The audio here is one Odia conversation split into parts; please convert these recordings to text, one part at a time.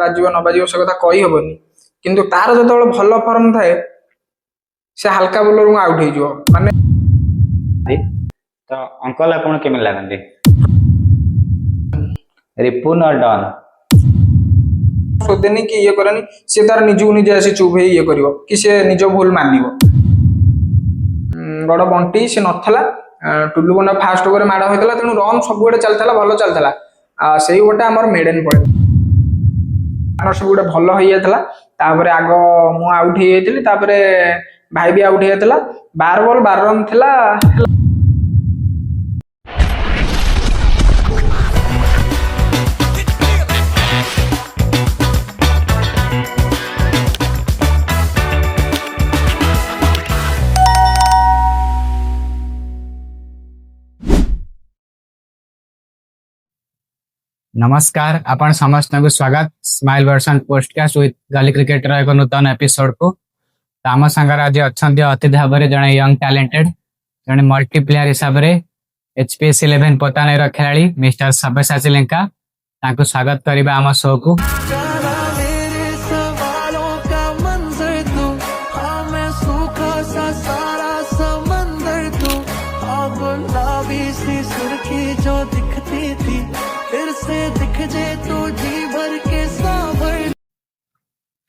बाजिबो न बाजिबो से कथा कहि हबनी किंतु तार जतबेले भल फॉर्म थाए से हल्का बोलर आउट हो जिवो माने तो अंकल आपन केमे लागंदी रिपुन और डॉन सोदेनी कि ये करनी से तार निजु निजे आसी चुप हे ये करिवो कि से निज भूल मानिवो बड़ बंटी से नथला टुल्लू बंडा फास्ट ओवर माड़ होइतला तेनु रन सब गुडे चलतला भलो चलतला सेही गोटे हमर मेडन पड़े हमर सब गुडे भलो होई जातला तापरे आगो मु आउट हे जाइतली तापरे भाई भी आउट हे जातला 12 बॉल 12 रन थिला नमस्कार आपण समस्त को स्वागत स्माइल वर्सन पोडकास्ट विथ गली क्रिकेटर एक नूतन एपिसोड को आम संगार आज अच्छा अतिथि भाव में जड़े यंग टैलेंटेड जड़े मल्टीप्लेयर हिसाब से एचपीएस 11 पोतानेर खेलाड़ी मिस्टर सब्यसाची लेंका तांको स्वागत करबा आम शो को।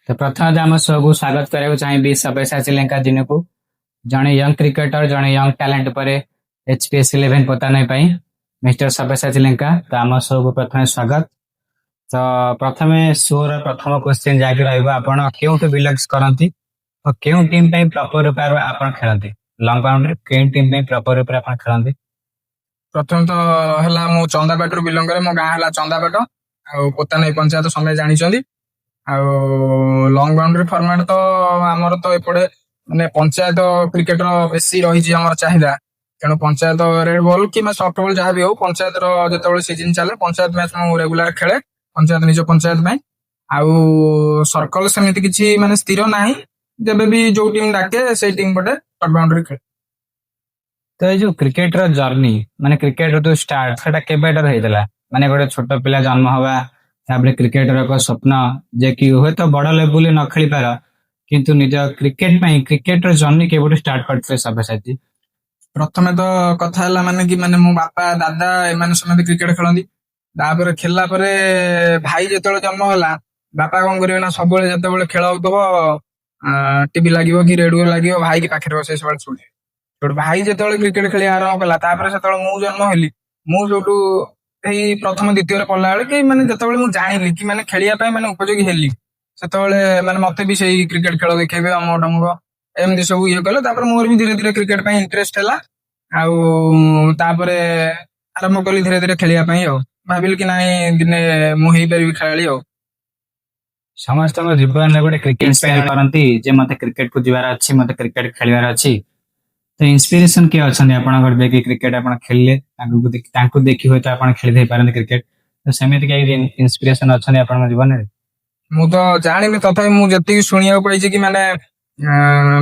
तो प्रथम आम शो को स्वागत करने चाहिए सब्यसाची लेंका जिन को जड़े यंग क्रिकेटर जड़े यंग टैलेंट पर एचपीएस 11 पोताने मिस्टर सब्यसाची लेंका तो आम शो को प्रथम स्वागत। तो प्रथम शो प्रथम क्वेश्चन जाके रहा क्यों बिलंग्स करती और क्यों टीम प्रॉपर रूप आप खेलती लंग बाउंड्री क्यों टीम प्रॉपर रूप आप खेलती। प्रथम तो है मु चंदापेट बिलंग करे मो गाँ है चंदापेट आ पोताने पंचायत समय जानी लंग बाउंड्री फॉर्मेट तो आमर तो एपटे माने पंचायत क्रिकेटर बेसी रही चाहिदा तेणु पंचायत रेड बॉल कि सॉफ्ट बॉल जहाँ भी हो पंचायत जो सीजन चले पंचायत मैच में रेगुलर खेले पंचायत निज पंचायत में आउ सर्कल सेमती किसी माने स्थिर नाही जब भी जो टीम डाके से टीम पटे शॉर्ट बाउंड्री खेले। तो ये जो क्रिकेट जर्नी माने क्रिकेट जो स्टार्ट सेटा केबेटर हेतला माने गोटे छोट पिला जन्म हवा ताबले क्रिकेटर एक स्वप्न जे कि हुए तो बड़ लेवल न खेली पार किंतु निज क्रिकेट जर्नी के स्टार्ट करते सब्यसाची। प्रथम तो कथा है माने कि माने मो बापा दादा एमाने समस्त क्रिकेट खेलती तापर खेलला परे भाई जेतबेले जन्म होला बापा कौन करिवे ना सब जेतबेले खेल होतबो टीवी लागिवो कि रेडियो लागिवो भाई के पाखरे बसे सब सुने तो भाई जेतबेले क्रिकेट खेली आरंभ कला तापर सेतबेले मु जन्म हेली मु जोटू एई प्रथम द्वितीय पढ़ला बेले कि माने जेतबेले मु जानिली कि माने खेलिया पय माने उपयोगी हेली सेतबेले माने मते भी सेई क्रिकेट खेल देखेबे अमोट अमोक एमती सब ये कले तापर मोर भी धीरे धीरे क्रिकेट पय इंटरेस्ट हैला आउ तापरे आरंभ कली धीरे धीरे खेलिया पय हो भाबिल कि नाही दिने मु हेई परिबी खेलाड़ी हो। समस्त जीवन में गोटे क्रिकेट करती जे मते क्रिकेट को जीवार अच्छी मते क्रिकेट खेलिवार अच्छी तो इंस्पिरेशन किए अच्छा आप देखिए क्रिकेट आप खेलिले देखी हुए तो आप खेली दे पारते क्रिकेट तो सेमती कई इंस्पिरेशन अच्छा आप जीवन में मु तो जानी तथा मुझे शुणा पाई कि माने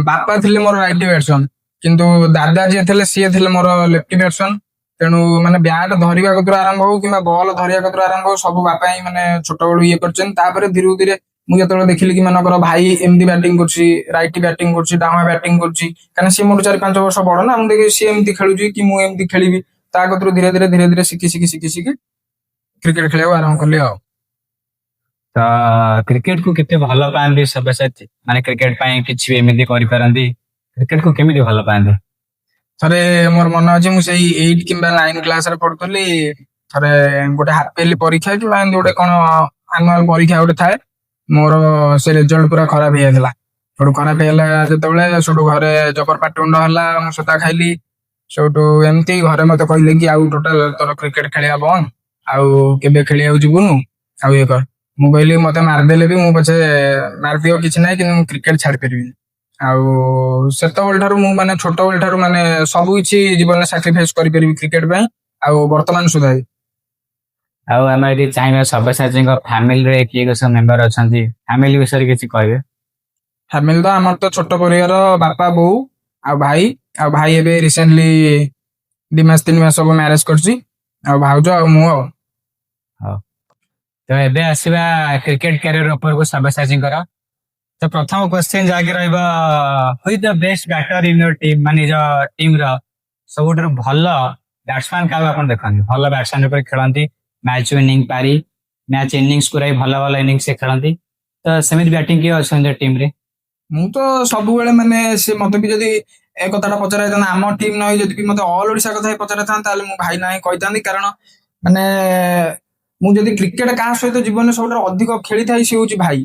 बापा थे मोर राइट बैट्समैन किंतु दादा जी थे सी थे मोर लेफ्ट बैट्समैन तेणु माने बैट धरिया कतुर आरंभ हो कि बॉल धरिया कतुर आरंभ हो सब बापा ही माने छोट बड़ ये कर धीरे धीरे मुझे देखिली कि मानकर भाई एमती बैटिंग करछि राइट बैटिंग करछि डाउन बैटिंग करछि कारण सी मोर 4-5 वर्ष बड़ ना मुझे सी एमती खेलुछि कि मु एमती खेलिबी ता कतुर धीरे धीरे शिखी क्रिकेट खेलिया आरंभ करली आ। तो क्रिकेट को केते भल पांदी सब्यसाची माने क्रिकेट पाई किछि एमती करि पारंदी क्रिकेट को केमिति भल पांदी। थरे मोर मन अछि मु सेही 8 किंबा 9 क्लास रे पढतली थरे गोटे हाफ इयरली परीक्षा कि माने गोटे कोन एनुअल परीक्षा गोटे थाए मोर से रिजल्ट पूरा खराब हो जाता छोटू खराब होगा जो छोटू घरे जबर पाटुंड है मु सता खाइली छोटू एमती घरे मत कहले कि आउ टोटल तोर क्रिकेट खेलिया बंद आउ केबे खेलिया जीवनु आउ ये कर मु कहली मत मारदेले भी मु पछे मार दियो किछि नै कि क्रिकेट छाड़ परिबी आउ सेत बेल ठारू मु माने छोट बेल ठारू माने सब किछि जीवन सैक्रिफाइस करि परिबी क्रिकेट पय आउ वर्तमान सुधा आउ हमारी चाहिए सब्यसाची फैमिली रे किए सब मेंबर अछंती फैमिली विषय किछि कहबे। फैमिली तो आमर तो छोट परिवार बापा बो आ भाई एबे रिसेंटली 2 मास 3 मास सब मैरिज करछि आ भाउज आ मु। ତ ଏବେ ଆସିବା କ୍ରିକେଟ କ୍ୟାରିୟର ଉପରକୁ ସବ୍ୟସାଚୀଙ୍କର। ତ ପ୍ରଥମ କ୍ୱେଶ୍ଚେନ୍ ଯାହାକି ରହିବ, ହୁ is the best batter in your team, ମାନେ ନିଜ ଟିମ୍ ର ସବୁଠାରୁ ଭଲ ବ୍ୟାଟ୍ସମ୍ୟାନ କାହାକୁ ଆପଣ ଦେଖନ୍ତି? ଭଲ ବ୍ୟାଟ୍ସମ୍ୟାନ ଉପରେ ଖେଳନ୍ତି, ମ୍ୟାଚ ୱିନିଂ ପାରି, ମ୍ୟାଚ ଇନିଂସ ପୁରାଇ ଭଲ ଭଲ ଇନିଂସ ସେ ଖେଳନ୍ତି। ତ ସେମିତି ବ୍ୟାଟିଂ କିଏ ଅଛନ୍ତି ଟିମ୍ ରେ? ମୁଁ ତ ସବୁବେଳେ ମାନେ ସେ ମତେ ବି ଯଦି ଏ କଥାଟା ପଚରାଇଥାନ୍ତା ଆମ ଟିମ୍ ନ ହେଇ ଯଦି ବି ମତେ ଅଲ ଓଡିଶା କଥା ପଚରାଇଥାନ୍ତା ତାହେଲେ ମୁଁ ଭାଇ ନାହିଁ କହିଥାନ୍ତି। କାରଣ ମାନେ ମୁଁ ଯଦି କ୍ରିକେଟ କାହା ସହିତ ଜୀବନରେ ସବୁଠାରୁ ଅଧିକ ଖେଳିଥାଏ ସେ ହଉଛି ଭାଇ।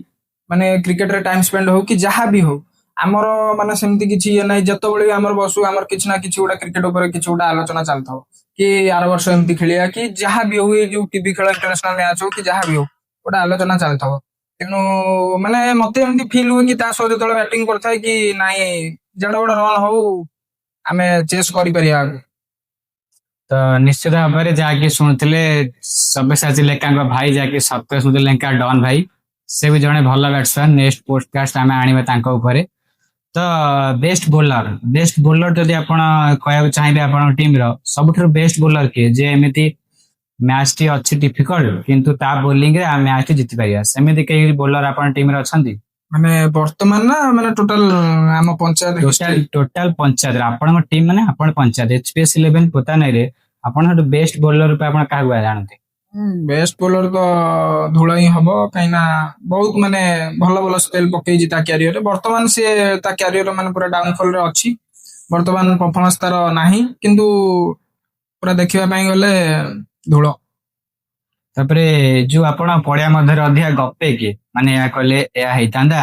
ମାନେ କ୍ରିକେଟରେ ଟାଇମ ସ୍ପେଣ୍ଡ ହଉ କି ଯାହା ବି ହଉ, ଆମର ମାନେ ସେମିତି କିଛି ଇଏ ନାହିଁ। ଯେତେବେଳେ ବି ଆମର ବସୁ ଆମର କିଛି ନା କିଛି ଗୋଟେ କ୍ରିକେଟ ଉପରେ କିଛି ଗୋଟେ ଆଲୋଚନା ଚାଲିଥିବ, କି ଆର ବର୍ଷ ଏମିତି ଖେଳିବା କି ଯାହା ବି ହଉ, ଏଇ ଯୋଉ ଟିଭି ଖେଳ ଇଣ୍ଟରନ୍ୟାସନାଲ ମ୍ୟାଚ ହଉ କି ଯାହା ବି ହଉ, ଗୋଟେ ଆଲୋଚନା ଚାଲିଥିବ। ତେଣୁ ମାନେ ମତେ ଏମିତି ଫିଲ୍ ହୁଏ କି ତା ସହ ଯେତେବେଳେ ବ୍ୟାଟିଂ କରିଥାଏ କି ନାଇଁ ଯେଡେ ଗୋଟେ ରନ୍ ହଉ ଆମେ ଚେସ୍ କରିପାରିବା। ତ ନିଶ୍ଚିତ ଭାବରେ ଯାହାକି ଶୁଣୁଥିଲେ ସବ୍ୟସାଚୀ ଲେଙ୍କାଙ୍କ ଭାଇ, ଯାହାକି ସତ୍ୟସୁନ୍ଦର ଲେଙ୍କା ଡନ୍ ଭାଇ, ସେ ବି ଜଣେ ଭଲ ବ୍ୟାଟ୍ସମ୍ୟାନ। ନେକ୍ସଟ ପୋଡକାଷ୍ଟ ଆମେ ଆଣିବା ତାଙ୍କ ଉପରେ। ତ ବେଷ୍ଟ ବୋଲର ଯଦି ଆପଣ କହିବାକୁ ଚାହିଁବେ ଆପଣଙ୍କ ଟିମ ର ସବୁଠାରୁ ବେଷ୍ଟ ବୋଲର କିଏ, ଯେ ଏମିତି ମ୍ୟାଚ ଟି ଅଛି ଡିଫିକଲ୍ଟ କିନ୍ତୁ ତା ବୋଲିଂ ରେ ଆମେ ମ୍ୟାଚ ଟି ଜିତି ପାରିବା, ସେମିତି କେହି ବୋଲର ଆପଣଙ୍କ ଟିମରେ ଅଛନ୍ତି? ମାନେ ବର୍ତ୍ତମାନ ନା ମାନେ ଟୋଟାଲ ଆମ ପଞ୍ଚାୟତ ଟୋଟାଲ ପଞ୍ଚାୟତରେ ଆପଣଙ୍କ ଟିମ୍, ମାନେ ଆପଣ ପଞ୍ଚାୟତ HPS11 ପୋତାନାଇରେ ଆପଣଙ୍କ ବେଷ୍ଟ ବୋଲର ରୂପେ ଆପଣ କାହାକୁ ଜାଣନ୍ତି? ବେଷ୍ଟ ବୋଲର ତ ଧୂଳ ହିଁ ହବ, କାହିଁକି ନା ବହୁତ ମାନେ ଭଲ ଭଲ ସ୍ପେଲ ପକେଇଛି ତା କ୍ୟାରିୟରରେ। ବର୍ତ୍ତମାନ ସେ ତା କ୍ୟାରିୟର ମାନେ ପୁରା ଡାଉନଫଲ ରେ ଅଛି, ବର୍ତ୍ତମାନ ପରଫର୍ମାନ୍ସ ତାର ନାହିଁ, କିନ୍ତୁ ପୁରା ଦେଖିବା ପାଇଁ ଗଲେ ଧୂଳ। ତାପରେ ଯୋଉ ଆପଣ ପଡିଆ ମଧ୍ୟରେ ଅଧିକା ଗପେ କିଏ, ମାନେ ଏହା କହିଲେ ଏହା ହେଇଥାନ୍ତା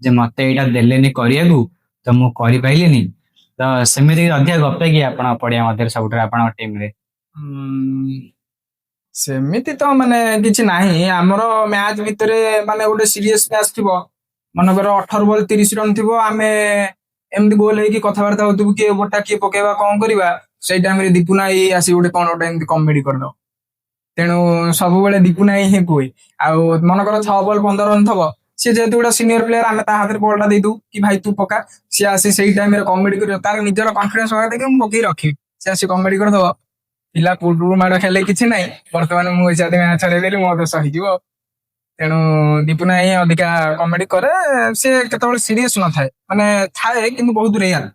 ଯେ ମତେ ଏଇଟା ଦେଲେନି କରିବାକୁ ତ ମୁଁ କରିପାରିଲିନି, ତ ସେମିତି ଅଧିକା ଗପେ କିଏ ଆପଣ ପଡିଆ ମଧ୍ୟରେ ସବୁଠାରୁ ଆପଣଙ୍କ ଟିମରେ? ଉଁ, ସେମିତି ତ ମାନେ କିଛି ନାହିଁ। ଆମର ମ୍ୟାଚ ଭିତରେ ମାନେ ଗୋଟେ ସିରିୟସ ମ୍ୟାଚ ଥିବ, ମନେକର 18 ବଲ୍ 30 ରନ୍ ଥିବ, ଆମେ ଏମିତି ଗୋଲ ହେଇକି କଥାବାର୍ତ୍ତା ହଉଥିବୁ କିଏ ଗୋଟା କିଏ ପକେଇବା କଣ କରିବା, ସେଇ ଟାଇମରେ ଦୀପୁନା ଏଇ ଆସି ଗୋଟେ କଣ ଗୋଟେ ଏମିତି କମେଡି କରିଦବ। ତେଣୁ ସବୁବେଳେ ଦୀପୁନା ହିଁ କୁହେ। ଆଉ ମନେକର 6 ବଲ୍ 15 ରନ୍ ଥବ, ସିଏ ଯେହେତୁ ଗୋଟେ ସିନିୟର ପ୍ଲେୟାର, ଆମେ ତା ହାତରେ ବଲ୍ ଟା ଦେଇଦଉ କି ଭାଇ ତୁ ପକା, ସିଏ ଆସି ସେଇ ଟାଇମରେ କମେଡି କରିବ। ତାର ନିଜର କନଫିଡେନ୍ସ ହବା ଦେଖି ମୁଁ ପକେଇ ରଖିବି, ସିଏ ଆସି କମେଡି କରିଦବ। ପିଲା ପୂର୍ବରୁ ମାଡ ଖେଳିଲେ କିଛି ନାହିଁ, ବର୍ତ୍ତମାନ ମୁଁ ହିସାବରେ ମ୍ୟାଚ ହରେଇଦେଲି, ମୋ ଦୋଷ ହେଇଯିବ। ତେଣୁ ଦୀପୁନା ହିଁ ଅଧିକା କମେଡି କରେ। ସେ କେତେବେଳେ ସିରିୟସ ନଥାଏ, ମାନେ ଥାଏ କିନ୍ତୁ ବହୁତ ରେୟାର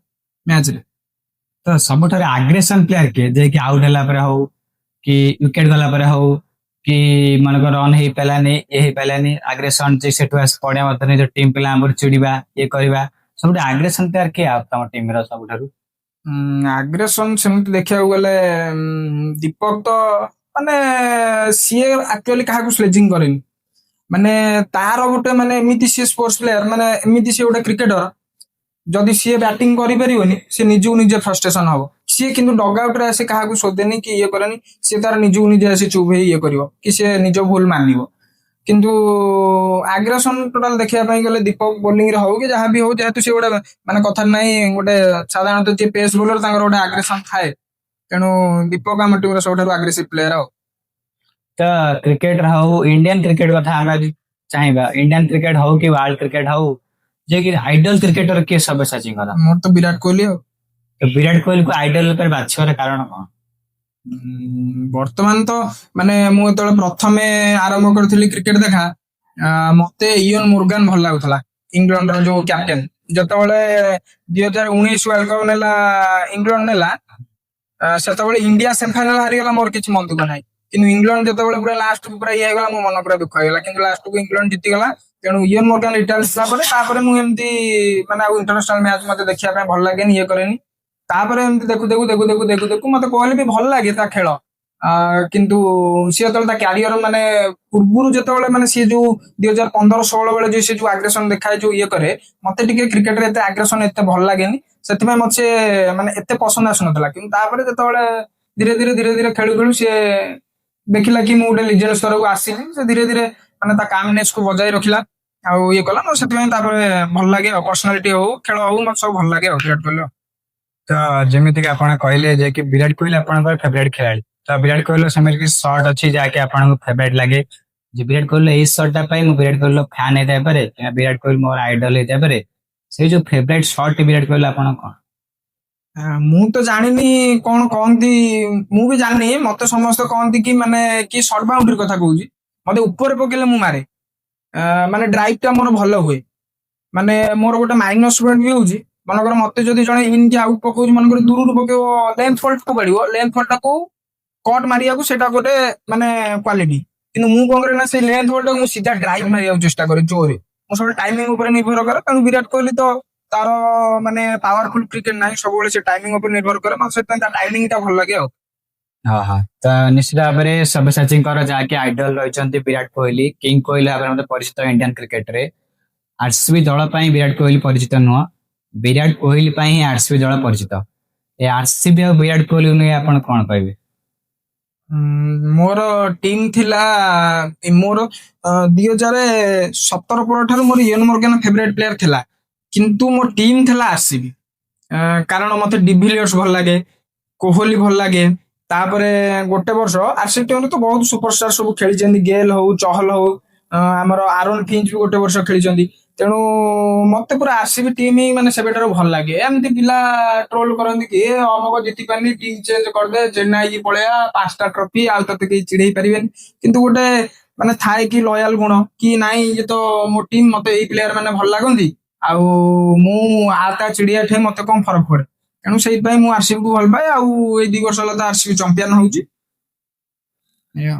ମ୍ୟାଚରେ। ତ ସବୁଠାରୁ ଆଗ୍ରେସନ ପ୍ଲେୟାର କିଏ, ଯିଏକି ଆଉଟ ହେଲା ପରେ ହଉ କି ୱିକେଟ ଗଲା ପରେ ହଉ କି ମନେକର ରନ୍ ହେଇପାରିଲାନି ଇଏ ହେଇପାରିଲାନି, ଆଗ୍ରେସନ ଯେ ସେଠୁ ଆସି ପଡିଆ ମଧ୍ୟରେ ନିଜ ଟିମ୍ ପିଲା ଆମର ଚିଡିବା ଇଏ କରିବା, ସବୁଠୁ ଆଗ୍ରେସନ ପ୍ଲେୟାର କିଏ ଆଉ ତମ ଟିମ ର ସବୁଠାରୁ? ଆଗ୍ରେସନ ସେମିତି ଦେଖିବାକୁ ଗଲେ ଦୀପକ ତ ମାନେ ସିଏ ଆକ୍ଚୁଆଲି କାହାକୁ ସ୍ଲେଜିଂ କରେନି। ମାନେ ତାର ଗୋଟେ ମାନେ ଏମିତି ସିଏ ସ୍ପୋର୍ଟସ ପ୍ଲେୟାର, ମାନେ ଏମିତି ସିଏ ଗୋଟେ କ୍ରିକେଟର, ଯଦି ସିଏ ବ୍ୟାଟିଂ କରିପାରିବନି ସେ ନିଜକୁ ନିଜେ ଫ୍ରଷ୍ଟ୍ରେସନ ହବ। ସିଏ କିନ୍ତୁ ଡଗ ଆଉଟ ରେ ଆସି କାହାକୁ ଶୋଧେନି କି ଇଏ କରେନି, ସିଏ ତାର ନିଜକୁ ନିଜେ ଆସି ଚୁପ୍ ହେଇ ଇଏ କରିବ କି ସିଏ ନିଜ ଭୁଲ ମାନିବ। କିନ୍ତୁ ଆଗ୍ରେସନ ଟୋଟାଲ ଦେଖିବା ପାଇଁ ଗଲେ ଦୀପକ ବୋଲିଂ ରେ ହଉ କି ଯାହା ବି ହଉ, ଯେହେତୁ ସିଏ ଗୋଟେ ମାନେ କଥା ନାହିଁ, ଗୋଟେ ସାଧାରଣତଃ ଯିଏ ପେସ୍ ବୋଲର ତାଙ୍କର ଗୋଟେ ଆଗ୍ରେସନ ଥାଏ। ତେଣୁ ଦୀପକ ଆମ ଟିମର ସବୁଠାରୁ ଆଗ୍ରେସିଭ ପ୍ଲେୟାର ଆଉ। ତ କ୍ରିକେଟ ହଉ, ଇଣ୍ଡିଆନ କ୍ରିକେଟ କଥା ଆମେ ଯଦି ଚାହିଁବା, ଇଣ୍ଡିଆନ କ୍ରିକେଟ ହଉ କି ୱାର୍ଲଡ କ୍ରିକେଟ ହଉ, ଯେ କି ଆଇଡଲ କ୍ରିକେଟର କିଏ ସବ୍ୟସାଚୀଙ୍କର? ମୋର ତ ବିରାଟ କୋହଲି ଆଉ। ତ ବିରାଟ କୋହଲିକୁ ଆଇଡଲ ରୂପରେ ବାଛିବାର କାରଣ କଣ? ବର୍ତ୍ତମାନ ତ ମାନେ ମୁଁ ଯେତେବେଳେ ପ୍ରଥମେ ଆରମ୍ଭ କରିଥିଲି କ୍ରିକେଟ ଦେଖା, ମତେ ଇୟନ ମୋର୍ଗାନ ଭଲ ଲାଗୁଥିଲା, ଇଂଲଣ୍ଡର ଯୋଉ କ୍ୟାପ୍ଟେନ। ଯେତେବେଳେ 2019 ୱାର୍ଲଡ କପ୍ ନେଲା, ଇଂଲଣ୍ଡ ନେଲା, ସେତେବେଳେ ଇଣ୍ଡିଆ ସେମିଫାଇନାଲ ହାରିଗଲା, ମୋର କିଛି ମନ ଦୁଃଖ ନାହିଁ। କିନ୍ତୁ ଇଂଲଣ୍ଡ ଯେତେବେଳେ ପୁରା ଲାଷ୍ଟକୁ ପୁରା ଇଏ ହେଇଗଲା, ମୋ ମନ ପୁରା ଦୁଃଖ ହେଇଗଲା। କିନ୍ତୁ ଲାଷ୍ଟକୁ ଇଂଲଣ୍ଡ ଜିତିଗଲା। ତେଣୁ ଇୟନ ମୋର୍ଗାନ ରିଟାୟାର୍ଡ ହେଲା ପରେ ତାପରେ ମୁଁ ଏମିତି ମାନେ ଆଉ ଇଣ୍ଟରନ୍ୟାସନାଲ ମ୍ୟାଚ ମତେ ଦେଖିବା ପାଇଁ ଭଲ ଲାଗେନି, ଇଏ କରେନି। ତାପରେ ଏମିତି ଦେଖୁ ମତେ କୋହଲି ବି ଭଲ ଲାଗେ ତା ଖେଳ। କିନ୍ତୁ ସିଏ ଯେତେବେଳେ ତା କ୍ୟାରିୟର ମାନେ ପୂର୍ବରୁ ଯେତେବେଳେ ମାନେ ସିଏ ଯୋଉ 2015-16 ବେଳେ ଯୋଉ ସେ ଯୋଉ ଆଗ୍ରେସନ ଦେଖାଏ ଯୋଉ ଇଏ କରେ, ମତେ ଟିକେ କ୍ରିକେଟରେ ଏତେ ଆଗ୍ରେସନ ଏତେ ଭଲ ଲାଗେନି। ସେଥିପାଇଁ ମତେ ମାନେ ଏତେ ପସନ୍ଦ ଆସୁନଥିଲା। କିନ୍ତୁ ତାପରେ ଯେତେବେଳେ ଧୀରେ ଧୀରେ ଖେଳୁ ଖେଳୁ ସିଏ ଦେଖିଲା କି ମୁଁ ଗୋଟେ ଲିଜେଣ୍ଡ ସ୍ତରକୁ ଆସିଲି, ସେ ଧୀରେ ଧୀରେ ମାନେ ତା କାମନେସ କୁ ବଜାୟ ରଖିଲା ଆଉ ଇଏ କଲା। ମୋର ସେଥିପାଇଁ ତାପରେ ଭଲ ଲାଗେ ଆଉ, ପର୍ସନାଲିଟି ହଉ ଖେଳ ହଉ ମତେ ସବୁ ଭଲ ଲାଗେ ଆଉ ବିରାଟ କୋହଲି। ତ ଯେମିତିକି ଆପଣ କହିଲେ ଯେ କି ବିରାଟ କୋହଲି ଆପଣଙ୍କର ଫେଭରାଇଟ ଖେଳାଳି, ତ ବିରାଟ କୋହଲିର ସେମିତି କିଛି ସର୍ଟ ଅଛି ଯାହାକି ଆପଣଙ୍କୁ ଫେଭରାଇଟ ଲାଗେ, ଯେ ବିରାଟ କୋହଲି ଏଇ ସର୍ଟ ଟା ପାଇଁ ମୁଁ ବିରାଟ କୋହଲିର ଫ୍ୟାନ ହେଇଥାଏ ପାରେ, ବିରାଟ କୋହଲି ମୋର ଆଇଡଲ ହେଇଥାଏ ପାରେ, ସେଇ ଯୋଉ ଫେଭରାଇଟ ସର୍ଟ ବିରାଟ କୋହଲି ଆପଣ କଣ? ମୁଁ ତ ଜାଣିନି କଣ କହନ୍ତି, ମୁଁ ବି ଜାଣିନି। ମତେ ସମସ୍ତେ କହନ୍ତି କି ମାନେ କି ସର୍ଟ ବାଉଣ୍ଡ୍ରି କଥା କହୁଛି, ମତେ ଉପରେ ପକେଇଲେ ମୁଁ ମାରେ। ମାନେ ଡ୍ରାଇଭ ଟା ମୋର ଭଲ ହୁଏ। ମାନେ ମୋର ଗୋଟେ ମାଇନସ ପଏଣ୍ଟ ବି ହଉଛି, ମନେକର ମତେ ଯଦି ଜଣେ ଇନ୍ କି ଆଉଟ୍ ପକଉଛି, ମନେକର ଦୂରରୁ ପକେଇବ ଲେନ୍ଥ ଫଲ୍ଟ କୁ କାଢିବ, ଲେନ୍ଥ ଫଲ୍ଟ ଟାକୁ କଟ୍ ମାରିବାକୁ ସେଇଟା ଗୋଟେ ମାନେ କ୍ୱାଲିଟି। କିନ୍ତୁ ମୁଁ କଣ କରେ ନା ସେଇ ଲେନ୍ଥ ଫଲ୍ଟ ଟାକୁ ମୁଁ ସିଧା ଡ୍ରାଇଭ ମାରିବାକୁ ଚେଷ୍ଟା କରେ ଜୋରେ। ମୁଁ ସବୁବେଳେ ଟାଇମିଂ ଉପରେ ନିର୍ଭର କରେ, ତେଣୁ ବିରାଟ କୋହଲି ତ ତାର ମାନେ ପାୱାରଫୁଲ କ୍ରିକେଟ ନାହିଁ, ସବୁବେଳେ ସେ ଟାଇମିଂ ଉପରେ ନିର୍ଭର କରେ, ମତେ ସେଥିପାଇଁ ତା ଟାଇମିଂ ଟା ଭଲ ଲାଗେ ଆଉ। ହଁ ହଁ। ତ ନିଶ୍ଚିତ ଭାବରେ ସବ୍ୟସାଚୀଙ୍କର ଯାହାକି ଆଇଡଲ ରହିଛନ୍ତି ବିରାଟ କୋହଲି, କିଙ୍ଗ କୋହଲି ଭାବରେ ମଧ୍ୟ ପରିଚିତ ଇଣ୍ଡିଆନ କ୍ରିକେଟରେ। ଆରସିବି ଦଳ ପାଇଁ ବିରାଟ କୋହଲି ପରିଚିତ ନୁହଁ, ବିରାଟ କୋହଲି ପାଇଁ ହିଁ ଆରସିବି ଦଳ ପରିଚିତ। ଏ ଆରସିବି ଆଉ ବିରାଟ କୋହଲି ନେଇ ଆପଣ କଣ କହିବେ? ମୋର ଟିମ୍ ଥିଲା, ମୋର 2017 ପରଠାରୁ ମୋର ଇୟନ ମର୍ଗାନ ଫେଭରାଇଟ ପ୍ଲେୟାର ଥିଲା, କିନ୍ତୁ ମୋ ଟିମ୍ ଥିଲା ଆରସିବି। କାରଣ ମତେ ଡିଭିଲିୟର୍ସ ଭଲ ଲାଗେ, କୋହଲି ଭଲ ଲାଗେ। ତାପରେ ଗୋଟେ ବର୍ଷ ଆରସିବି ଟିମରେ ତ ବହୁତ ସୁପରଷ୍ଟାର ସବୁ ଖେଳିଛନ୍ତି, ଗେଲ୍ ହଉ, ଚହଲ ହଉ, ଆମର ଆରୋନ ଫିଞ୍ଚ ବି ଗୋଟେ ବର୍ଷ ଖେଳିଛନ୍ତି। ତେଣୁ ମତେ ପୁରା ଆରସିବି ଟିମ୍ ହିଁ ମାନେ ସେବେଠାରୁ ଭଲ ଲାଗେ। ଏମିତି ପିଲା ଟ୍ରୋଲ କରନ୍ତି କି ଏ ଅମକ ଜିତି ପାରିନି, ଟିମ୍ ଚେଞ୍ଜ କରିଦେ, ଚେନ୍ନାଇ କି ପଳେଇବା, 5ଟା ଟ୍ରଫି, ଆଉ ତତେ କେହି ଚିଡେଇ ପାରିବେନି। କିନ୍ତୁ ଗୋଟେ ମାନେ ଥାଏ କି ଲୟାଲ ଗୁଣ କି ନାଇଁ, ଇଏ ତ ମୋ ଟିମ୍, ମତେ ଏଇ ପ୍ଲେୟାର ମାନେ ଭଲ ଲାଗନ୍ତି, ଆଉ ମୁଁ ତା ଚିଡିଆ ଠେଇଁ ମତେ କଣ ଫରକ ପଡେ। ତେଣୁ ସେଇଥିପାଇଁ ମୁଁ ଆରସିବି କୁ ଭଲ ପାଏ, ଆଉ ଏଇ 2 ବର୍ଷ ହେଲା ତ ଆରସିବି ଚମ୍ପିଆନ ହଉଛି। ଏଇଆ।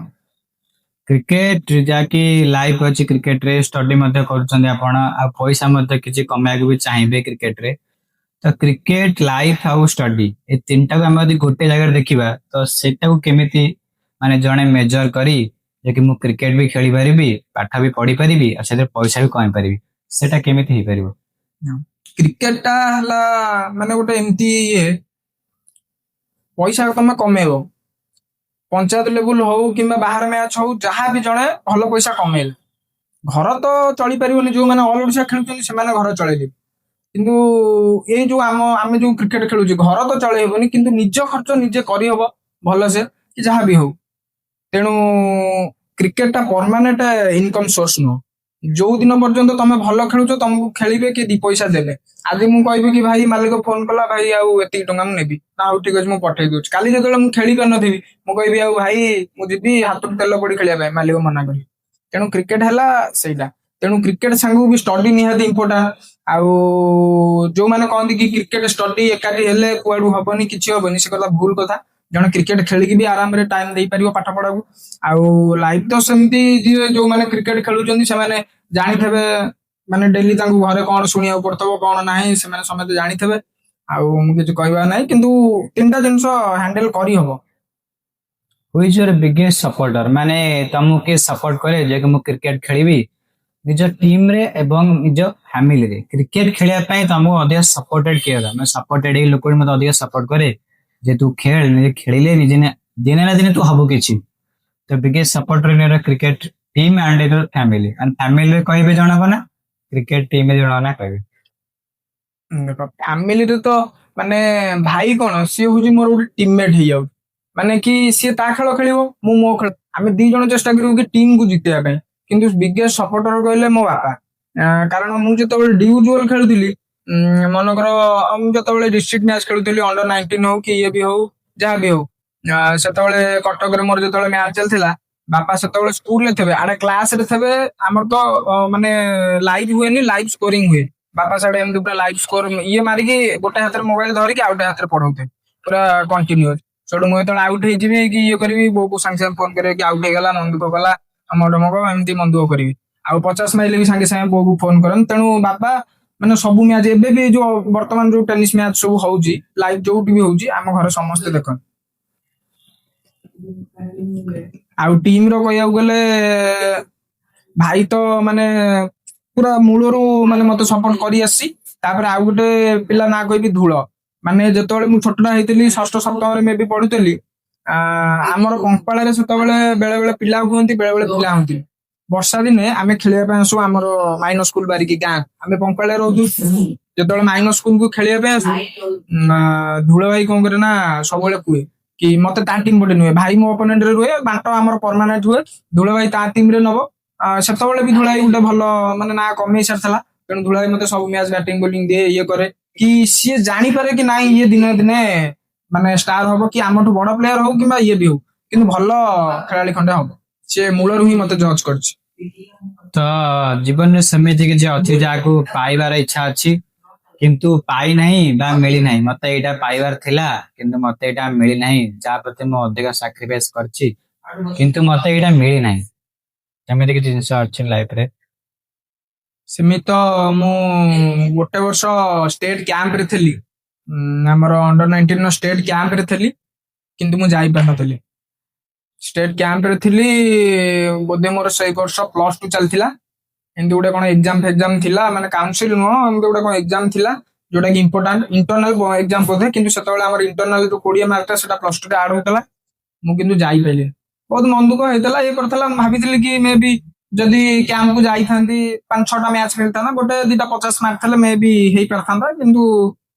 କ୍ରିକେଟ ଯାହାକି ଲାଇଫ ଅଛି, କ୍ରିକେଟରେ ଷ୍ଟଡି ମଧ୍ୟ କରୁଛନ୍ତି ଆପଣ, ଆଉ ପଇସା ମଧ୍ୟ କିଛି କମେଇବାକୁ ବି ଚାହିଁବେ କ୍ରିକେଟରେ। ତ କ୍ରିକେଟ, ଲାଇଫ ଆଉ ଷ୍ଟଡି, ଏ ତିନିଟାକୁ ଆମେ ଯଦି ଗୋଟେ ଜାଗାରେ ଦେଖିବା ତ ସେଇଟାକୁ କେମିତି ମାନେ ଜଣେ ମେଜର କରି ଯେ କି ମୁଁ କ୍ରିକେଟ ବି ଖେଳି ପାରିବି, ପାଠ ବି ପଢି ପାରିବି, ଆଉ ସେଥିରେ ପଇସା ବି କମେଇ ପାରିବି, ସେଟା କେମିତି ହେଇପାରିବ? କ୍ରିକେଟ ଟା ହେଲା ମାନେ ଗୋଟେ ଏମିତି ଇଏ, ପଇସା ତମେ କମେଇବ, ପଞ୍ଚାୟତ ଲେବୁଲ ହଉ କିମ୍ବା ବାହାର ମ୍ୟାଚ୍ ହଉ, ଯାହା ବି ଜଣେ ଭଲ ପଇସା କମେଇଲେ ଘର ତ ଚଳିପାରିବନି। ଯୋଉମାନେ ଅଲ ଓଡିଶା ଖେଳୁଛନ୍ତି ସେମାନେ ଘର ଚଳେଇଦେବେ, କିନ୍ତୁ ଏଇ ଯୋଉ ଆମେ ଯୋଉ କ୍ରିକେଟ ଖେଳୁଛେ, ଘର ତ ଚଳେଇବନି କିନ୍ତୁ ନିଜ ଖର୍ଚ୍ଚ ନିଜେ କରିହବ ଭଲସେ, କି ଯାହା ବି ହଉ। ତେଣୁ କ୍ରିକେଟ ଟା ପରମାନେଣ୍ଟ ଇନକମ ସୋର୍ସ ନୁହଁ। ଯୋଉ ଦିନ ପର୍ଯ୍ୟନ୍ତ ତମେ ଭଲ ଖେଳୁଛ, ତମକୁ ଖେଳିବେ କି 2 ପଇସା ଦେଲେ। ଆଜି ମୁଁ କହିବି କି ଭାଇ, ମାଲିକ ଫୋନ କଲା, ଭାଇ ଆଉ ଏତିକି ଟଙ୍କା ମୁଁ ନେବି ନା, ହଉ ଠିକ ଅଛି ମୁଁ ପଠେଇ ଦଉଛି। କାଲି ଯେତେବେଳେ ମୁଁ ଖେଳି ପାରିନଥିବି, ମୁଁ କହିବି ଆଉ ଭାଇ ମୁଁ ଯିବି ହାତରୁ ତେଲ ପଡି ଖେଳିବା ପାଇଁ, ମାଲିକ ମନା କରିବି। ତେଣୁ କ୍ରିକେଟ ହେଲା ସେଇଟା। ତେଣୁ କ୍ରିକେଟ ସାଙ୍ଗକୁ ବି ଷ୍ଟଡି ନିହାତି ଇମ୍ପୋର୍ଟାଣ୍ଟ। ଆଉ ଯୋଉମାନେ କହନ୍ତି କି କ୍ରିକେଟ ଷ୍ଟଡି ଏକାଠି ହେଲେ କୁଆଡୁ ହବନି, କିଛି ହବନି, ସେ କଥା ଭୁଲ କଥା। ଜଣେ କ୍ରିକେଟ ଖେଳିକି ବି ଆରାମରେ ଟାଇମ ଦେଇପାରିବ ପାଠ ପଢାକୁ। ଆଉ ଲାଇଫ ତ ସେମିତି, ଯିଏ ଯୋଉମାନେ କ୍ରିକେଟ ଖେଳୁଛନ୍ତି ସେମାନେ ଜାଣିଥିବେ, ମାନେ ଡେଲି ତାଙ୍କୁ ଘରେ କଣ ଶୁଣିବାକୁ ପଡୁଥିବ କଣ ନାହିଁ, ସେମାନେ ସମସ୍ତେ ଜାଣିଥିବେ। ଆଉ ମୁଁ କିଛି କହିବା ନାହିଁ, କିନ୍ତୁ 3ଟା ଜିନିଷ ହ୍ୟାଣ୍ଡେଲ କରିହବ। ହୁ ଇଜ ୟୋର ବିଗେଷ୍ଟ ସପୋର୍ଟର, ମାନେ ତମକୁ କିଏ ସପୋର୍ଟ କରେ ଯେ କି ମୁଁ କ୍ରିକେଟ ଖେଳିବି, ନିଜ ଟିମରେ ଏବଂ ନିଜ ଫ୍ୟାମିଲିରେ କ୍ରିକେଟ ଖେଳିବା ପାଇଁ ତମକୁ ଅଧିକ ସପୋର୍ଟେଡ କିଏ ହେଲା? ମାନେ ସପୋର୍ଟେଡ ଏଇ ଲୋକ ମତେ ଅଧିକ ସପୋର୍ଟ କରେ ଯେ ତୁ ଖେଳ, ନିଜେ ଖେଳିଲେ ନିଜେ ଦିନେ ନା ଦିନେ ତୁ ହବୁ କିଛି। ତ biggest supporter in your cricket team and your family, and ଫ୍ୟାମିଲିରେ କହିବେ ଜଣକ ନା, କ୍ରିକେଟ ଟିମରେ ଜଣକ ନା କହିବେ? ଦେଖ, ଫ୍ୟାମିଲିରେ ତ ମାନେ ଭାଇ କଣ, ସିଏ ହଉଛି ମୋର ଗୋଟେ ଟିମମେଟ ହେଇଯାଉଛି। ମାନେ କି ସିଏ ତା ଖେଳ ଖେଳିବ, ମୁଁ ମୋ ଖେଳ, ଆମେ 2 ଜଣ ଚେଷ୍ଟା କରିବୁ କି ଟିମକୁ ଜିତେଇବା ପାଇଁ। କିନ୍ତୁ ବିଗେଷ୍ଟ ସପୋର୍ଟର କହିଲେ ମୋ ବାପା। କାରଣ ମୁଁ ଯେତେବେଳେ ଡିଉଜୁଆଲ ଖେଳୁଥିଲି, ମନେକର ମୁଁ ଯେତେବେଳେ ଡିଷ୍ଟ୍ରିକ୍ଟ ମ୍ୟାଚ୍ ଖେଳୁଥିଲି, ଅଣ୍ଡର 19 ହଉ କି ଇଏ ବି ହଉ, ଯାହା ବି ହଉ, ସେତେବେଳେ କଟକରେ ମୋର ଯେତେବେଳେ ମ୍ୟାଚ୍ ଚାଲିଥିଲା, ବାପା ସେତେବେଳେ ସ୍କୁଲରେ ଥିବେ, ଆଡେ କ୍ଲାସରେ ଥିବେ। ଆମର ତ ମାନେ ଲାଇଭ ହୁଏନି, ଲାଇଭ ସ୍କୋରିଂ ହୁଏ। ବାପା ସାଡେ ଏମିତି ପୁରା ଲାଇଭ ସ୍କୋର ଇଏ ମାରିକି ଗୋଟେ ହାତରେ ମୋବାଇଲ ଧରିକି ଆଉ ଗୋଟେ ହାତରେ ପଢଉଥିବେ ପୁରା କଣ୍ଟିନ୍ୟୁଅସ। ସେଠୁ ମୁଁ ଯେତେବେଳେ ଆଉଟ ହେଇଯିବି କି ଇଏ କରିବି, ବୋଉକୁ ସାଙ୍ଗେ ସାଙ୍ଗେ ଫୋନ କରିବି କି ଆଉଟ ହେଇଗଲା, ମନ ଦୁଃଖ କଲା, ମକ ଏମିତି ମନ ଦୁଃଖ କରିବି। ଆଉ 50 ମାଇଲେ ବି ସାଙ୍ଗେ ସାଙ୍ଗେ ବୋଉକୁ ଫୋନ କରନ୍ତି। ତେଣୁ ବାପା ମାନେ ସବୁ ମ୍ୟାଚ୍, ଏବେ ବି ଯୋଉ ବର୍ତ୍ତମାନ ଯୋଉ ଟେନିସ ମ୍ୟାଚ୍ ସବୁ ହଉଛି ଲାଇଭ ଯୋଉଠି ବି ହଉଛି, ଆମ ଘରେ ସମସ୍ତେ ଦେଖନ୍ତି। ଆଉ ଟିମ ର କହିବାକୁ ଗଲେ, ଭାଇ ତ ମାନେ ପୁରା ମୂଳରୁ ମାନେ ମତେ ସପୋର୍ଟ କରି ଆସିଛି। ତାପରେ ଆଉ ଗୋଟେ ପିଲା ନା କହିବି, ଧୂଳ। ମାନେ ଯେତେବେଳେ ମୁଁ ଛୋଟଟା ହେଇଥିଲି, ଷଷ୍ଠ ସପ୍ତମରେ ମେ ବି ପଢୁଥିଲି, ଆମର କଙ୍କାଳରେ ସେତେବେଳେ ବେଳେ ବେଳେ ପିଲା ହୁଅନ୍ତି, ବେଳେ ବେଳେ ପିଲା ହୁଅନ୍ତି। ବର୍ଷା ଦିନେ ଆମେ ଖେଳିବା ପାଇଁ ଆସୁ, ଆମର ମାଇନର ସ୍କୁଲ ବାରିକି ଗାଁ, ଆମେ କଙ୍କାଳରେ ରହୁଛୁ। ଯେତେବେଳେ ମାଇନର ସ୍କୁଲକୁ ଖେଳିବା ପାଇଁ ଆସୁ, ଧୂଳ ଭାଇ କଣ କରେ ନା, ସବୁବେଳେ କୁହେ କି ମତେ ତା ଟିମ ପଟେ ନୁହେଁ, ଭାଇ ମୋ ଅପୋନେଣ୍ଟ ରେ ରୁହେ, ବାଣ୍ଟ ଆମର ପରମାନେଣ୍ଟ ହୁଏ, ଧୂଳ ଭାଇ ତା ଟିମ ରେ ନବ। ସେତେବେଳେ ବି ଧୂଳା ଭାଇ ଗୋଟେ ଭଲ ମାନେ ନା କମେଇ ସାରିଥିଲା। ତେଣୁ ଧୂଳା ଭାଇ ମତେ ସବୁ ମ୍ୟାଚ୍ ବ୍ୟାଟିଂ ବୋଲିଂ ଦିଏ, ଇଏ କରେ କି ସିଏ ଜାଣିପାରେ କି ନାଇଁ ଇଏ ଦିନେ ଦିନେ ମାନେ ଷ୍ଟାର ହବ, କି ଆମଠୁ ବଡ ପ୍ଲେୟାର ହଉ କିମ୍ବା ଇଏ ବି ହଉ, କିନ୍ତୁ ଭଲ ଖେଳାଳି ଖଣ୍ଡେ ହବ। ସେ ମୂଳରୁ ହିଁ ମତେ ଜଜ୍ କରିଛି। ତ ଜୀବନରେ ସେମିତି କିଛି ଅଛି ଯାହାକୁ ପାଇବାର ଇଚ୍ଛା ଅଛି କିନ୍ତୁ ପାଇନାହିଁ ବା ମିଳିନାହିଁ, ମତେ ଏଇଟା ପାଇବାର ଥିଲା କିନ୍ତୁ ମତେ ଏଇଟା ମିଳିନାହିଁ, ଯାହା ପ୍ରତି ମୁଁ ଅଧିକ ସାକ୍ରିଫାଇସ୍ କରିଛି କିନ୍ତୁ ମତେ ଏଇଟା ମିଳିନାହିଁ, ସେମିତି କିଛି ଜିନିଷ ଅଛି ଲାଇଫରେ? ସେମିତି ତ ମୁଁ ଗୋଟେ ବର୍ଷ ଷ୍ଟେଟ କ୍ୟାମ୍ପ ରେ ଥିଲି, ଆମର ଅଣ୍ଡର 19 ର ଷ୍ଟେଟ କ୍ୟାମ୍ପ ରେ ଥିଲି କିନ୍ତୁ ମୁଁ ଯାଇପାରିନଥିଲି। ଷ୍ଟେଟ କ୍ୟାମ୍ପ ରେ ଥିଲି, ବୋଧେ ମୋର ସେଇ ବର୍ଷ +2 ଚାଲିଥିଲା। ଏମିତି ଗୋଟେ କଣ ଏକ୍ସାମ ଥିଲା, ମାନେ କାଉନସିଲ ନୁହଁ, ଏମିତି ଗୋଟେ କଣ ଏକ୍ସାମ ଥିଲା ଯୋଉଟା କି ଇମ୍ପୋର୍ଟାଣ୍ଟ ଇଣ୍ଟରନାଲ ଏକ୍ସାମ ବୋଧେ, କିନ୍ତୁ ସେତେବେଳେ ଆମର ଇଣ୍ଟରନାଲ ଯୋଉ 20 ମାର୍କଟା ସେଟା +2 ରେ ଆଡ୍ ହଉଥିଲା। ମୁଁ କିନ୍ତୁ ଯାଇପାରିଲି, ବହୁତ ମନ ଦୁଃଖ ହେଇଥିଲା, ଇଏ କରିଥିଲା। ମୁଁ ଭାବିଥିଲି କି ମେ ବି ଯଦି କ୍ୟାମ୍ପ କୁ ଯାଇଥାନ୍ତି 5-6ଟା ମ୍ୟାଚ୍ ଖେଳିଥାନ୍ତା, ଗୋଟେ ଦିଟା 50 ମାର୍କ ଥିଲେ ମେ ବି ହେଇପାରିଥାନ୍ତା, କିନ୍ତୁ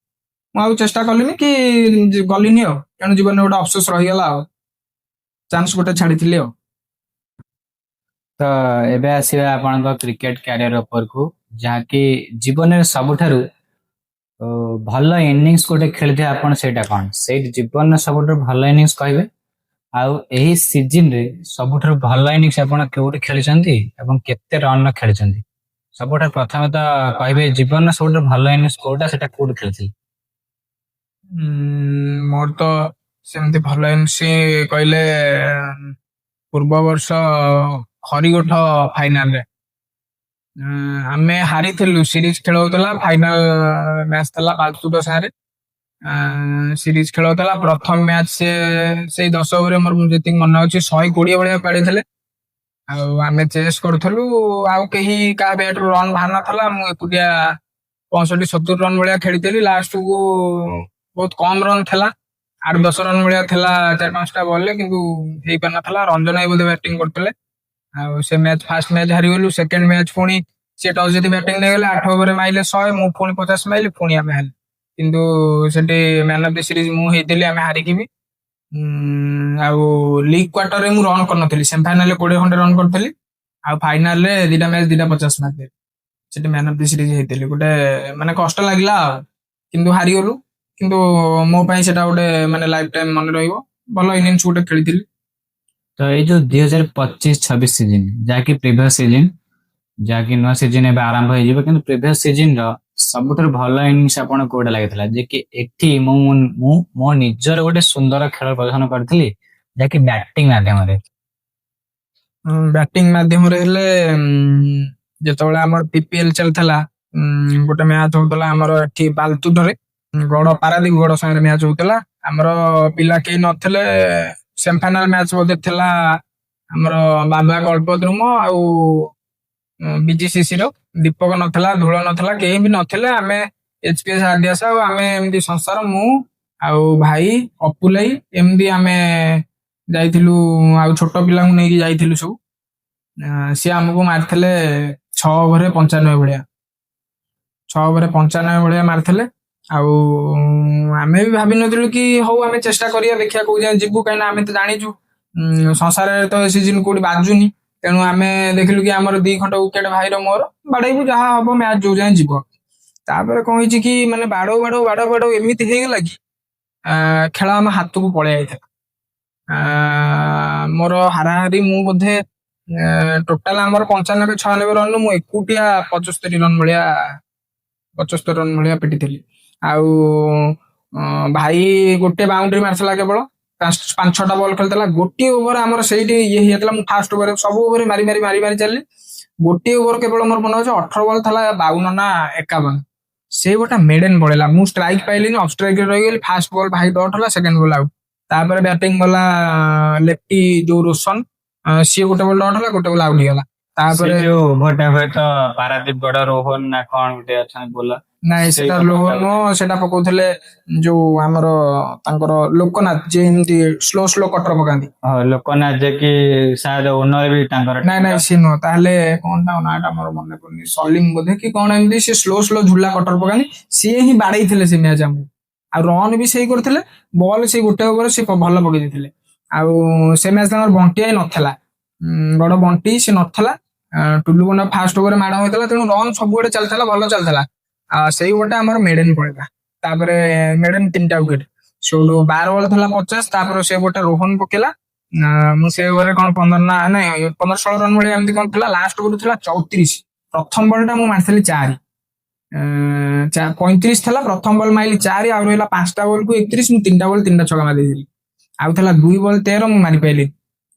ମୁଁ ଆଉ ଚେଷ୍ଟା କଲିନି କି ଗଲିନି ଆଉ, ତେଣୁ ଜୀବନରେ ଗୋଟେ ଅଫସୋସ ରହିଗଲା ଆଉ, ଚାନ୍ସ ଗୋଟେ ଛାଡିଥିଲି ଆଉ। ତ ଏବେ ଆସିବା ଆପଣଙ୍କ କ୍ରିକେଟ କ୍ୟାରିୟର ଉପରକୁ, ଯାହାକି ଜୀବନରେ ସବୁଠାରୁ ଭଲ ଇନିଂସ ଗୋଟେ ଖେଳିଥିବେ ଆପଣ, ସେଇଟା କଣ? ସେଇ ଜୀବନରେ ସବୁଠାରୁ ଭଲ ଇନିଂସ କହିବେ, ଆଉ ଏହି ସିଜିନରେ ସବୁଠାରୁ ଭଲ ଇନିଂସ ଆପଣ କେଉଁଠି ଖେଳିଛନ୍ତି ଏବଂ କେତେ ରନ ଖେଳିଛନ୍ତି? ସବୁଠାରୁ ପ୍ରଥମେ ତ କହିବେ ଜୀବନର ସବୁଠାରୁ ଭଲ ଇନିଂସ କୋଉଟା, ସେଟା କୋଉଠି ଖେଳିଥିଲେ? ମୋର ତ ସେମିତି ଭଲ ଏନସି କହିଲେ ପୂର୍ବ ବର୍ଷ ହରିଗୋଠ ଫାଇନାଲରେ ଆମେ ହାରିଥିଲୁ। ସିରିଜ ଖେଳ ହଉଥିଲା, ଫାଇନାଲ ମ୍ୟାଚ ଥିଲା ବାଲତୁଟ ସାରେ। ସିରିଜ ଖେଳ ହଉଥିଲା, ପ୍ରଥମ ମ୍ୟାଚ ସେଇ 10 ଓଭରରେ ମୋର ଯେତିକି ମନେ ଅଛି 120 ଭଳିଆ ପାଳିଥିଲେ। ଆଉ ଆମେ ଚେସ୍ କରୁଥିଲୁ, ଆଉ କେହି କାହା ବ୍ୟାଟରୁ ରନ୍ ବାହାର ନଥିଲା। ମୁଁ ଏକୁଟିଆ 65-70 ରନ୍ ଭଳିଆ ଖେଳିଥିଲି। ଲାଷ୍ଟକୁ ବହୁତ କମ ରନ୍ ଥିଲା, 8-10 ରନ୍ ଭଳିଆ ଥିଲା 4-5ଟା ବଲରେ, କିନ୍ତୁ ହେଇପାରିନଥିଲା। ରଞ୍ଜନ ଭାଇ ବୋଧେ ବ୍ୟାଟିଂ କରୁଥିଲେ। ଆଉ ସେ ମ୍ୟାଚ ଫାର୍ଷ୍ଟ ମ୍ୟାଚ ହାରିଗଲୁ। ସେକେଣ୍ଡ ମ୍ୟାଚ ପୁଣି ସେ ଟସ୍ ଜିତି ବ୍ୟାଟିଂ ନେଇଗଲେ, 8 ଓଭରରେ ମାଇଲେ 100, ମୁଁ ପୁଣି 50 ମାଇଲି, ପୁଣି ଆମେ ହାରିଲୁ। କିନ୍ତୁ ସେଠି ମ୍ୟାନ ଅଫ ଦି ସିରିଜ ମୁଁ ହେଇଥିଲି, ଆମେ ହାରିକି ବି। ଆଉ ଲିଗ୍ କ୍ୱାର୍ଟରରେ ମୁଁ ରନ୍ କରିନଥିଲି, ସେମିଫାଇନାଲରେ 20 ଖଣ୍ଡେ ରନ୍ କରିଥିଲି, ଆଉ ଫାଇନାଲରେ ଦିଟା ମ୍ୟାଚ ଦିଟା 50 ମାରିଥିଲି। ସେଠି ମ୍ୟାନ ଅଫ ଦି ସିରିଜ ହେଇଥିଲି। ଗୋଟେ ମାନେ କଷ୍ଟ ଲାଗିଲା ଆଉ, କିନ୍ତୁ ହାରିଗଲୁ। କିନ୍ତୁ ମୋ ପାଇଁ ସେଟା ଗୋଟେ ମାନେ ଲାଇଫ ଟାଇମ ମନେ ରହିବ, ଭଲ ଇନିଂସ ଗୋଟେ ଖେଳିଥିଲି। ତ ଏଇ ଯୋଉ 2025-26 ସିଜିନ, ଯାହାକି ପ୍ରିଭିୟସ ସିଜିନ, ଯାହାକି ନୂଆ ସିଜିନ ଏବେ ଆରମ୍ଭ ହେଇଯିବ, କିନ୍ତୁ ପ୍ରିଭିୟସ ସିଜିନ ର ସବୁଠାରୁ ଭଲ ଇନିଂସ ଆପଣ କୋଉଟା ଲାଗିଥିଲା, ଯେ କି ଏଠି ମୁଁ ମୁଁ ମୋ ନିଜର ଗୋଟେ ସୁନ୍ଦର ଖେଳ ପ୍ରଦର୍ଶନ କରିଥିଲି, ଯାହାକି ବ୍ୟାଟିଂ ମାଧ୍ୟମରେ? ବ୍ୟାଟିଂ ମାଧ୍ୟମରେ ହେଲେ ଯେତେବେଳେ ଆମର PPL ଚାଲିଥିଲା, ଗୋଟେ ମ୍ୟାଚ ହଉଥିଲା ଆମର ଏଠି ବାଲତୁଟରେ, ଗଡ ପାରାଦୀପ ଗଡ ସାଙ୍ଗରେ ମ୍ୟାଚ ହଉଥିଲା। ଆମର ପିଲା କେହି ନଥିଲେ, ସେମିଫାଇନାଲ ମ୍ୟାଚ ବୋଧେ ଥିଲା ଆମର ବାବା କଳ୍ପଦ୍ରୁମ ଆଉ BGCC ର। ଦୀପକ ନଥିଲା, ଧୂଳ ନଥିଲା, କେହି ବି ନଥିଲେ। ଆମେ HPS ଆଦିଆସ ଆଉ ଆମେ ଏମିତି ସଂସାର, ମୁଁ ଆଉ ଭାଇ ଅପୁଲାଇ, ଏମିତି ଆମେ ଯାଇଥିଲୁ, ଆଉ ଛୋଟ ପିଲାଙ୍କୁ ନେଇକି ଯାଇଥିଲୁ ସବୁ। ସିଏ ଆମକୁ ମାରିଥିଲେ 6 ଓଭରରେ 95 ଭଳିଆ, 6 ଓଭରରେ 95 ଭଳିଆ ମାରିଥିଲେ। ଆଉ ଆମେ ବି ଭାବିନଥିଲୁ କି ହଉ ଆମେ ଚେଷ୍ଟା କରିବା, ଦେଖିବା କୋଉ ଯାଏଁ ଯିବୁ, କାହିଁକିନା ଆମେ ତ ଜାଣିଛୁ ସଂସାରରେ ତ ସିଜିନ କୋଉଠି ବାଜୁନି। ତେଣୁ ଆମେ ଦେଖିଲୁ କି ଆମର 2 ଖଣ୍ଡ ୱିକେଟ ଭାଇର ମୋର ବାଡେଇବୁ, ଯାହା ହବ ମ୍ୟାଚ ଯୋଉ ଯାଏଁ ଯିବ। ତାପରେ କଣ ହେଇଛି କି ମାନେ ବାଡଉ ଏମିତି ହେଇଗଲା କି ଖେଳ ଆମ ହାତକୁ ପଳେଇ ଯାଇଥିଲା। ମୋର ହାରାହାରି ମୁଁ ବୋଧେ ଟୋଟାଲ ଆମର 95-96 ରନ୍, ମୁଁ ଏକୁଟିଆ 75 ରନ୍ ଭଳିଆ ପିଟିଥିଲି। ଆଉ ଭାଇ ଗୋଟେ ବାଉଣ୍ଡ୍ରି ମାରିଥିଲା କେବଳ, 5-6ଟା ବଲ୍ ଖେଳିଥିଲା। ଗୋଟିଏ ଓଭର ଆମର ସେଇଠି ଇଏ ହେଇଯାଇଥିଲା। ମୁଁ ଫାଷ୍ଟ ଓଭର ସବୁ ଓଭର ମାରି ଚାଲିଲି। ଗୋଟିଏ ଓଭର କେବଳ ମୋର ମନେ ଅଛି 18 ବଲ୍ ଥିଲା 52 ନା 51, ସେଇ ଗୋଟେ ମେଡେନ୍ ପଳେଇଲା। ମୁଁ ଷ୍ଟ୍ରାଇକ୍ ପାଇଲିନି, ଅଫ୍ ଷ୍ଟ୍ରାଇକରେ ରହିଗଲି। ଫାଷ୍ଟ ବଲ୍ ଭାଇ ଡଟ୍ ହେଲା, ସେକେଣ୍ଡ ବଲ୍ ଆଉଟ୍। ତାପରେ ବ୍ୟାଟିଂ ଗଲା ଲେଫ୍ଟି ଯୋଉ ରୋଶନ, ସିଏ ଗୋଟେ ବଲ୍ ଡଟ୍ ହେଲା, ଗୋଟେ ବଲ୍ ଆଉଟ୍ ହେଇଗଲା। ତାପରେ ଯୋଉ ଓଭରଟା ହୁଏତ ପାରାଦୀପ ଗଡ ରୋହନ ନା କଣ ଗୋଟେ ଅଛନ୍ତି ବୋଲର? ନାଇଁ, ସେଟା ଲୋହ ନୁହଁ, ସେଟା ପକଉଥିଲେ ଯୋଉ ଆମର ତାଙ୍କର ଲୋକନାଥ, ଯେ ଏମିତି ସ୍ଲୋ କଟର ପକାନ୍ତି। ଲୋକନାଥ, ଯେ କି ସାୟଦ ଓନର ବି ତାଙ୍କର? ନାଇଁ ସିଏ ନୁହଁ। ତାହେଲେ କଣ ତାଙ୍କ ନାଁଟା ମୋର ମନେ ପଡୁନି, ସଲିମ ବୋଧେ କି କଣ, ଏମିତି ସେ ସ୍ଲୋ ଝୁଲା କଟର ପକାନ୍ତି। ସିଏ ହିଁ ବାଡେଇଥିଲେ ସେ ମ୍ୟାଚ ଆମକୁ, ଆଉ ରନ୍ ବି ସେଇ କରିଥିଲେ। ବଲ୍ ସେଇ ଗୋଟେ ଓଭର ସେ ଭଲ ପକେଇ ଦେଇଥିଲେ। ଆଉ ସେ ମ୍ୟାଚ ତାଙ୍କର ବଣ୍ଟି ଆଇ ନଥିଲା, ବଡ ବଣ୍ଟି ସେ ନଥିଲା। ଟୁଲୁ ବଣ୍ଡା ଫାଷ୍ଟ ଓଭରରେ ମାଡ ହୋଇଥିଲା, ତେଣୁ ରନ୍ ସବୁଆଡେ ଚାଲିଥିଲା, ଭଲ ଚାଲିଥିଲା। ସେଇ ଗୋଟେ ଆମର ମେଡେନ୍ ପଳେଇଲା। ତାପରେ ମେଡେନ୍ 3ଟା ୱିକେଟ, ସେଇଠୁ 12 ବଲ୍ ଥିଲା 50। ତାପରେ ସେ ଗୋଟେ ରୋହନ ପକେଇଲା, ମୁଁ ସେ ଓଭରରେ କଣ 15 ନା ନାଇଁ 15-16 ରନ୍ ଭଳିଆ ଏମିତି କଣ ଥିଲା। ଲାଷ୍ଟ ଓଭର ଥିଲା 34। ପ୍ରଥମ ବଲ୍ ଟା ମୁଁ ମାରିଥିଲି 4। 35 ଥିଲା। ପ୍ରଥମ ବଲ୍ ମାରିଲି 4, ଆଉ ରହିଲା 5ଟା ବଲ୍ କୁ 31। ମୁଁ 3ଟା ବଲ୍ 3ଟା ଛକା ମାରି ଦେଇଥିଲି। ଆଉ ଥିଲା 2 ବଲ୍ 13, ମୁଁ ମାରି ପାଇଲି।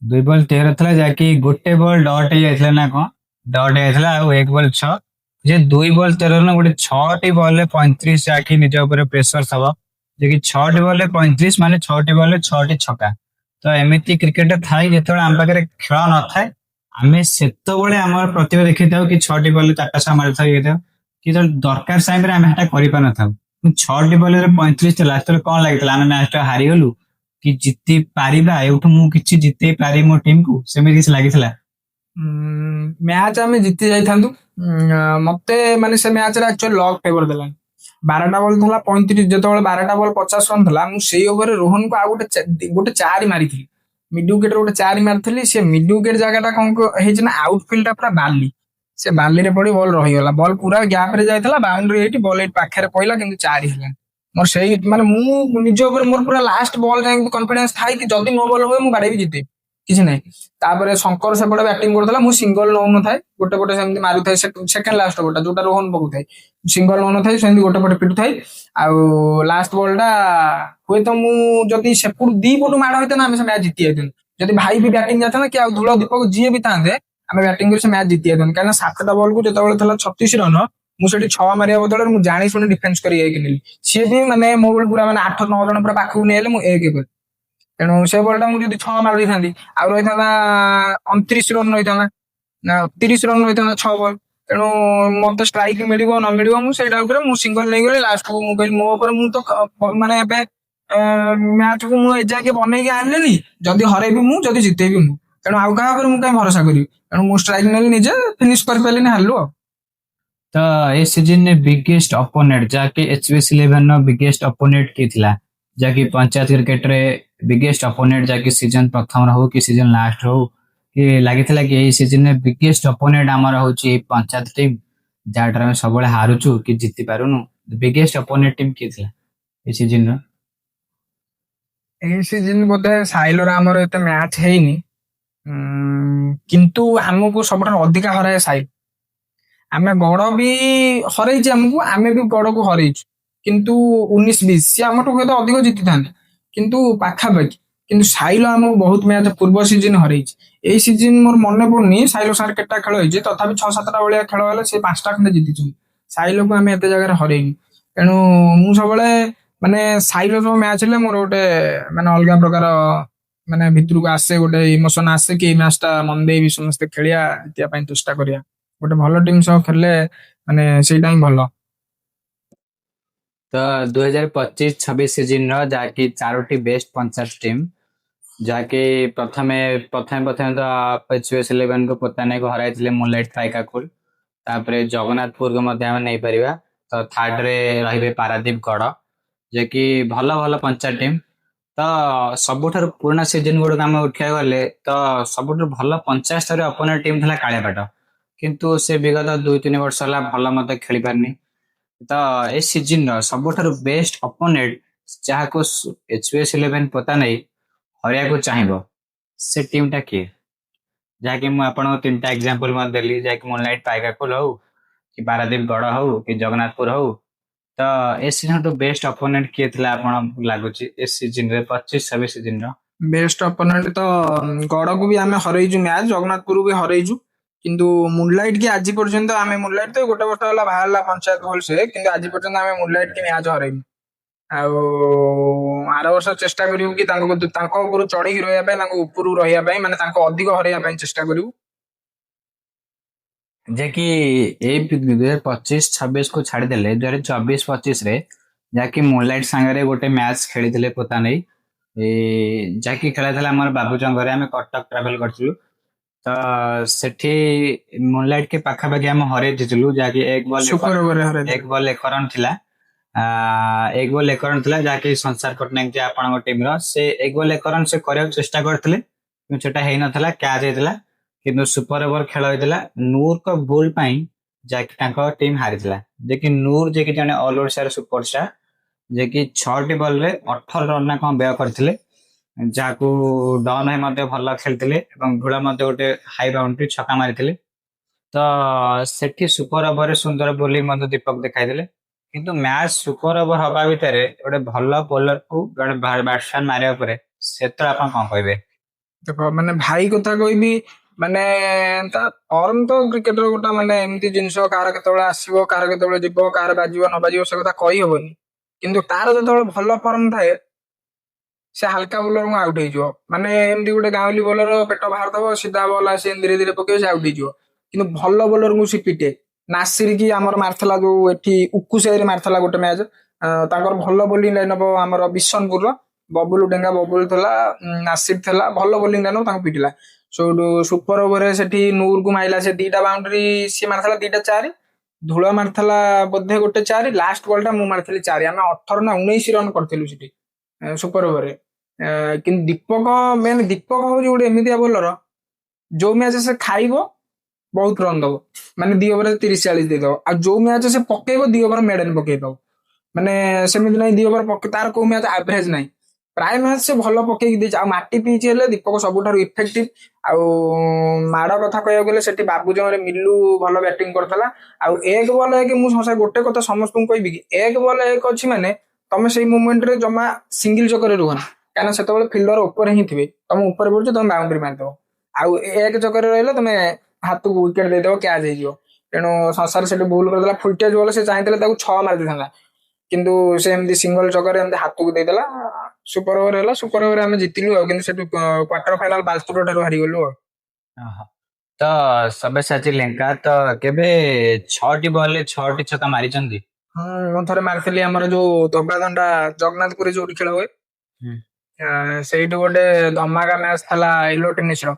2 ବଲ୍ 13 ଥିଲା, ଯାହାକି ଗୋଟେ ବଲ୍ ଡଟ୍ ହେଇଯାଇଥିଲା ନା କଣ, ଡଟ୍ ହେଇଯାଇଥିଲା, ଆଉ 1 ବଲ୍ 6। ଯେ 2 ବଲ୍ 13 ନା ଗୋଟେ 6ଟି ବଲ୍ ରେ 35, ଯାହାକି ନିଜ ଉପରେ ପ୍ରେସର ଥବ, ଯେ କି 6ଟି ବଲ୍ ରେ 35 ମାନେ 6ଟି ବଲ୍ ରେ 6ଟି ଛକା। ତ ଏମିତି କ୍ରିକେଟ ଥାଏ, ଯେତେବେଳେ ଆମ ପାଖରେ ଖେଳ ନଥାଏ ଆମେ ସେତେବେଳେ ଆମର ପ୍ରତିଭା ଦେଖିଥାଉ କି 6ଟି ବଲ୍ 4ଟା ଛକା ମାରିଥାଉ ହେଇଥାଉ, କି ଯେତେବେଳେ ଦରକାର ଟାଇମରେ ଆମେ ସେଟା କରିପାରିନଥାଉ। 6ଟି ବଲ୍ ରେ 35 ଥିଲା, ସେତେବେଳେ କଣ ଲାଗିଥିଲା, ଆମେ ମ୍ୟାଚ ଟା ହାରିଗଲୁ କି ଜିତି ପାରିବା, ଏଇଠୁ ମୁଁ କିଛି ଜିତେଇ ପାରିବି ମୋ ଟିମ୍ କୁ, ସେମିତି କିଛି ଲାଗିଥିଲା? ମ୍ୟାଚ ଆମେ ଜିତି ଯାଇଥାନ୍ତୁ। ମତେ ମାନେ ସେ ମ୍ୟାଚରେ ଆକ୍ଚୁଆଲି ଲକ୍ ଫେଭର ଦେଲାନି। 12ଟା ବଲ୍ ଥିଲା 35, ଯେତେବେଳେ 12ଟା ବଲ୍ 50 ରନ୍ ଥିଲା, ମୁଁ ସେଇ ଓଭରରେ ରୋହନକୁ ଆଉ ଗୋଟେ 4 ମାରିଥିଲି। ମିଡ୍ ୱିକେଟ୍ ଗୋଟେ 4 ମାରିଥିଲି। ସେ ମିଡ୍ ୱିକେଟ୍ ଜାଗାଟା କଣ ହେଇଛି ନା, ଆଉଟଫିଲ୍ଡ ଟା ପୁରା ବାଲି। ସେ ବାଲିରେ ପଡି ବଲ୍ ରହିଗଲା। ବଲ୍ ପୁରା ଗ୍ୟାପ ରେ ଯାଇଥିଲା, ବାଉଣ୍ଡରୀ ହେଇଠି ବଲ୍ ଏଇଠି ପାଖରେ ପଇଲା, କିନ୍ତୁ 4 ହେଲା। ମୋର ସେଇ ମାନେ ମୁଁ ନିଜ ଉପରେ ମୋର ପୁରା ଲାଷ୍ଟ ବଲ୍ ଯାଇକି କନଫିଡେନ୍ସ ଥାଏ କି ଯଦି नो ବଲ୍ ହୁଏ ମୁଁ ବାଡେଇବି, ଜିତେଇବି, କିଛି ନାହିଁ। ତାପରେ ଶଙ୍କର ସେପଟେ ବ୍ୟାଟିଂ କରୁଥିଲା, ମୁଁ ସିଙ୍ଗଲ ନଉନଥାଏ, ଗୋଟେ ପଟେ ସେମିତି ମାରୁଥାଏ। ସେକେଣ୍ଡ ଲାଷ୍ଟ ଓଭରଟା ଯୋଉଟା ରୋହନ ପକଉଥାଏ, ସିଙ୍ଗଲ ନଉନଥାଏ, ସେମିତି ଗୋଟେ ପଟେ ପିଟୁଥାଏ। ଆଉ ଲାଷ୍ଟ ବଲ୍ ଟା ହୁଏତ ମୁଁ ଯଦି ସେପଟୁ 2 ପଟୁ ମାଡ଼ ହେଇଥାନ୍ତା, ଆମେ ସେ ମ୍ୟାଚ୍ ଜିତି ଯାଇଥାନ୍ତୁ। ଯଦି ଭାଇ ବି ବ୍ୟାଟିଂ ଯାଇଥାନ୍ତା କି ଆଉ ଧୂଳ ଦୀପକ ଯିଏ ବି ଥାନ୍ତେ, ଆମେ ବ୍ୟାଟିଂ କରି ସେ ମ୍ୟାଚ୍ ଜିତି ଯାଇଥାନ୍ତୁ। କାହିଁକିନା 7ଟା ବଲ୍ କୁ ଯେତେବେଳେ ଥିଲା 36 ରନ୍, ମୁଁ ସେଠି 6 ମାରିବା ବଦଳରେ ମୁଁ ଜାଣି ଶୁଣି ଡିଫେନ୍ସ କରି ଯାଇକି ନେଲି। ସିଏ ବି ମାନେ ମୋ ଭଳି ପୁରା ମାନେ 8-9 ଜଣ ପୁରା ପାଖକୁ ନେଇଲେ, ମୁଁ 1 କଲି। ତେଣୁ ସେ ବଲ୍ ଟା ମୁଁ ଯଦି 6 ମାରି ଦେଇଥାନ୍ତି, ଆଉ ରହିଥାନ୍ତା 29 ରନ୍ ରହିଥାନ୍ତା, ନା 30 ରନ୍ ରହିଥାନ୍ତା 6 ବଲ୍। ତେଣୁ ମତେ ଷ୍ଟ୍ରାଇକ୍ ମିଳିବ ନ ମିଳିବ, ମୁଁ ସେଇଟା ଉପରେ ମୁଁ ସିଙ୍ଗଲ ନେଇଗଲି। ଲାଷ୍ଟକୁ ମୁଁ କହିଲି ମୋ ଉପରେ ମୁଁ ତ ମାନେ ଏବେ ମ୍ୟାଚକୁ ମୁଁ ଏଯାକେ ବନେଇକି ଆଣିଲିନି, ଯଦି ହରେଇବି ମୁଁ, ଯଦି ଜିତେଇବି ମୁଁ। ତେଣୁ ଆଉ କାହା ଉପରେ ମୁଁ କାହିଁ ଭରସା କରିବି। ତେଣୁ ମୁଁ ଷ୍ଟ୍ରାଇକ୍ ନେଲି, ନିଜେ ଫିନିଶ କରିପାରିଲିନି, ହାରିଲୁ ଆଉ। ତ ଏ ସିଜନରେ ବିଗେଷ୍ଟ ଅପୋନେଣ୍ଟ, ଯାହାକି HPS11 ର ବିଗେଷ୍ଟ ଅପୋନେଣ୍ଟ କିଏ ଥିଲା, ଯାହାକି ପଞ୍ଚାୟତ କ୍ରିକେଟରେ ବିଗେଷ୍ଟ ଅପୋନେଣ୍ଟ, ଯାହାକି ସିଜନ ପ୍ରଥମର ହଉ କି ସିଜନ ଲାଷ୍ଟ ହଉ, କି ଲାଗିଥିଲା କି ଏଇ ସିଜନରେ ବିଗେଷ୍ଟ ଅପୋନେଣ୍ଟ ଆମର ହଉଛି ଏଇ ପଞ୍ଚାୟତ ଟିମ୍, ଯାହାଠାରେ ଆମେ ସବୁବେଳେ ହାରୁଛୁ କି ଜିତି ପାରୁନୁ? ବିଗେଷ୍ଟ ଅପୋନେଣ୍ଟ ଟିମ୍ କିଏ ଥିଲା ଏଇ ସିଜନର? ଏଇ ସିଜିନ ବୋଧେ ସାଇଲୋର ଆମର ଏତେ ମ୍ୟାଚ୍ ହେଇନି, କିନ୍ତୁ ଆମକୁ ସବୁଠାରୁ ଅଧିକା ହରାଏ ସାଇଲ। ଆମେ ଗଡ ବି ହରେଇଛି ଆମକୁ, ଆମେ ବି ଗଡକୁ ହରେଇଛୁ, କିନ୍ତୁ 19-20 ସିଏ ଆମଠୁ ହୁଏତ ଅଧିକ ଜିତିଥାନ୍ତି, କିନ୍ତୁ ପାଖାପାଖି। କିନ୍ତୁ ସାଇଲ ଆମକୁ ବହୁତ ମ୍ୟାଚ୍ ପୂର୍ବ ସିଜିନ ହରେଇଛି। ଏଇ ସିଜିନ ମୋର ମନେ ପଡୁନି ସାଇଲ ସାର୍ କେତେଟା ଖେଳ ହେଇଛି, ତଥାପି 6-7ଟା ଭଳିଆ ଖେଳ ହେଲେ ସେ 5ଟା ଖଣ୍ଡେ ଜିତିଛନ୍ତି। ସାଇଲକୁ ଆମେ ଏତେ ଜାଗାରେ ହରେଇନି। ତେଣୁ ମୁଁ ସବୁବେଳେ ମାନେ ସାଇଲ ସବୁ ମ୍ୟାଚ୍ ହେଲେ ମୋର ଗୋଟେ ମାନେ ଅଲଗା ପ୍ରକାର ମାନେ ଭିତରକୁ ଆସେ, ଗୋଟେ ଇମୋସନ ଆସେ କି ଏଇ ମ୍ୟାଚ୍ ଟା ମନ ଦେଇବି, ସମସ୍ତେ ଖେଳିବା, ଜିତିବା ପାଇଁ ଚେଷ୍ଟା କରିବା। ଗୋଟେ ଭଲ ଟିମ୍ ସହ ଖେଳିଲେ ମାନେ ସେଇଟା ହିଁ ଭଲ। ତ 2025-26 ସିଜନର ଯାହାକି 4ଟି ବେଷ୍ଟ ପଞ୍ଚାୟତ ଟିମ୍, ଯାହାକି ପ୍ରଥମେ ପ୍ରଥମେ ତ HPS11 କୁ ପୋତାନାକୁ ହରାଇଥିଲେ ମୁନଲାଇଟ ପାଇକାକୁଲ। ତାପରେ ଜଗନ୍ନାଥପୁରକୁ ମଧ୍ୟ ଆମେ ନେଇପାରିବା। ତ ଥାର୍ଡରେ ରହିବେ ପାରାଦୀପ ଗଡ, ଯିଏକି ଭଲ ଭଲ ପଞ୍ଚାୟତ ଟିମ୍। ତ ସବୁଠାରୁ ପୁରୁଣା ସିଜନ ଗୁଡିକ ଆମେ ଉଠିବାକୁ ଗଲେ, ତ ସବୁଠାରୁ ଭଲ 50 ସ୍ତରୀୟ ଅପୋନେଣ୍ଟ ଟିମ୍ ଥିଲା କାଳିଆପାଟ, କିନ୍ତୁ ସେ ବିଗତ 2-3 ବର୍ଷ ହେଲା ଭଲ ମଧ୍ୟ ଖେଳି ପାରିନି। ତ ଏ ସିଜନର ସବୁଠାରୁ ବେଷ୍ଟ ଅପୋନେଣ୍ଟ ଯାହାକୁ HPS11 ପୋତାନାଇ ହରାଇବାକୁ ଚାହିଁବ, ସେ ଟିମ୍ ଟା କିଏ? ଯାହାକି ମୁଁ ଆପଣଙ୍କୁ 3ଟା ଏକ୍ସାମ୍ପଲ ମଧ୍ୟ ଦେଲି, ଯାହାକି ମୁନଲାଇଟ ପାଇକାକୁଲ ହଉ କି ପାରାଦୀପ ଗଡ ହଉ କି ଜଗନ୍ନାଥପୁର ହଉ। ତ ଏ ସିଜନର ବେଷ୍ଟ ଅପୋନେଣ୍ଟ କିଏ ଥିଲା ଆପଣ ଲାଗୁଛି ଏ ସିଜନରେ 25-26 ସିଜନର? ବେଷ୍ଟ ଅପୋନେଣ୍ଟ ତ ଗଡକୁ ବି ଆମେ ହରେଇଛୁ ମ୍ୟାଚ୍, ଜଗନ୍ନାଥପୁର ବି ହରେଇଛୁ, କିନ୍ତୁ ମୁନଲାଇଟ କି ଆଜି ପର୍ଯ୍ୟନ୍ତ ଆମେ ମୁନଲାଇଟ ତ ଗୋଟେ ବର୍ଷ ହେଲା ବାହାରିଲା ପଞ୍ଚାୟତ ଭଲସେ, କିନ୍ତୁ ଆଜି ପର୍ଯ୍ୟନ୍ତ ଆମେ ମୁନଲାଇଟ କି ମ୍ୟାଚ୍ ହରେଇଛୁ। ଆଉ ଆର ବର୍ଷ ଚେଷ୍ଟା କରିବୁ କି ତାଙ୍କ ଉପରୁ ଚଢିକି ରହିବା ପାଇଁ, ତାଙ୍କ ଉପରୁ ରହିବା ପାଇଁ, ମାନେ ତାଙ୍କ ଅଧିକ ହରେଇବା ପାଇଁ ଚେଷ୍ଟା କରିବୁ। ଯେ କି ଏଇ 2025-26 କୁ ଛାଡିଦେଲେ 2024-25 ରେ ଯାହାକି ମୁନଲାଇଟ ସାଙ୍ଗରେ ଗୋଟେ ମ୍ୟାଚ୍ ଖେଳିଥିଲେ ପୋତାନାଇ, ଯାହାକି ଖେଳା ଥିଲା ଆମର ବାବୁଜଙ୍କ ଘରେ, ଆମେ କଟକ ଟ୍ରାଭେଲ କରିଥିଲୁ। ତ ସେଠି ମୁନଲାଇଟ କେ ପାଖାପାଖି ଆମେ ହରେଇ ଦେଇଥିଲୁ, ଯାହାକି ଏକ ବଲ୍ 1 ରନ୍ ଥିଲା। 1 ବଲ୍ 1 ରନ୍ ଥିଲା, ଯାହାକି ସଂସାର ପଟ୍ଟନାୟକ ଯେ ଆପଣଙ୍କ ଟିମର, ସେ 1 ବଲ୍ 1 ରନ୍ ସେ କରିବାକୁ ଚେଷ୍ଟା କରିଥିଲେ, କିନ୍ତୁ ସେଟା ହେଇନଥିଲା, କ୍ୟାଚ୍ ହେଇଥିଲା। କିନ୍ତୁ ସୁପର ଓଭର ଖେଳ ହେଇଥିଲା ନୂରଙ୍କ ଭୁଲ ପାଇଁ, ଯାହାକି ତାଙ୍କ ଟିମ୍ ହାରିଥିଲା। ଯେ କି ନୂର ଯେ କି ଜଣେ ଅଲ ଓଡିଶାର ସୁପରଷ୍ଟାର, ଯେ କି 6ଟି ବଲରେ 18 ରନ୍ ନା କଣ ବ୍ୟୟ କରିଥିଲେ, ଯାହାକୁ ଡନ୍ ଭାଇ ମଧ୍ୟ ଭଲ ଖେଳିଥିଲେ ଏବଂ ଧୂଳ ମଧ୍ୟ ଗୋଟେ ହାଇ ବାଉଣ୍ଡ୍ରି ଛକା ମାରିଥିଲେ। ତ ସେଠି ସୁପର ଓଭରରେ ସୁନ୍ଦର ବୋଲିଂ ମଧ୍ୟ ଦୀପକ ଦେଖାଇଥିଲେ। କିନ୍ତୁ ମ୍ୟାଚ୍ ସୁପର ଓଭର ହବା ଭିତରେ ଗୋଟେ ଭଲ ବୋଲରକୁ ଜଣେ ବ୍ୟାଟ୍ସମ୍ୟାନ ମାରିବା ପରେ ସେତେବେଳେ ଆପଣ କଣ କହିବେ? ଦେଖ ମାନେ ଭାଇ କଥା କହିବି, ମାନେ ତା ଫର୍ମ ତ କ୍ରିକେଟର ଗୋଟେ ମାନେ ଏମିତି ଜିନିଷ, କାହାର କେତେବେଳେ ଆସିବ, କାହାର କେତେବେଳେ ଯିବ, କାହାର ବାଜିବ ନ ବାଜିବ ସେ କଥା କହିହବନି। କିନ୍ତୁ ତାର ଯେତେବେଳେ ଭଲ ଫର୍ମ ଥାଏ ସେ ହାଲକା ବୋଲରଙ୍କୁ ଆଉଟ ହେଇଯିବ। ମାନେ ଏମିତି ଗୋଟେ ଗାଉଁଲି ବୋଲର ପେଟ ବାହାରିଦବ, ସିଧା ବଲ୍ ଆସି ଧୀରେ ଧୀରେ ପକେଇବ, ସେ ଆଉଟ ହେଇଯିବ। କିନ୍ତୁ ଭଲ ବୋଲରଙ୍କୁ ସେ ପିଟେ। ନାସିର କି ଆମର ମାରିଥିଲା ଯୋଉ ଏଠି ଉକୁସାହିରେ ମାରିଥିଲା ଗୋଟେ ମ୍ୟାଚ, ତାଙ୍କର ଭଲ ବୋଲିଂ ଲାଇନ ହବ ଆମର ବିଶନପୁରର ବବୁଲୁ ଡେଙ୍ଗା, ବବୁଲ ଥିଲା, ନାସିର ଥିଲା, ଭଲ ବୋଲିଂ ଲାଇନ ତାଙ୍କୁ ପିଟିଲା। ସେଇଠୁ ସୁପର ଓଭରରେ ସେଠି ନୁରକୁ ମାଇଲା, ସେ ଦିଟା ବାଉଣ୍ଡ୍ରି ସିଏ ମାରିଥିଲା, ଦିଟା ଚାରି। ଧୂଳ ମାରିଥିଲା ବୋଧେ ଗୋଟେ ଚାରି, ଲାଷ୍ଟ ବଲ୍ ଟା ମୁଁ ମାରିଥିଲି ଚାରି। ଆମେ 18 ନା 19 ରନ୍ କରିଥିଲୁ ସେଠି ସୁପର ଓଭରରେ। କିନ୍ତୁ ଦୀପକ ହଉଛି ଗୋଟେ ଏମିତିଆ ବୋଲର, ଯୋଉ ମ୍ୟାଚ ସେ ଖାଇବ ବହୁତ ରନ୍ ଦବ, ମାନେ 2 ଓଭର 30-40 ଦେଇଦବ। ଆଉ ଯୋଉ ମ୍ୟାଚ ସେ ପକେଇବ 2 ଓଭର ମେଡେନ ପକେଇଦବ। ମାନେ ସେମିତି ନାହିଁ 2 ଓଭର ତାର କୋଉ ମ୍ୟାଚ ଆଭରେଜ ନାହିଁ, ପ୍ରାୟ ମ୍ୟାଚ ସେ ଭଲ ପକେଇକି ଦେଇଛି। ଆଉ ମାଟି ପିଚ୍ ହେଲେ ଦୀପକ ସବୁଠାରୁ ଇଫେକ୍ଟିଭ। ଆଉ ମାଡ କଥା କହିବାକୁ ଗଲେ ସେଠି ବାବୁଜମରେ ମିଲୁ ଭଲ ବ୍ୟାଟିଂ କରିଥିଲା। ଆଉ 1 ବଲ୍ 1, ମୁଁ ଗୋଟେ କଥା ସମସ୍ତଙ୍କୁ କହିବି କି 1 ବଲ୍ 1 ଅଛି ମାନେ ତମେ ସେଇ ମୁଭମେଣ୍ଟରେ ଜମା ସିଙ୍ଗଲ ଚକରେ ରୁହନା, କାରଣ ସେତେବେଳେ ଫିଲ୍ଡର ଉପରେ ହିଁ ଥିବେ, ତମ ଉପରେ ପଡୁଛି ତମେ ବାଉଣ୍ଡ୍ରି ମାରିଦବ। ଆଉ 1 ଚକରେ ରହିଲେ ତମେ ହାତକୁ ୱିକେଟ ଦେଇଦବ, କ୍ୟାଚ୍ ହେଇଯିବ। ତେଣୁ ସଂସାର ସେଠି ଭୁଲ କରିଦେଲା, ଫୁଲଟେଜ ବଲ୍ ସେ ଚାହିଁଥିଲେ ତାକୁ 6 ମାରି ଦେଇଥାନ୍ତା, କିନ୍ତୁ ସେ ଏମିତି ସିଙ୍ଗଲ ଚକରେ ଏମିତି ହାତକୁ ଦେଇଦେଲା। ସୁପର ଓଭର ହେଲା, ସୁପର ଓଭର ଆମେ ଜିତିଲୁ ଆଉ, କିନ୍ତୁ ସେଠୁ କ୍ୱାର୍ଟର ଫାଇନାଲ ବାଜପୁର ଠାରୁ ହାରିଗଲୁ ଆଉ। ଓହୋ। ତ ସବ୍ୟସାଚୀ ଲେଙ୍କା ତ କେବେ 6ଟି ବଲରେ 6ଟି ଛକା ମାରିଛନ୍ତି? ମୁଁ ଥରେ ମାରିଥିଲି ଆମର ଯୋଉ ଦୋବାଦଣ୍ଡା ଜଗନ୍ନାଥପୁରୀ ଯୋଉଠି ଖେଳ ହୁଏ, ହୁଁ। ସେଇଠୁ ଗୋଟେ ଧମାକା ମ୍ୟାଚ ଥିଲା ଇଲୋ ଟେନିସର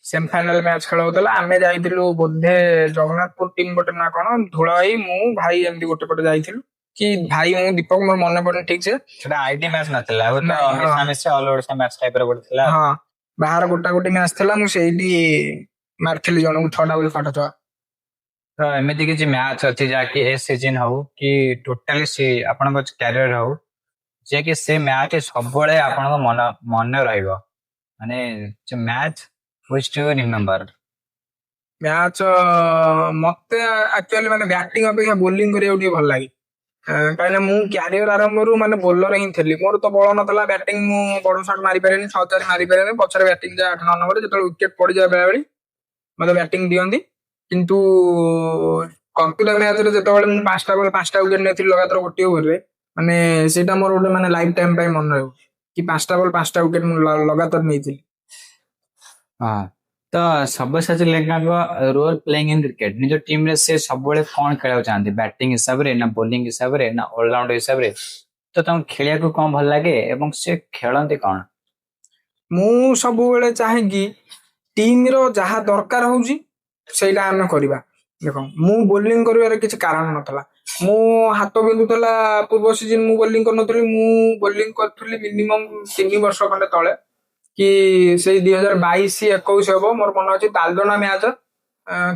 ସେମିଫାଇନାଲ ମ୍ୟାଚ ଖେଳ ହଉଥିଲା। ଆମେ ଯାଇଥିଲୁ ବୋଧେ ଜଗନ୍ନାଥପୁର ଟିମ୍ ଗୋଟେ ନା କଣ, ଧୂଳ ଭାଇ ମୁଁ ଭାଇ ଏମିତି ଗୋଟେ ପଟେ ଯାଇଥିଲୁ, କି ଭାଇ ମୁଁ ଦୀପକ ମୋର ମନେ ପଡୁନି ଠିକ ସେ। ସେଟା ଆଇଟି ମ୍ୟାଚ ନଥିଲା, ନାଇଁ, ହଁ ମିଶାମିଶି ଅଲ ଓଡିଶା ମ୍ୟାଚ ଟାଇପର ଗୋଟେ ଥିଲା। ହଁ ବାହାର ଗୋଟା ଗୋଟେ ମ୍ୟାଚ ଥିଲା, ମୁଁ ସେଇଠି ମାରିଥିଲି ଜଣଙ୍କୁ 6ଟା ବୋଲି କାଟ ଛୁଆ। ତ ଏମିତି କିଛି ମ୍ୟାଚ ଅଛି ଯାହାକି ଏ ସିଜିନ ହଉ କି ଟୋଟାଲି ଆପଣଙ୍କ କ୍ୟାରିୟର ହଉ, ଯିଏକି ସେ ମ୍ୟାଚ ସବୁବେଳେ ଆପଣଙ୍କ ମନେ ରହିବ, ମାନେ match which do you remember? Match ମତେ ଆକ୍ଚୁଆଲି ମାନେ ବ୍ୟାଟିଂ ଅପେକ୍ଷା ବୋଲିଂ କରିବାକୁ ଟିକେ ଭଲ ଲାଗେ। କାହିଁକିନା ମୁଁ କ୍ୟାରିୟର ଆରମ୍ଭରୁ ମାନେ ବୋଲର ହିଁ ଥିଲି, ମୋର ତ ବଳ ନଥିଲା ବ୍ୟାଟିଂ, ମୁଁ ବଡ ସଟ୍ ମାରିପାରେନି, 6-4 ମାରିପାରେନି, ପଛରେ ବ୍ୟାଟିଂ ଯାଏ 8-9 ନମ୍ବରରେ, ଯେତେବେଳେ ୱିକେଟ ପଡିଯାଏ ବେଳେବେଳେ ମତେ ବ୍ୟାଟିଂ ଦିଅନ୍ତି। କିନ୍ତୁ କମ୍ପ୍ୟୁଟର ମ୍ୟାଚରେ ଯେତେବେଳେ ମୁଁ 5ଟା ବଲ୍ 5ଟା ୱିକେଟ ନେଇଥିଲି ଲଗାତାର ଗୋଟିଏ ଓଭରରେ, ମାନେ ସେଇଟା ମୋର ଗୋଟେ ମାନେ ଲାଇଫ ଟାଇମ ପାଇଁ ମନେ ରହିବ କି 5ଟା ବଲ୍ 5ଟା ୱିକେଟ ମୁଁ ଲଗାତାର ନେଇଥିଲି। ହଁ। ତ ସବ୍ୟସାଚୀ ଲେଙ୍କାଙ୍କ ରୋଲ ପ୍ଲେଇଂ ଇନ୍ କ୍ରିକେଟ, ନିଜ ଟିମରେ ସେ ସବୁବେଳେ କଣ ଖେଳିବାକୁ ଚାହାନ୍ତି? ବ୍ୟାଟିଂ ହିସାବରେ ନା ବୋଲିଂ ହିସାବରେ ନା ଅଲରାଉଣ୍ଡର ହିସାବରେ? ତ ତାଙ୍କୁ ଖେଳିବାକୁ କଣ ଭଲ ଲାଗେ ଏବଂ ସେ ଖେଳନ୍ତି କଣ? ମୁଁ ସବୁବେଳେ ଚାହେଁକି ଟିମର ଯାହା ଦରକାର ହଉଛି ସେଇଟା ଆମେ କରିବା। ଦେଖ ମୁଁ ବୋଲିଂ କରିବାର କିଛି କାରଣ ନଥିଲା, ମୁଁ ହାତ ବିନ୍ଧୁଥିଲା ପୂର୍ବ ସିଜିନ ମୁଁ ବୋଲିଂ କରିନଥିଲି। ମୁଁ ବୋଲିଂ କରିଥିଲି ମିନିମମ୍ 3 ବର୍ଷ ଖଣ୍ଡେ ତଳେ, କି ସେଇ 2022-21 ହବ, ମୋର ମନେ ଅଛି ତାଲଦୋନା ମ୍ୟାଚ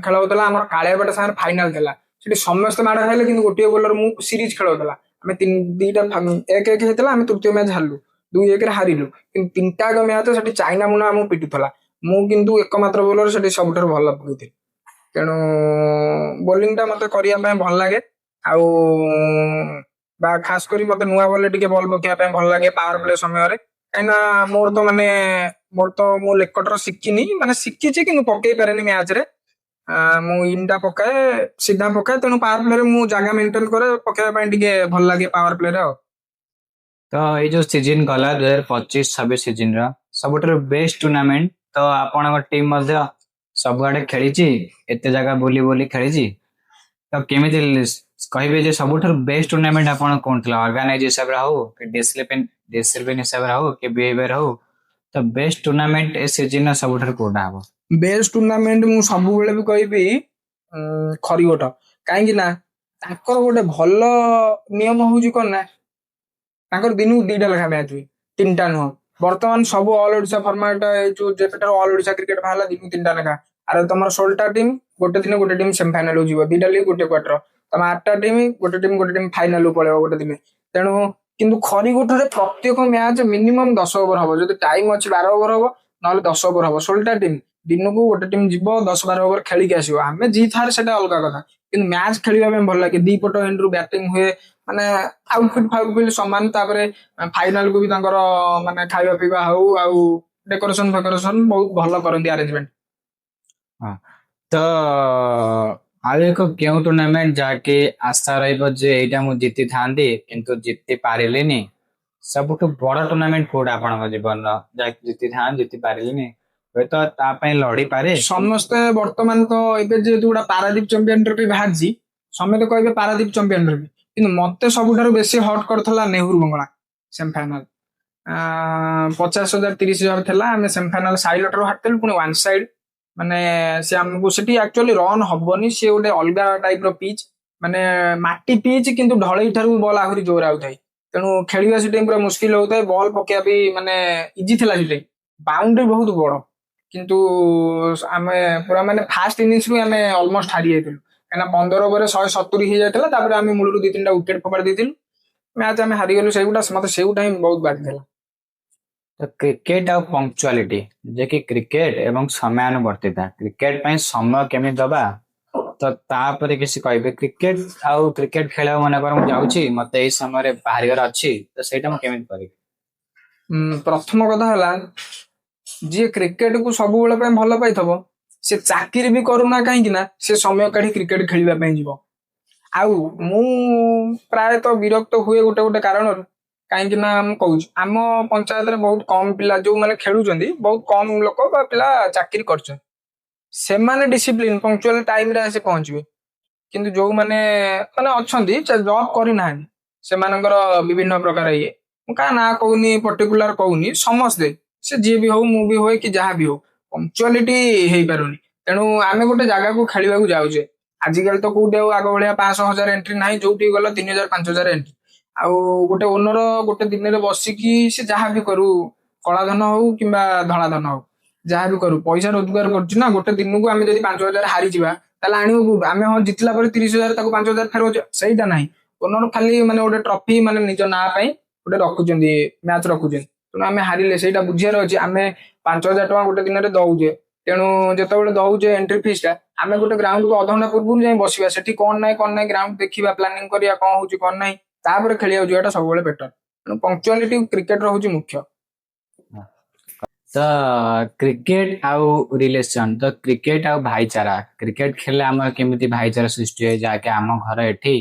ଖେଳ ହଉଥିଲା, ଆମର କାଳିଆପେଟ ସାଙ୍ଗରେ ଫାଇନାଲ ଥିଲା। ସେଠି ସମସ୍ତେ ମାଡ ଖାଇଲେ, କିନ୍ତୁ ଗୋଟିଏ ବୋଲର ମୁଁ, ସିରିଜ ଖେଳ ହଉଥିଲା, ଆମେ ଦିଟା 1-1 ହେଇଥିଲା, ଆମେ ତୃତୀୟ ମ୍ୟାଚ ହାରିଲୁ, 2-1ରେ ହାରିଲୁ। କିନ୍ତୁ 3ଟା ମ୍ୟାଚ ସେଠି ଚାଇନା ମୁନା ଆମକୁ ପିଟୁଥିଲା, ମୁଁ କିନ୍ତୁ ଏକମାତ୍ର ବୋଲର ସେଠି ସବୁଠାରୁ ଭଲ ପକେଇଥିଲି। ତେଣୁ ବୋଲିଂ ଟା ମତେ କରିବା ପାଇଁ ଭଲ ଲାଗେ। ଆଉ ବା ଖାସ କରି ମତେ ନୂଆ ବଲରେ ଟିକେ ବଲ ପକେଇବା ପାଇଁ ଭଲ ଲାଗେ ପାୱାର ପ୍ଲେ ସମୟରେ। କାହିଁକିନା ମୁଁ ଲେକଟର ଶିଖିନି, ମାନେ ଶିଖିଛି କିନ୍ତୁ ପକେଇ ପାରେନି ମ୍ୟାଚରେ। ମୁଁ ଇନଟା ପକାଏ, ସିଧା ପକାଏ, ତେଣୁ ପାୱାର ପ୍ଲେରେ ମୁଁ ଜାଗା ମେଣ୍ଟେନ କରେ, ପକେଇବା ପାଇଁ ଟିକେ ଭଲ ଲାଗେ ପାୱାର ପ୍ଲେରେ ଆଉ। ତ ଏଇ ଯୋଉ ସିଜିନ ଗଲା 2025-26 ସିଜିନର ସବୁଠାରୁ ବେଷ୍ଟ ଟୁର୍ଣ୍ଣାମେଣ୍ଟ, ତ ଆପଣଙ୍କ ଟିମ୍ ମଧ୍ୟ ସବୁଆଡେ ଖେଳିଛି, ଏତେ ଜାଗା ବୁଲି ବୁଲି ଖେଳିଛି, ତ କେମିତି କହିବେ ଯେ ସବୁଠାରୁ ବେଷ୍ଟ ଟୁର୍ଣ୍ଣାମେଣ୍ଟ ଆପଣ କଣ ଥିଲା? ଅର୍ଗାନାଇଜ ହିସାବରେ ହଉ କି ଡିସିପ୍ଲିନ ହିସାବରେ ହଉ କି ବିହେଭିୟର ହଉ, ତ ବେଷ୍ଟ ଟୁର୍ଣ୍ଣାମେଣ୍ଟ ଏ ସିଜିନର ସବୁଠାରୁ କୋଉଟା ହବ? ବେଷ୍ଟ ଟୁର୍ଣ୍ଣାମେଣ୍ଟ ମୁଁ ସବୁବେଳେ ବି କହିବି ଖରିଗୋଟ। କାହିଁକି ନା ତାଙ୍କର ଗୋଟେ ଭଲ ନିୟମ ହଉଛି କଣ ନା, ତାଙ୍କର ଦିନକୁ 2ଟା ଲେଖା ମ୍ୟାଚ ହୁଏ, 3ଟା ନୁହଁ। ବର୍ତ୍ତମାନ ସବୁ ଅଲ ଓଡିଶା ଫର୍ମାଟ, ଏଇ ଯୋଉ ଯେବେଠାରୁ ଅଲ ଓଡିଶା କ୍ରିକେଟ ବାହାରିଲା, ଦିନକୁ 3ଟା ଲେଖା। ଆରେ ତମର 16ଟା ଟିମ୍ ଗୋଟେ ଦିନ, ଗୋଟେ ଟିମ୍ ସେମିଫାଇନାଲ ଯିବ, 2ଟା ଲିଗ୍ ଗୋଟେ କ୍ୱାର୍ଟର, ତମ 8ଟା ଟିମ୍ ଗୋଟେ ଟିମ୍ ଫାଇନାଲ ପଳେଇବ ଗୋଟେ ଦିନ। ତେଣୁ କିନ୍ତୁ ଖରିଗୁଟରେ ପ୍ରତ୍ୟେକ ମ୍ୟାଚ ମିନିମମ୍ 10 ଓଭର ହବ, ଯଦି ଟାଇମ ଅଛି 12 ଓଭର ହବ, ନହେଲେ 10 ଓଭର ହବ। 16ଟା ଟିମ୍, ଦିନକୁ ଗୋଟେ ଟିମ୍ ଯିବ 10-12 ଓଭର ଖେଳିକି ଆସିବ। ଆମେ ଜିତ୍ ହାର ସେଟା ଅଲଗା କଥା, କିନ୍ତୁ ମ୍ୟାଚ ଖେଳିବା ପାଇଁ ଭଲ ଲାଗେ। ଦି ପଟ ଏଣ୍ଡରୁ ବ୍ୟାଟିଂ ହୁଏ, ମାନେ ଆଉଟଫିଟ୍ ସମାନ। ତାପରେ ଫାଇନାଲ କୁ ବି ତାଙ୍କର ମାନେ ଖାଇବା ପିଇବା ହଉ ଆଉ ଡେକୋରେସନ ଫେକୋରେସନ ବହୁତ ଭଲ କରନ୍ତି ଆରେଞ୍ଜମେଣ୍ଟ। ହଁ। ତ ଆଉ ଏକ କେଉଁ ଟୁର୍ଣ୍ଣାମେଣ୍ଟ ଯାହାକି ଆଶା ରହିବ ଯେ ଏଇଟା ମୁଁ ଜିତିଥାନ୍ତି କିନ୍ତୁ ଜିତି ପାରିଲିନି? ସବୁଠୁ ବଡ ଟୁର୍ଣ୍ଣାମେଣ୍ଟ କୋଉଟା ଆପଣଙ୍କ ଜୀବନର, ଯାହାକି ଜିତିଥାନ୍ତି ଜିତି ପାରିଲିନି, ହୁଏତ ତା ପାଇଁ ଲଢିପାରେ? ସମସ୍ତେ ବର୍ତ୍ତମାନ ତ ଏବେ ଯେହେତୁ ଗୋଟେ ପାରାଦୀପ ଚମ୍ପିଆନ ଟ୍ରଫି ବାହାରିଛି, ସମସ୍ତେ କହିବେ ପାରାଦୀପ ଚମ୍ପିଆନ ଟ୍ରଫି, କିନ୍ତୁ ମତେ ସବୁଠାରୁ ବେଶୀ ହଟ୍ କରିଥିଲା ନେହେରୁ ବଙ୍ଗଳା ସେମିଫାଇନାଲ। 50,000 30,000 ଥିଲା, ଆମେ ସେମିଫାଇନାଲ ସାଇଲଟରୁ ହାରିଥିଲୁ, ପୁଣି ୱାନ୍ ସାଇଡ। ମାନେ ସେ ଆମକୁ ସେଠି ଆକ୍ଚୁଆଲି ରନ୍ ହବନି, ସେ ଗୋଟେ ଅଲଗା ଟାଇପ ର ପିଚ୍, ମାନେ ମାଟି ପିଚ୍, କିନ୍ତୁ ଢଳେଇ ଠାରୁ ବଲ୍ ଆହୁରି ଜୋର ଆଉଥାଏ। ତେଣୁ ଖେଳିବା ସେଠି ପୁରା ମୁସ୍କିଲ ହଉଥାଏ, ବଲ୍ ପକେଇବା ବି ମାନେ ଇଜି ଥିଲା ସେଠି। ବାଉଣ୍ଡ୍ରି ବହୁତ ବଡ, କିନ୍ତୁ ଆମେ ପୁରା ମାନେ ଫାଷ୍ଟ ଇନିଂସ ରୁ ଆମେ ଅଲମୋଷ୍ଟ ହାରି ଯାଇଥିଲୁ, କାହିଁକିନା 15 ଓଭରରେ 170 ହେଇଯାଇଥିଲା। ତାପରେ ଆମେ ମୂଳରୁ 2-3ଟା ୱିକେଟ ଫୋପାଡ଼ି ଦେଇଥିଲୁ, ମ୍ୟାଚ ଆମେ ହାରିଗଲୁ। ସେଇଗୁଟା ମତେ ସେଇଗୁଟା ହିଁ ବହୁତ ବାଧିଥିଲା। ତ କ୍ରିକେଟ ଆଉ ପଙ୍କ୍ଚୁଆଲିଟି, ଯେ କି କ୍ରିକେଟ ଏବଂ ସମୟାନୁବର୍ତ୍ତିତା, କ୍ରିକେଟ ପାଇଁ ସମୟ କେମିତି ଦବା, ତ ତାପରେ କିଛି କହିବେ? କ୍ରିକେଟ ଆଉ କ୍ରିକେଟ ଖେଳିବାକୁ ମନେକର ମୁଁ ଯାଉଛି, ମତେ ଏଇ ସମୟରେ ବାହାରିବାର ଅଛି, ତ ସେଇଟା ମୁଁ କେମିତି କରିବି? ପ୍ରଥମ କଥା ହେଲା, ଯିଏ କ୍ରିକେଟ କୁ ସବୁବେଳେ ପାଇଁ ଭଲ ପାଇଥବ, ସେ ଚାକିରି ବି କରୁନା କାହିଁକି ନା ସେ ସମୟ କାଢି କ୍ରିକେଟ ଖେଳିବା ପାଇଁ ଯିବ। ଆଉ ମୁଁ ପ୍ରାୟତଃ ବିରକ୍ତ ହୁଏ ଗୋଟେ ଗୋଟେ କାରଣରୁ, କାହିଁକି ନା ମୁଁ କହୁଛି ଆମ ପଞ୍ଚାୟତରେ ବହୁତ କମ ପିଲା ଯୋଉମାନେ ଖେଳୁଛନ୍ତି, ବହୁତ କମ ଲୋକ ବା ପିଲା ଚାକିରି କରୁଛନ୍ତି। ସେମାନେ ଡିସିପ୍ଲିନ ପଙ୍କ୍ଚୁଆଲ ଟାଇମରେ ଆସି ପହଞ୍ଚିବେ, କିନ୍ତୁ ଯୋଉମାନେ ମାନେ ଅଛନ୍ତି ଜବ କରିନାହାନ୍ତି, ସେମାନଙ୍କର ବିଭିନ୍ନ ପ୍ରକାର ଇଏ, ମୁଁ କାହା ନାଁ କହୁନି, ପର୍ଟିକୁଲାର କହୁନି, ସମସ୍ତେ ସେ ଯିଏ ବି ହଉ, ମୁଁ ବି ହୁଏ କି ଯାହା ବି ହଉ, ପଙ୍କ୍ଚୁଆଲିଟି ହେଇପାରୁନି। ତେଣୁ ଆମେ ଗୋଟେ ଜାଗାକୁ ଖେଳିବାକୁ ଯାଉଛେ, ଆଜିକାଲି ତ କୋଉଠି ଆଉ ଆଗ ଭଳିଆ 500-1000 ଏଣ୍ଟ୍ରି ନାହିଁ, ଯୋଉଠି ଗଲ 3,000-5,000 ଏଣ୍ଟ୍ରି। ଆଉ ଗୋଟେ ଓନର ଗୋଟେ ଦିନରେ ବସିକି ସେ ଯାହା ବି କରୁ, କଳା ଧନ ହଉ କିମ୍ବା ଧଳା ଧନ ହଉ, ଯାହା ବି କରୁ ପଇସା ରୋଜଗାର କରୁଛୁ ନା। ଗୋଟେ ଦିନକୁ ଆମେ ଯଦି 5,000 ହାରିଯିବା, ତାହେଲେ ଆଣିବୁ କୋଉଠୁ? ଆମେ ହଁ ଜିତିଲା ପରେ 30,000 ତାକୁ 5,000 ଫେରଉଛେ, ସେଇଟା ନାହିଁ। ଓନର ଖାଲି ମାନେ ଗୋଟେ ଟ୍ରଫି ମାନେ ନିଜ ନାଁ ପାଇଁ ଗୋଟେ ରଖୁଛନ୍ତି, ମ୍ୟାଚ ରଖୁଛନ୍ତି। ତେଣୁ ଆମେ ହାରିଲେ ସେଇଟା ବୁଝିବାର ଅଛି, ଆମେ 5,000 ଟଙ୍କା ଗୋଟେ ଦିନରେ ଦଉଛେ। ତେଣୁ ଯେତେବେଳେ ଦଉଛେ ଏଣ୍ଟ୍ରି ଫିସ୍ ଟା, ଆମେ ଗୋଟେ ଗ୍ରାଉଣ୍ଡକୁ ଅଧଘଣ୍ଟା ପୂର୍ବରୁ ଯାଇ ବସିବା, ସେଠି କଣ ନାହିଁ ଗ୍ରାଉଣ୍ଡ ଦେଖିବା, ପ୍ଲାନିଂ କରିବା କଣ ହଉଛି କଣ ନାହିଁ, ତାପରେ ଖେଳିବାକୁ ଯିବାଟା ସବୁବେଳେ ବେଟର। ତେଣୁ ପଙ୍କ୍ଚୁଆଲିଟି କ୍ରିକେଟର ହଉଛି ମୁଖ୍ୟ। ତ କ୍ରିକେଟ ଆଉ ରିଲେସନ, ତ କ୍ରିକେଟ ଆଉ ଭାଇଚାରା, କ୍ରିକେଟ ଖେଳିଲେ ଆମର କେମିତି ଭାଇଚାରା ସୃଷ୍ଟି ହୁଏ, ଯାହାକି ଆମ ଘର ଏଠି,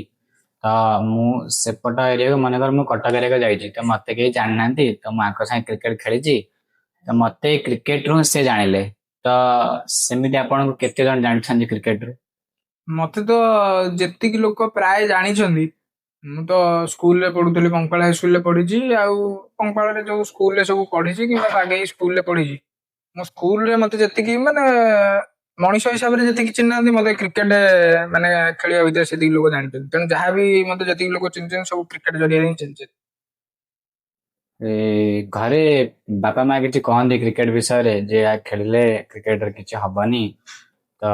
ତ ମୁଁ ସେପଟ ଏରିଆକୁ ମନେକର ମୁଁ କଟକ ଏରିଆକୁ ଯାଇଛି, ତ ମତେ କେହି ଜାଣିନାହାନ୍ତି, ତ ମୁଁ ଆଙ୍କ ସାଙ୍ଗେ କ୍ରିକେଟ ଖେଳିଛି, ତ ମତେ କ୍ରିକେଟରୁ ସେ ଜାଣିଲେ। ତ ସେମିତି ଆପଣଙ୍କୁ କେତେ ଜଣ ଜାଣିଛନ୍ତି କ୍ରିକେଟରୁ? ମତେ ତ ଯେତିକି ଲୋକ ପ୍ରାୟ ଜାଣିଛନ୍ତି, ମୁଁ ତ ସ୍କୁଲରେ ପଢୁଥିଲି, କଙ୍କାଳ ହାଇସ୍କୁଲରେ ପଢିଛି। ଆଉ କଙ୍କାଳରେ ଯୋଉ ସ୍କୁଲରେ ସବୁ ପଢିଛି କିମ୍ବା ବାଗେଇ ସ୍କୁଲରେ ପଢିଛି, ମୋ ସ୍କୁଲରେ ମତେ ଯେତିକି ମାନେ ମଣିଷ ହିସାବରେ ଯେତିକି ଚିହ୍ନାନ୍ତି, ମତେ କ୍ରିକେଟ ମାନେ ଖେଳିବା ଭିତରେ ସେତିକି ଲୋକ ଜାଣିଛନ୍ତି। ତେଣୁ ଯାହାବି ମତେ ଯେତିକି ଲୋକ ଚିହ୍ନିଛନ୍ତି, ସବୁ କ୍ରିକେଟ ଜରିଆରେ ହିଁ ଚିହ୍ନିଛନ୍ତି। ଘରେ ବାପା ମା କିଛି କହନ୍ତି କ୍ରିକେଟ ବିଷୟରେ, ଯେ ଖେଳିଲେ କ୍ରିକେଟରେ କିଛି ହବନି, ତ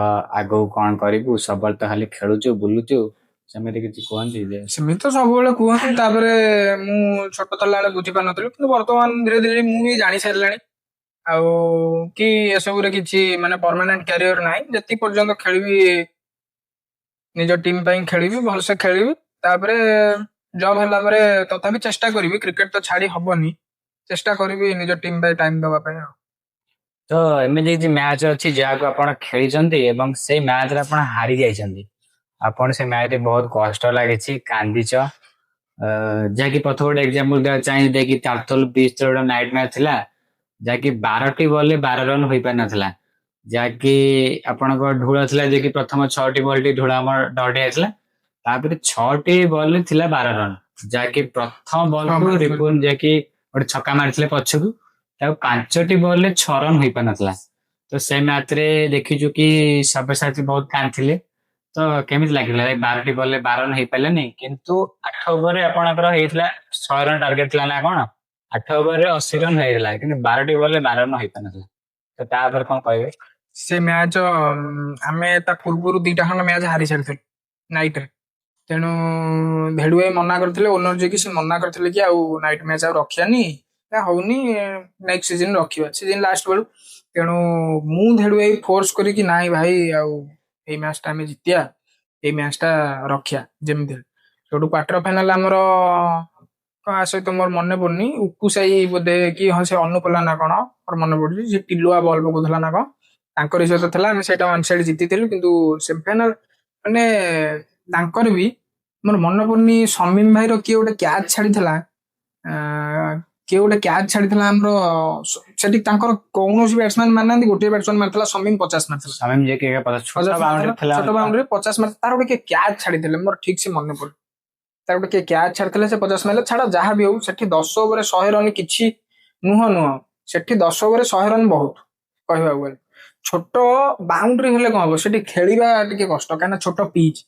ଆଗକୁ କଣ କରିବୁ, ସବୁବେଳେ ତ ଖାଲି ଖେଳୁଛୁ ବୁଲୁଛୁ, ସେମିତି କିଛି କୁହନ୍ତି ଯେ? ସେମିତି ତ ସବୁବେଳେ କୁହନ୍ତି, ତାପରେ ମୁଁ ଛୋଟ ଥିଲା ବେଳେ ବୁଝି ପାରୁନଥିଲି, କିନ୍ତୁ ବର୍ତ୍ତମାନ ଧୀରେ ଧୀରେ ମୁଁ ବି ଜାଣି ସାରିଲାଣି। ଆଉ କି ଏସବୁରେ କିଛି ମାନେ ପରମାନେଣ୍ଟ କ୍ୟାରିୟର ନାହିଁ, ଯେତିକି ପର୍ଯ୍ୟନ୍ତ ଖେଳିବି ନିଜ ଟିମ୍ ପାଇଁ ଖେଳିବି, ଭଲସେ ଖେଳିବି। ତାପରେ ଜବ୍ ହେଲା ପରେ ତଥାପି ଚେଷ୍ଟା କରିବି, କ୍ରିକେଟ ତ ଛାଡି ହବନି, ଚେଷ୍ଟା କରିବି ନିଜ ଟିମ୍ ପାଇଁ ଟାଇମ ଦବା ପାଇଁ ଆଉ। ତ ଏମିତି କିଛି ମ୍ୟାଚ ଅଛି ଯାହାକୁ ଆପଣ ଖେଳିଛନ୍ତି ଏବଂ ସେଇ ମ୍ୟାଚରେ ଆପଣ ହାରି ଯାଇଛନ୍ତି, ଆପଣ ସେ ମ୍ୟାଚରେ ବହୁତ କଷ୍ଟ ଲାଗିଛି, କାନ୍ଦିଛ, ଯାହାକି ପ୍ରଥମ ଗୋଟେ ଏକ୍ସାମ୍ପଲ ଦେବାକୁ ଚାହିଁ, ଯାଇକି ତାଳତଲ ବିଚ୍ ର ଗୋଟେ ନାଇଟ୍ ମ୍ୟାଚ୍ ଥିଲା, ଯାହାକି 12ଟି ବଲରେ 12 ରନ ହୋଇପାରିନଥିଲା, ଯାହାକି ଆପଣଙ୍କ ଢୁଳ ଥିଲା, ଯେ କି ପ୍ରଥମ 6ଟି ବଲଟି ଢୁଳ ଆମର ଡଟ୍ ହେଇଥିଲା, ତାପରେ 6ଟି ବଲରେ ଥିଲା 12 ରନ, ଯାହାକି ପ୍ରଥମ ବଲକୁ ରିପୁନ ଯାହାକି ଗୋଟେ ଛକା ମାରିଥିଲେ ପଛକୁ, ତାକୁ 5ଟି ବଲରେ 6 ରନ ହୋଇପାରିନଥିଲା। ତ ସେ ମ୍ୟାଚରେ ଦେଖିଛୁ କି ସବ୍ୟସାଚୀ ବହୁତ କାନ୍ଦିଥିଲେ, ତ କେମିତି ଲାଗିଲା? 12ଟି ବଲରେ 12 ରନ ହେଇପାରିଲାନି, କିନ୍ତୁ 8 ଓଭରରେ ଆପଣଙ୍କର ହେଇଥିଲା 100 ରନ ଟାର୍ଗେଟ ଥିଲା ନା କଣ, 8 ଓଭରରେ 80 ରନ ହେଇଥିଲା, କିନ୍ତୁ 12ଟି ବଲରେ 12 ରନ ହେଇପାରିନଥିଲା, ତ ତାପରେ କଣ କହିବେ? ସେ ମ୍ୟାଚ ଆମେ ତା ପୂର୍ବରୁ 2ଟା ଖଣ୍ଡ ମ୍ୟାଚ ହାରି ସାରିଥିଲୁ ନାଇଟରେ। ତେଣୁ ଧେଡୁ ଭାଇ ମନା କରିଥିଲେ, ଓନର ଯିଏକି ସେ ମନା କରିଥିଲେ କି ଆଉ ନାଇଟ୍ ମ୍ୟାଚ୍ ଆଉ ରଖିବାନି, ନା ହଉନି, ନେକ୍ସଟ ସିଜନ ରଖିବା, ସିଜନ ଲାଷ୍ଟ ବେଳୁ। ତେଣୁ ମୁଁ ଧେଡୁ ଭାଇ ଫୋର୍ସ କରିକି ନାଇଁ ଭାଇ ଆଉ ଏଇ ମ୍ୟାଚ୍ ଟା ଆମେ ଜିତିବା, ଏଇ ମ୍ୟାଚ୍ ଟା ରଖିବା ଯେମିତି ହେଲେ। ସେଠୁ କ୍ୱାର୍ଟର ଫାଇନାଲ ଆମର କାହା ସହିତ ମୋର ମନେ ପଡୁନି, ଉକୁସାଇ ବୋଧେ କି ହଁ ସେ ଅନୁପଲା ନା କଣ ମୋର ମନେ ପଡୁଛି, ସେ ଟିଲୁଆ ବଲ୍ ପକଉଥିଲା ନା କଣ, ତାଙ୍କରି ସହିତ ଥିଲା, ଆମେ ସେଇଟା ୱାନ୍ ସାଇଡ୍ ଜିତିଥିଲୁ। କିନ୍ତୁ ସେମିଫାଇନାଲ ମାନେ ତାଙ୍କର ବି ମୋର ମନେ ପଡୁନି, ସମୀମ ଭାଇର କିଏ ଗୋଟେ କ୍ୟାଚ୍ ଛାଡିଥିଲା, କିଏ ଗୋଟେ କ୍ୟାଚ୍ ଛାଡିଥିଲା ଆମର, ସେଠି ତାଙ୍କର କୌଣସି ବ୍ୟାଟ୍ସମ୍ୟାନ ମାରିନାହାନ୍ତି, ଗୋଟିଏ ବ୍ୟାଟ୍ସମ୍ୟାନ ମାରିଥିଲା, ସମୀମ 50 ମାରିଥିଲା, ସମୟ ଯେ କି ଛୋଟ ବାଉଣ୍ଡରୀ ଥିଲା ଛୋଟ ବାଉଣ୍ଡରୀ 50 ମାରି, ତାର ଗୋଟେ କିଏ କ୍ୟାଚ୍ ଛାଡିଥିଲେ, ମୋର ଠିକ ସେ ମନେ ପଡୁନି, ତାର ଗୋଟେ କିଏ କ୍ୟାଚ୍ ଛାଡିଥିଲେ, ସେ 50 ମାରିଲେ। ଛାଡ ଯାହା ବି ହଉ, ସେଠି 10 ଓଭରରେ 100 ରନ୍ କିଛି ନୁହଁ, ସେଠି 10 ଓଭରରେ 100 ରନ୍ ବହୁତ କହିବାକୁ ଗଲେ। ଛୋଟ ବାଉଣ୍ଡରୀ ହେଲେ କଣ ହବ, ସେଠି ଖେଳିବା ଟିକେ କଷ୍ଟ, କାହିଁକିନା ଛୋଟ ପିଚ୍,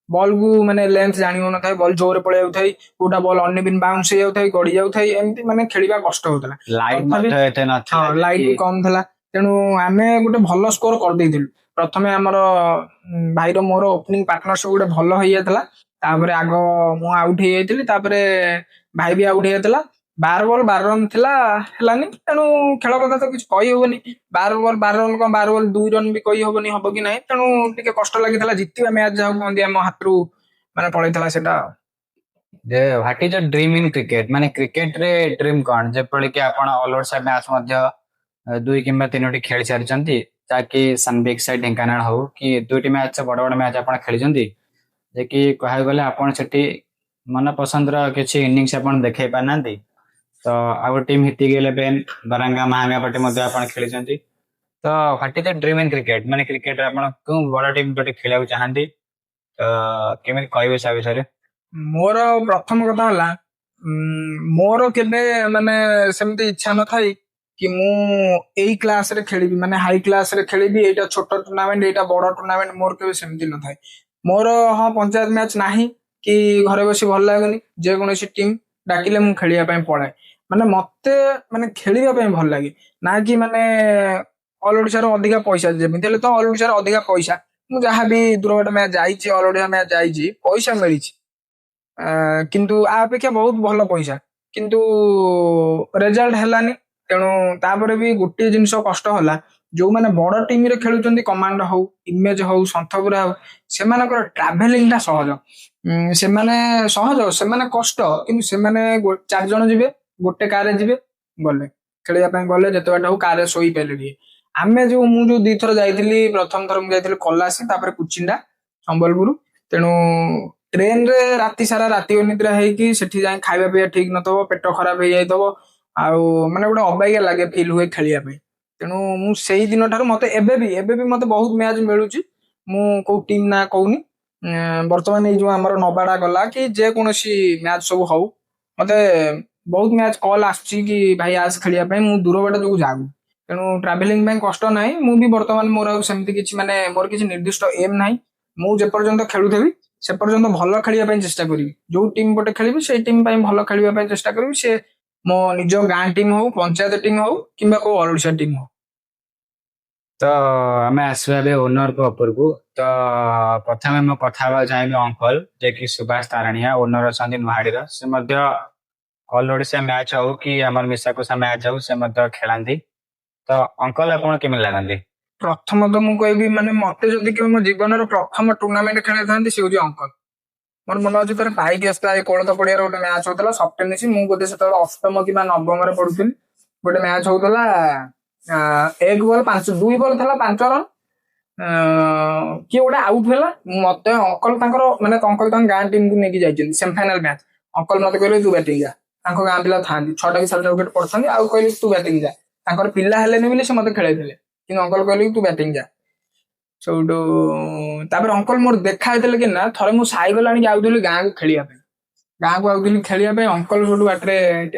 ବଲ୍ କୁ ମାନେ ଲେନ୍ଥ ଜାଣି ହଉନଥାଏ, ବଲ୍ ଜୋରରେ ପଳେଇ ଯାଉଥାଏ, କୋଉଟା ବଲ୍ ଅନ୍ୟବିନ୍ ବାଉନ୍ସ ହେଇଯାଉଥାଏ, ଗଡି ଯାଉଥାଏ, ଏମିତି ମାନେ ଖେଳିବା କଷ୍ଟ ହଉଥିଲା। ଲାଇଟ୍ ତଥାପି ମଧ୍ୟ ଏତେ ନଥିଲା ଲାଇଟ୍ କି ବି କମ ଥିଲା, ତେଣୁ ଆମେ ଗୋଟେ ଭଲ ସ୍କୋର କରିଦେଇଥିଲୁ। ପ୍ରଥମେ ଆମର ଭାଇର ମୋର ଓପନିଂ ପାର୍ଟନରସିପ ଗୋଟେ ଭଲ ହେଇଯାଇଥିଲା, ତାପରେ ଆଗ ମୁଁ ଆଉଟ୍ ହେଇଯାଇଥିଲି, ତାପରେ ଭାଇ ବି ଆଉଟ୍ ହେଇଯାଇଥିଲା। 12 ବଲ୍ 12 ରନ୍ ଥିଲା, ହେଲାନି, ତେଣୁ ଖେଳ କଥା ତ କିଛି କହିହବନି, 12 ବଲ୍ 12 ରନ୍ କଣ 12 ବଲ୍ 2 ରନ୍ ବି କହିହବନି ହବ କି ନାହିଁ, ତେଣୁ ଟିକେ କଷ୍ଟ ଲାଗିଥିଲା। ଜିତିବା ମ୍ୟାଚ୍ ଯାହା କହନ୍ତି ଆମ ହାତରୁ ମାନେ ପଳେଇଥିଲା ସେଟା। ଯେ what is your dream in cricket, ମାନେ କ୍ରିକେଟ ରେ ଡ୍ରିମ୍ କଣ? ଯେପରିକି ଆପଣ ଅଲ ଓଡିଶା ମ୍ୟାଚ୍ ମଧ୍ୟ 2 କିମ୍ବା 3ଟି ଖେଳି ସାରିଛନ୍ତି, ଯାହାକି ସନବିଗ ସାଇଡ୍ ଢେଙ୍କାନାଳ ହଉ କି 2ଟି ମ୍ୟାଚ୍ ବଡ ବଡ ମ୍ୟାଚ୍ ଆପଣ ଖେଳିଛନ୍ତି, ଯେ କି କହିବାକୁ ଗଲେ ଆପଣ ସେଠି ମନ ପସନ୍ଦର କିଛି ଇନିଂସ ଆପଣ ଦେଖେଇ ପାରିନାହାନ୍ତି। ତ ଆଉ ଟିମ୍ ହିଟିଂ 11 ବାରାଙ୍ଗା ମହାଙ୍ଗା ମଧ୍ୟ ଆପଣ ଖେଳିଛନ୍ତି। ତ what is the dream in cricket, ମାନେ କ୍ରିକେଟରେ ଆପଣ କେଉଁ ବଡ ଟିମ୍ ଗୋଟେ ଖେଳିବାକୁ ଚାହାନ୍ତି, ତ କେମିତି କହିବେ ସେ ବିଷୟରେ? ମୋର ପ୍ରଥମ କଥା ହେଲା, ମୋର କେବେ ମାନେ ସେମିତି ଇଚ୍ଛା ନଥାଏ କି ମୁଁ ଏଇ କ୍ଲାସ ରେ ଖେଳିବି, ମାନେ ହାଇ କ୍ଲାସ ରେ ଖେଳିବି, ଏଇଟା ଛୋଟ ଟୁର୍ଣ୍ଣାମେଣ୍ଟ, ଏଇଟା ବଡ ଟୁର୍ଣ୍ଣାମେଣ୍ଟ, ମୋର କେବେ ସେମିତି ନଥାଏ। ମୋର ହଁ ପଞ୍ଚାୟତ ମ୍ୟାଚ ନାହିଁ କି ଘରେ ବସି ଭଲ ଲାଗୁନି, ଯେକୌଣସି ଟିମ୍ ଡାକିଲେ ମୁଁ ଖେଳିବା ପାଇଁ ପଳାଏ। ମାନେ ମତେ ମାନେ ଖେଳିବା ପାଇଁ ଭଲ ଲାଗେ, ନା କି ମାନେ ଅଲ ଓଡିଶାର ଅଧିକା ପଇସା, ଯେମିତି ହେଲେ ତ ଅଲ ଓଡିଶାର ଅଧିକା ପଇସା, ମୁଁ ଯାହାବି ଦୂରବାଟ ମ୍ୟାଚ ଯାଇଛି, ଅଲ ଓଡିଶା ମ୍ୟାଚ ଯାଇଛି, ପଇସା ମିଳିଛି, କିନ୍ତୁ ଆ ଅପେକ୍ଷା ବହୁତ ଭଲ ପଇସା, କିନ୍ତୁ ରେଜଲ୍ଟ ହେଲାନି। ତେଣୁ ତାପରେ ବି ଗୋଟିଏ ଜିନିଷ କଷ୍ଟ ହେଲା, ଯୋଉମାନେ ବଡ ଟିମ୍ ରେ ଖେଳୁଛନ୍ତି, କମାଣ୍ଡ ହଉ, ଇମେଜ ହଉ, ସନ୍ଥପୁରା ହଉ, ସେମାନଙ୍କର ଟ୍ରାଭେଲିଂ ଟା ସହଜ। ସେମାନେ ସହଜ, ସେମାନେ କଷ୍ଟ, କିନ୍ତୁ ସେମାନେ 4 ଜଣ ଯିବେ, ଗୋଟେ କାରରେ ଯିବେ, ଗଲେ ଖେଳିବା ପାଇଁ, ଗଲେ ଯେତେ ବାଟ ହଉ କାରରେ ଶୋଇପାରିଲେ ଟିକେ। ଆମେ ମୁଁ ଯୋଉ 2 ଥର ଯାଇଥିଲି, ପ୍ରଥମ ଥର ମୁଁ ଯାଇଥିଲି କଲାସି, ତାପରେ କୁଚିଣ୍ଡା ସମ୍ବଲପୁର, ତେଣୁ ଟ୍ରେନ ରେ ରାତି ସାରା ରାତି ଅନିଦ୍ରା ହେଇକି ସେଠି ଯାଇ ଖାଇବା ପିଇବା ଠିକ ନଥିବ, ପେଟ ଖରାପ ହେଇଯାଇଥିବ, ଆଉ ମାନେ ଗୋଟେ ଅବାଗିଆ ଲାଗେ, ଫିଲ୍ ହୁଏ ଖେଳିବା ପାଇଁ। ତେଣୁ ମୁଁ ସେଇ ଦିନ ଠାରୁ ମତେ ଏବେ ବି ମତେ ବହୁତ ମ୍ୟାଚ ମିଳୁଛି, ମୁଁ କୋଉ ଟିମ୍ ନା କହୁନି, ବର୍ତ୍ତମାନ ଏଇ ଯୋଉ ଆମର ନବାଡା ଗଲା କି ଯେକୌଣସି ମ୍ୟାଚ ସବୁ ହଉ, ମତେ ବହୁତ ମ୍ୟାଚ କଲ୍ ଆସୁଛି କି ଭାଇ ଆସ ଖେଳିବା ପାଇଁ, ମୁଁ ଦୂର ବାଟ ଯୋଉ ଯାଉ, ତେଣୁ ଟ୍ରାଭେଲିଂ ପାଇଁ କଷ୍ଟ ନାହିଁ। ମୁଁ ବି ବର୍ତ୍ତମାନ ମୋର ଆଉ ସେମିତି କିଛି ମାନେ ମୋର କିଛି ନିର୍ଦ୍ଦିଷ୍ଟ ଏମ୍ ନାହିଁ, ମୁଁ ଯେପର୍ଯ୍ୟନ୍ତ ଖେଳୁଥିବି ସେ ପର୍ଯ୍ୟନ୍ତ ଭଲ ଖେଳିବା ପାଇଁ ଚେଷ୍ଟା କରିବି, ଯୋଉ ଟିମ୍ ଗୋଟେ ଖେଳିବି ସେଇ ଟିମ୍ ପାଇଁ ଭଲ ଖେଳିବା ପାଇଁ ଚେଷ୍ଟା କରିବି, ସେ ମୋ ନିଜ ଗାଁ ଟିମ୍ ହଉ, ପଞ୍ଚାୟତ ଟିମ୍ ହଉ, କିମ୍ବା କୋଉ ଅଲ ଓଡିଶା ଟିମ୍ ହଉ। ତ ଆମେ ଆସିବା ଏବେ ଓନରଙ୍କ ଉପରକୁ। ତ ପ୍ରଥମେ ମୁଁ କଥା ହେବାକୁ ଚାହିଁବି ଅଙ୍କଲ, ଯେ କି ସୁଭାଷ ତାରାଣିଆ ଓନର ଅଛନ୍ତି ନୁହାଡିର, ସେ ମଧ୍ୟ ଅଲ ଓଡିଶା ମ୍ୟାଚ ହଉ କି ଆମର ମିଶାକୁସା ମ୍ୟାଚ ହଉ ସେ ମଧ୍ୟ ଖେଳାନ୍ତି। ତ ଅଙ୍କଲ ଆପଣ କେମିତି ଲାଗନ୍ତି? ପ୍ରଥମତଃ ମୁଁ କହିବି, ମାନେ ମତେ ଯଦି କେବେ ମୋ ଜୀବନର ପ୍ରଥମ ଟୁର୍ଣ୍ଣାମେଣ୍ଟ ଖେଳିଥାନ୍ତି, ସେ ହଉଛି ଅଙ୍କଲ। ମୋର ମନେ ଅଛି ଥରେ ପାଇକି ଆସିଥିଲା, ଏଇ କୋଳଥ ପଡିଆରେ ଗୋଟେ ମ୍ୟାଚ ହଉଥିଲା, ସପ୍ଟେନିଶ, ମୁଁ ବୋଧେ ସେତେବେଳେ ଅଷ୍ଟମ କିମ୍ବା ନବମରେ ପଢୁଥିଲି, ଗୋଟେ ମ୍ୟାଚ ହଉଥିଲା, 2 ବଲ୍ ଥିଲା 5 ରନ୍, କିଏ ଗୋଟେ ଆଉଟ୍ ହେଲା, ମତେ ଅଙ୍କଲ ତାଙ୍କର ମାନେ ଅଙ୍କଲ ତାଙ୍କ ଗାଁ ଟିମ୍ କୁ ନେଇକି ଯାଇଛନ୍ତି ସେମିଫାଇନାଲ ମ୍ୟାଚ, ଅଙ୍କଲ ମତେ କହିଲେ ତୁ ବ୍ୟାଟିଂ ଯା, ତାଙ୍କ ଗାଁ ପିଲା ଥାନ୍ତି 6ଟା କି 7ଟା ୱିକେଟ ପଡିଥାନ୍ତି, ଆଉ କହିଲେ ତୁ ବ୍ୟାଟିଂ ଯା, ତାଙ୍କର ପିଲା ହେଲେନି ବୋଲି ସେ ମତେ ଖେଳେଇଥିଲେ, କିନ୍ତୁ ଅଙ୍କଲ କହିଲେ ତୁ ବ୍ୟାଟିଂ ଯା। ସେଇଠୁ ତାପରେ ଅଙ୍କଲ ମୋର ଦେଖା ହେଇଥିଲେ କି ନା, ଥରେ ମୁଁ ସାଇକେଲ ଆଣିକି ଆଉଥିଲି ଗାଁକୁ ଖେଳିବା ପାଇଁ, ଅଙ୍କଲ ଗୋଟେ ବାଟରେ,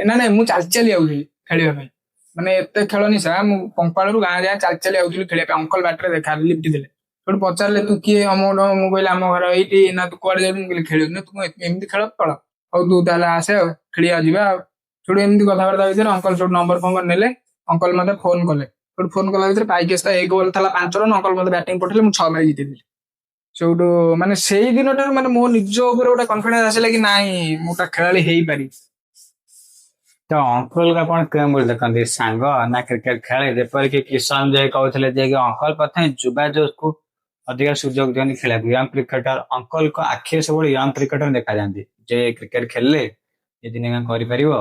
ନାଇଁ ମୁଁ ଚାଲି ଚାଲି ଆଉଥିଲି ଖେଳିବା ପାଇଁ, ମାନେ ଏତେ ଖେଳ ନିଶା, ମୁଁ କଙ୍କାଳରୁ ଗାଁ ଯାଏଁ ଚାଲି ଚାଲି ଆଉଥିଲି ଖେଳିବା ପାଇଁ, ଅଙ୍କଲ ବାଟରେ ଦେଖା ଲିଫ୍ଟ ଦେଲେ, ସେଠୁ ପଚାରିଲେ ତୁ କିଏ, ମୁଁ କହିଲି ଆମ ଘର ଏଇଠି, ନା ତୁ କୁଆଡେ ଯାଉଛୁ, ମୁଁ କହିଲି ଖେଳିବାକୁ, ନା ତୁ ଏମିତି ଖେଳ କଳ, ହଉ ତୁ ତାହେଲେ ଆସେ ଆଉ ଖେଳିବା ଯିବା ଆଉ। ସେଠୁ ଏମିତି କଥାବାର୍ତ୍ତା ଭିତରେ ଅଙ୍କଲ ସେଠୁ ନମ୍ବର ଫମ୍ବର ନେଲେ, ଅଙ୍କଲ ମତେ ଫୋନ କଲେ, ସେଠୁ ଫୋନ କଲା ଭିତରେ ପାଇକି ଆସିଲା, 1 ବଲ୍ ଥିଲା 5 ରନ୍, ଅଙ୍କଲ ମତେ ବ୍ୟାଟିଂ ପଠେଇଲେ, ମୁଁ 6 ମ୍ୟାଚ ଜିତିଥିଲି। ସେଇଠୁ ମାନେ ସେଇ ଦିନଠାରୁ ମାନେ ମୋ ନିଜ ଉପରେ ଗୋଟେ କନଫିଡେନ୍ସ ଆସିଲା କି ନାଇଁ ମୁଁ ଗୋଟେ ଖେଳାଳି ହେଇପାରିବି। ତ ଅଙ୍କଲ କୁ ଆପଣ କେଉଁ ଦେଖନ୍ତି, ସାଙ୍ଗ ନା କ୍ରିକେଟ ଖେଳେ? ଯେପରିକି କିଶନ ଜୟ କହୁଥିଲେ ଯେ କି ଅଙ୍କଲ ପ୍ରଥମେ ଯୁବା ଯୋଜକୁ ଅଧିକା ସୁଯୋଗ ଦିଅନ୍ତି ଖେଳିବାକୁ, ୟଙ୍ଗ କ୍ରିକେଟର। ଅଙ୍କଲଙ୍କ ଆଖିରେ ସବୁବେଳେ ୟଙ୍ଗ କ୍ରିକେଟର ଦେଖାଯାନ୍ତି ଯେ କ୍ରିକେଟ ଖେଳିଲେ ଏ ଦିନ କରିପାରିବ।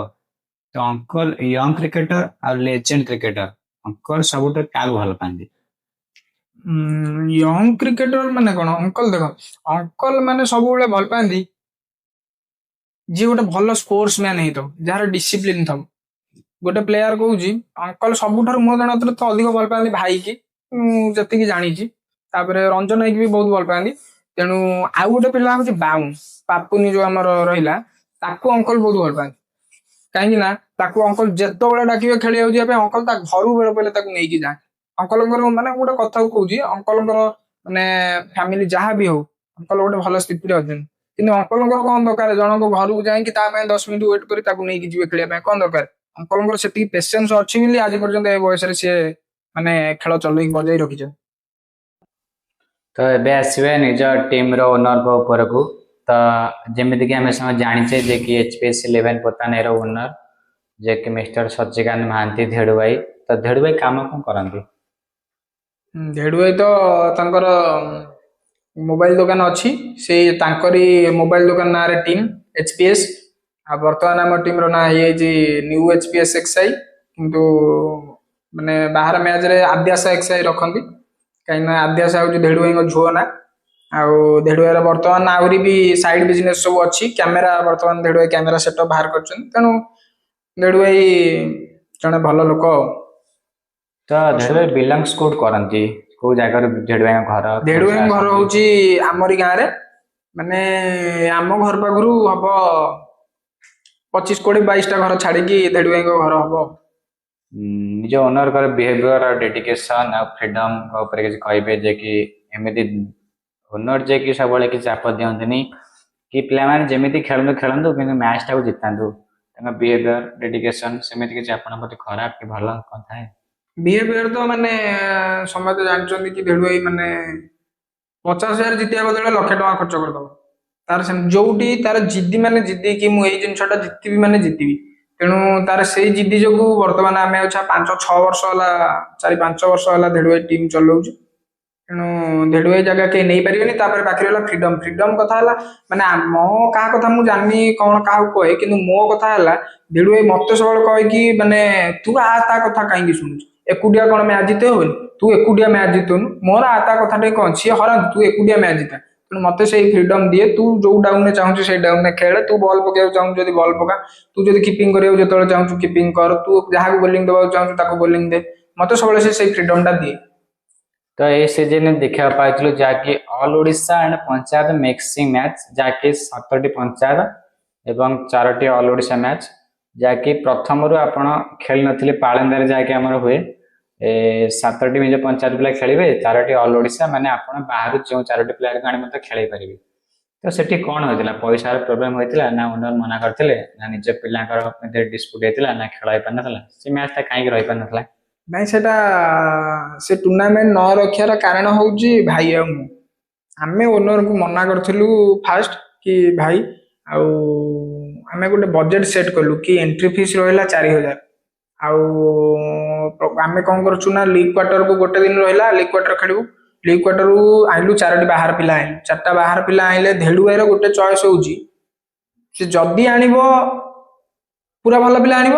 ତ ଅଙ୍କଲ ୟଙ୍ଗ କ୍ରିକେଟର ଆଉ ଲେଜେଣ୍ଡ କ୍ରିକେଟର, ଅଙ୍କଲ ସବୁଠୁ କାହାକୁ ଭଲ ପାଆନ୍ତି? ୟଙ୍ଗ କ୍ରିକେଟର ମାନେ କଣ, ଅଙ୍କଲ ଦେଖ, ଅଙ୍କଲ ମାନେ ସବୁବେଳେ ଭଲ ପାଆନ୍ତି ଯିଏ ଗୋଟେ ଭଲ ସ୍ପୋର୍ଟସ ମ୍ୟାନ ହେଇଥିବ, ଯାହାର ଡିସିପ୍ଲିନ ଥିବ। ଗୋଟେ ପ୍ଲେୟାର କହୁଛି, ଅଙ୍କଲ ସବୁଠାରୁ ମୋ ଜାଣତରେ ତ ଅଧିକ ଭଲ ପାଆନ୍ତି ଭାଇ କି, ମୁଁ ଯେତିକି ଜାଣିଛି। ତାପରେ ରଞ୍ଜନ ହେଇକି ବି ବହୁତ ଭଲ ପାଆନ୍ତି। ତେଣୁ ଆଉ ଗୋଟେ ପିଲା ହଉଛି ବାଉନ ପାପୁନି, ଯୋଉ ଆମର ରହିଲା, ତାକୁ ଅଙ୍କଲ ବହୁତ ଭଲ ପାଆନ୍ତି। କାହିଁକି ନା ତାକୁ ଅଙ୍କଲ ଯେତେବେଳେ ଡାକିବେ ଖେଳିବାକୁ ଯିବା ପାଇଁ, ଅଙ୍କଲ ତା ଘରୁ ବେଳେ ପଇଲେ ତାକୁ ନେଇକି ଯାଆନ୍ତି। ଅଙ୍କଲଙ୍କର ମାନେ ଗୋଟେ କଥାକୁ କହୁଛି, ଅଙ୍କଲଙ୍କର ମାନେ ଫ୍ୟାମିଲି ଯାହା ବି ହଉ, ଅଙ୍କଲ ଗୋଟେ ଭଲ ସ୍ଥିତିରେ ଅଛନ୍ତି। କିନ୍ତୁ ଅଙ୍କଲଙ୍କର କଣ ଦରକାର ଜଣଙ୍କ ଘରକୁ ଯାଇକି ତା ପାଇଁ 10 ମିନିଟ ୱେଟ୍ କରି ତାକୁ ନେଇକି ଯିବେ ଖେଳିବା ପାଇଁ, କଣ ଦରକାର? ଅଙ୍କଲଙ୍କର ସେତିକି ପେସେନ୍ସ ଅଛି ବୋଲି ଆଜି ପର୍ଯ୍ୟନ୍ତ ଏ ବୟସରେ ସିଏ ମାନେ ଖେଳ ଚଲେଇକି ବଜାଇ ରଖିଛନ୍ତି। ତ ଏବେ ଆସିବେ ନିଜ ଟିମ ର ଓନରଙ୍କ ଉପରକୁ। ତ ଯେମିତିକି ଆମେ ସମସ୍ତେ ଜାଣିଛେ ଯେ କି HPS11 ପୋତାନେର ଓନର ଯେ କି ମିଷ୍ଟର ସଚିକାନ୍ତ ମହାନ୍ତି ଧେଡୁ ଭାଇ। ତ ଧେଡୁ ଭାଇ କାମ କଣ କରନ୍ତି? ଧେଡୁ ଭାଇ ତ ତାଙ୍କର ମୋବାଇଲ ଦୋକାନ ଅଛି, ସେଇ ତାଙ୍କରି ମୋବାଇଲ ଦୋକାନ ନାଁରେ ଟିମ୍ HPS। ଆଉ ବର୍ତ୍ତମାନ ଆମ ଟିମ ର ନାଁ ହେଇଯାଇଛି ନ୍ୟୁ HPS XI। କିନ୍ତୁ ମାନେ ବାହାର ମ୍ୟାଚରେ ଆଦ୍ୟାସା XI ରଖନ୍ତି, କାହିଁକିନା ଆଦ୍ୟାସା ହଉଛି ଧେଡୁ ଭାଇଙ୍କ ଝୁଅ ନା। ଆଉ ଧେଡୁ ଭାଇର ବର୍ତ୍ତମାନ ଆହୁରି ବି ସାଇଡ ବିଜନେସ ସବୁ ଅଛି। କ୍ୟାମେରା ବର୍ତ୍ତମାନ ଧେଡୁ ଭାଇ କ୍ୟାମେରା ସେଟଅପ୍ ବାହାର କରିଛନ୍ତି। ତେଣୁ ଧେଡୁ ଭାଇ ଜଣେ ଭଲ ଲୋକ। ତ ଧେଡୁ ଭାଇ ବିଲଙ୍ଗସ୍ କୋଉଠି କରନ୍ତି, କୋଉ ଜାଗାରେ ଧେଡୁ ଭାଇଙ୍କ ଘର? ଧେଡୁ କୋଉଠି ଭାଇଙ୍କ ଘର ଆସନ୍ତି? ହଉଛି ଆମରି ଗାଁରେ, ମାନେ ଆମ ଘର ପାଖରୁ ହବ 25, 20, 22ଟା ଘର ଛାଡିକି ଧେଡୁ ଭାଇଙ୍କ ଘର ହବ। ନିଜ ଓନରଙ୍କର ବିହେଭିୟର ଆଉ ଡେଡିକେସନ ଆଉ ଫ୍ରିଡମ ଉପରେ କିଛି କହିବେ ଯେ କି ଏମିତି ଓନର ଯେ କି ସବୁବେଳେ କିଛି ଚାପ ଦିଅନ୍ତିନି କି ପିଲାମାନେ ଯେମିତି ଖେଳନ୍ତୁ ଖେଳନ୍ତୁ କିନ୍ତୁ ମ୍ୟାଚ ଟାକୁ ଜିତାନ୍ତୁ, ତାଙ୍କ ବିହେଭିୟର ଡେଡିକେସନ ସେମିତି କିଛି ଆପଣଙ୍କ ପ୍ରତି ଖରାପ କି ଭଲ କଣ ଥାଏ? ବିହେଭିୟର ତ ମାନେ ସମସ୍ତେ ଜାଣିଛନ୍ତି କି ଧେଡୁ ଭାଇ ମାନେ 50,000 ଜିତିବା ବଦଳରେ 1,00,000 ଟଙ୍କା ଖର୍ଚ୍ଚ କରିଦବ। ତାର ସେମିତି ଯୋଉଠି ତାର ଜିଦି ମାନେ ଜିଦି କି ମୁଁ ଏଇ ଜିନିଷଟା ଜିତିବି ମାନେ ଜିତିବି। ତେଣୁ ତାର ସେଇ ଜିଦି ଯୋଗୁ ବର୍ତ୍ତମାନ ଆମେ 5-6 ବର୍ଷ ହେଲା, 4-5 ବର୍ଷ ହେଲା ଧେଡୁ ଭାଇ ଟିମ୍ ଚଲଉଛୁ। ତେଣୁ ଧେଡୁ ଭାଇ ଜାଗା କେହି ନେଇପାରିବେନି। ତାପରେ ପାଖରେ ହେଲା ଫ୍ରିଡମ। ଫ୍ରିଡମ କଥା ହେଲା ମାନେ ମୋ କାହା କଥା ମୁଁ ଜାଣିନି କଣ କାହାକୁ କହେ, କିନ୍ତୁ ମୋ କଥା ହେଲା ଧେଡୁ ଭାଇ ମତେ ସବୁବେଳେ କହେ କି ମାନେ ତୁ ତା କଥା କାହିଁକି ଶୁଣୁଛୁ, ଏକୁଟିଆ କଣ ମ୍ୟାଚ ଜିତେଇ ହବନି, ତୁ ଏକୁଟିଆ ମ୍ୟାଚ ଜିତୁନୁ, ମୋର ତା କଥା ଟିକେ କଣ, ସିଏ ହରାନ୍ତୁ, ତୁ ଏକୁଟିଆ ମ୍ୟାଚ ଜିତା। ତେଣୁ ମତେ ସେଇ ଫ୍ରିଡମ ଦିଏ, ତୁ ଯୋଉ ଡାଉନରେ ଚାହୁଁଛୁ ସେଇ ଡାଉନରେ ଖେଳେ, ତୁ ବଲ ପକେଇବାକୁ ଚାହୁଁଛୁ ଯଦି ବଲ ପକା, ତୁ ଯଦି କିପିଂ କରିବାକୁ ଯେତେବେଳେ ଚାହୁଁଛୁ କିପିଂ କର, ତୁ ଯାହାକୁ ବୋଲିଂ ଦେବାକୁ ଚାହୁଁଛୁ ତାକୁ ବୋଲିଂ ଦେ। ମତେ ସବୁବେଳେ ସେ ସେଇ ଫ୍ରିଡମ ଟା ଦିଏ। ତ ଏଇ ସିଜନରେ ଦେଖିବାକୁ ପାଇଥିଲୁ ଯାହାକି all Odisha and panchayat mixing match, ଯାହାକି 7ଟି ପଞ୍ଚାୟତ ଏବଂ 4ଟି ଅଲ ଓଡ଼ିଶା ମ୍ୟାଚ, ଯାହାକି ପ୍ରଥମରୁ ଆପଣ ଖେଳି ନଥିଲେ ପାଳନ୍ଦାରେ ଯାହାକି ଆମର ହୁଏ। 7ଟି ନିଜ ପଞ୍ଚାୟତ ପିଲା ଖେଳିବେ, 4ଟି ଅଲ ଓଡ଼ିଶା, ମାନେ ଆପଣ ବାହାରୁ ଯେଉଁ 4ଟି ପ୍ଲେୟାରକୁ ଆଣି ମଧ୍ୟ ଖେଳେଇ ପାରିବେ। ତ ସେଠି କଣ ହୋଇଥିଲା, ପଇସାର ପ୍ରୋବ୍ଲେମ ହୋଇଥିଲା ନା ଓନର ମନା କରିଥିଲେ ନା ନିଜ ପିଲାଙ୍କର ମଧ୍ୟରେ ଡିସ୍ପ୍ୟୁଟ ହେଇଥିଲା ନା ଖେଳ ହେଇପାରିନଥିଲା? ସେ ମ୍ୟାଚଟା କାହିଁକି ରହିପାରିନଥିଲା? ନାଇଁ ସେଟା ସେ ଟୁର୍ଣ୍ଣାମେଣ୍ଟ ନ ରଖିବାର କାରଣ ହଉଛି ଭାଇ ଆଉ ମୁଁ। ଆମେ ଓନରଙ୍କୁ ମନା କରିଥିଲୁ ଫାଷ୍ଟ କି ଭାଇ ଆଉ ଆମେ ଗୋଟେ ବଜେଟ ସେଟ୍ କଲୁ କି ଏଣ୍ଟ୍ରି ଫିସ୍ ରହିଲା 4,000। ଆଉ ଆମେ କଣ କରୁଛୁ ନା ଲିଗ୍ କ୍ୱାର୍ଟରକୁ ଗୋଟେ ଦିନ ରହିଲା, ଲିଗ୍ କ୍ୱାର୍ଟର ଖେଳିବୁ। ଲିଗ୍ କ୍ୱାର୍ଟରରୁ ଆଣିଲୁ 4ଟି ବାହାର ପିଲା ଆଣିଲୁ, 4ଟା ବାହାର ପିଲା ଆଣିଲେ। ଧେଡୁ ଭାଇର ଗୋଟେ ଚଏସ୍ ହଉଛି ସେ ଯଦି ଆଣିବ ପୁରା ଭଲ ପିଲା ଆଣିବ,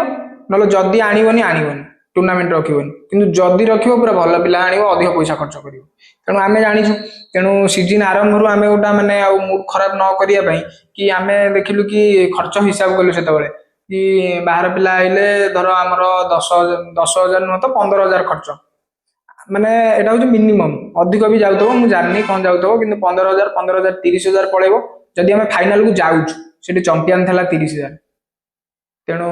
ନହେଲେ ଯଦି ଆଣିବନି ଆଣିବନି, ଟୁର୍ଣ୍ଣାମେଣ୍ଟ ରଖିବନି। କିନ୍ତୁ ଯଦି ରଖିବ ପୁରା ଭଲ ପିଲା ଆଣିବ, ଅଧିକ ପଇସା ଖର୍ଚ୍ଚ କରିବ। ତେଣୁ ଆମେ ଜାଣିଛୁ, ତେଣୁ ସିଜିନ ଆରମ୍ଭରୁ ଆମେ ଗୋଟା ମାନେ ଆଉ ମୁଡ୍ ଖରାପ ନ କରିବା ପାଇଁ କି ଆମେ ଦେଖିଲୁ କି ଖର୍ଚ୍ଚ ହିସାବ କଲୁ ସେତେବେଳେ କି ବାହାର ପିଲା ଆଇଲେ ଧର ଆମର 10,000 ନୁହଁ ତ 15,000 ଖର୍ଚ୍ଚ, ମାନେ ଏଟା ହଉଛି ମିନିମମ୍। ଅଧିକ ବି ଯାଉଥିବ, ମୁଁ ଜାଣିନି କଣ ଯାଉଥିବ, କିନ୍ତୁ 15,000, 15,000, 30,000 ପଳେଇବ। ଯଦି ଆମେ ଫାଇନାଲକୁ ଯାଉଛୁ, ସେଠି ଚମ୍ପିଆନ ଥିଲା 30,000। ତେଣୁ